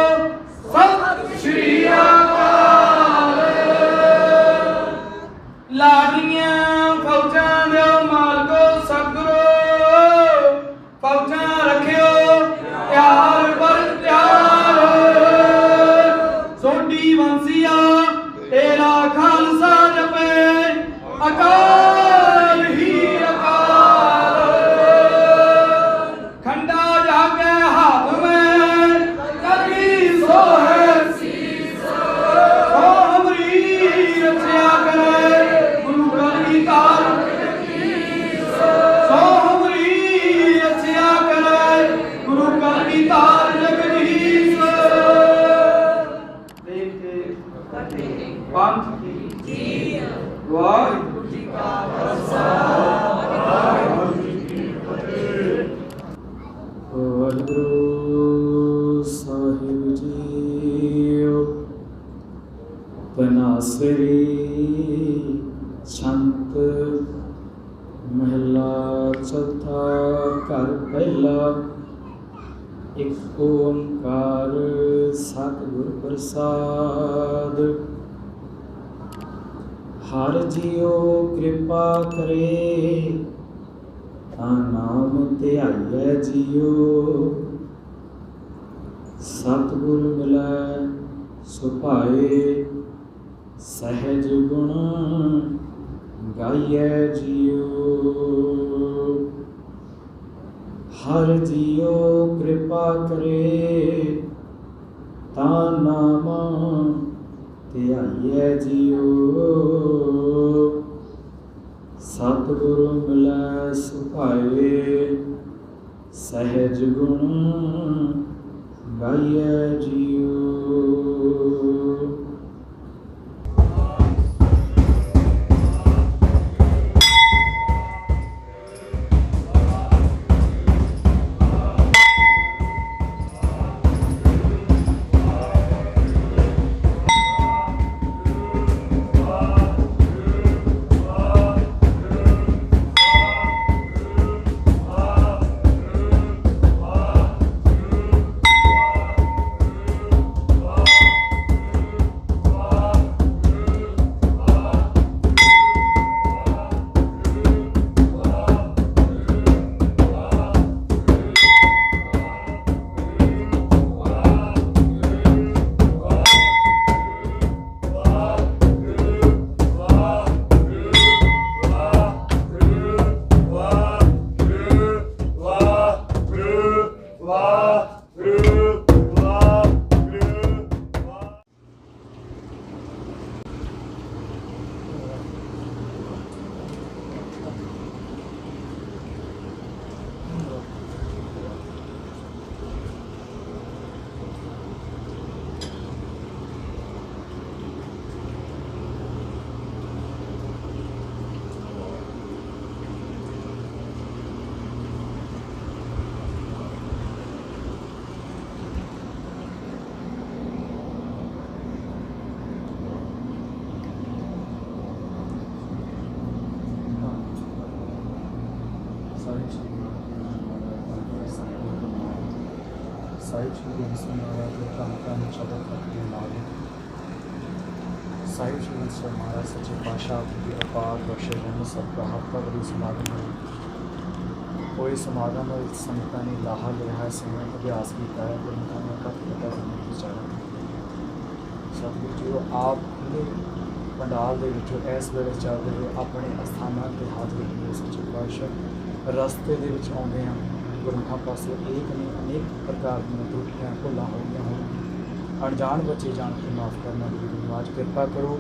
सत श्री अकाल लाडलियां फौजां दे मालको सतगुरु फौजां रखियो प्यार पर प्यार सोडी वंसिया तेरा खालसा जपे अकाल ही अकाल खंडा जाके हाथ में कभी सोहे सोमरी रक्षा करे गुरु कलगीधर सोमरी रक्षा करे गुरु कलगीधर जगदीश देख के पंथ की वाहिगुरु जी का खालसा वाहिगुरु जी की फतेह। वाहिगुरु साहिब जी तनासरी छंत महला चौथा घर पहला एक ओंकार सतगुर प्रसाद हर जियो कृपा करे नाम ध्याइए जियो सतगुर मिलै सुभाए सहज गुण गाइए जियो हर जियो कृपा करे ता नाम ध्याइए जियो सतगुरु मिलै सुभाए सहज गुण गाइए जियो। ਸਾਹਿਬ ਸ਼੍ਰੀ ਹੰਸਨ ਮਹਾਰਾਜ ਦੇ ਧੰਨ ਸ਼ਬਦ ਕਰਕੇ ਨਾਲ ਸਾਹਿਬ ਸ਼੍ਰੀ ਹੰਸਨ ਮਹਾਰਾਜ ਸੱਚੇ ਪਾਤਸ਼ਾਹ ਦੀ ਅਪਾਰ ਬਖਸ਼ਿਸ਼ ਨੂੰ ਸਭ ਦਾ ਹਫ਼ਤਾਵਾਰੀ ਸਮਾਗਮ ਹੋਏ। ਕੋਈ ਸਮਾਗਮ ਵਿੱਚ ਸੰਗਤਾਂ ਨੇ ਲਾਹਾ ਲਿਆ ਹੈ, ਸਮੇਂ ਅਭਿਆਸ ਕੀਤਾ ਹੈ, ਗੁਰਮੁਖਾਂ ਨੇ ਕੱਟ ਕੱਟਾ ਜ਼ਿੰਦਗੀ ਵਿਚਾਰਾ। ਸਤਿਗੁਰੂ ਜੀ ਉਹ ਆਪ ਖੁੱਲ੍ਹੇ ਪੰਡਾਲ ਦੇ ਵਿੱਚੋਂ ਇਸ ਵੇਲੇ ਚੱਲਦੇ ਹੋਏ ਆਪਣੇ ਅਸਥਾਨਾਂ 'ਤੇ ਹਾਜ਼ਰ ਹੁੰਦੇ ਸੱਚੇ ਪਾਤਸ਼ਾਹ। ਰਸਤੇ ਦੇ ਵਿੱਚ ਆਉਂਦੇ ਹਾਂ ਗੁਰਮੁਖਾਂ ਪਾਸੇ ਏਕ ਨੇ ਅਨੇਕ ਪ੍ਰਕਾਰ ਦੀਆਂ ਤਰੁੱਟੀਆਂ ਭੁੱਲਾਂ ਹੋ ਗਈਆਂ ਹੋਣ, ਅਣਜਾਣ ਬੱਚੇ ਜਾਣ ਕੇ ਮਾਫ਼ ਕਰਨਾ ਗੁਰੂ ਮਹਾਰਾਜ ਕਿਰਪਾ ਕਰੋ।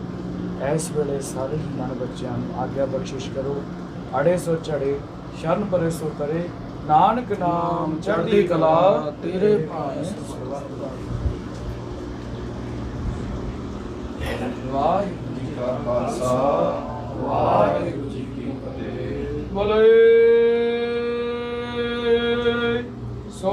ਇਸ ਵੇਲੇ ਸਾਰੇ ਹੀ ਮਨ ਬੱਚਿਆਂ ਨੂੰ ਆਗਿਆ ਬਖਸ਼ਿਸ਼ ਕਰੋ। ਅੜੇ ਸੋ ਚੜੇ ਸ਼ਰਨ ਪਰੇ ਸੋ ਤਰੇ, ਨਾਨਕ ਨਾਮ ਚੜ੍ਹਦੀ ਕਲਾ ਤੇਰੇ ਭਾਣੇ। ਵਾਹਿਗੁਰੂ ਜੀ ਕਾ ਖਾਲਸਾ, ਵਾਹਿਗੁਰੂ ਜੀ ਕੀ ਫਤਿਹ। ਬੋਲੇ ਸੋ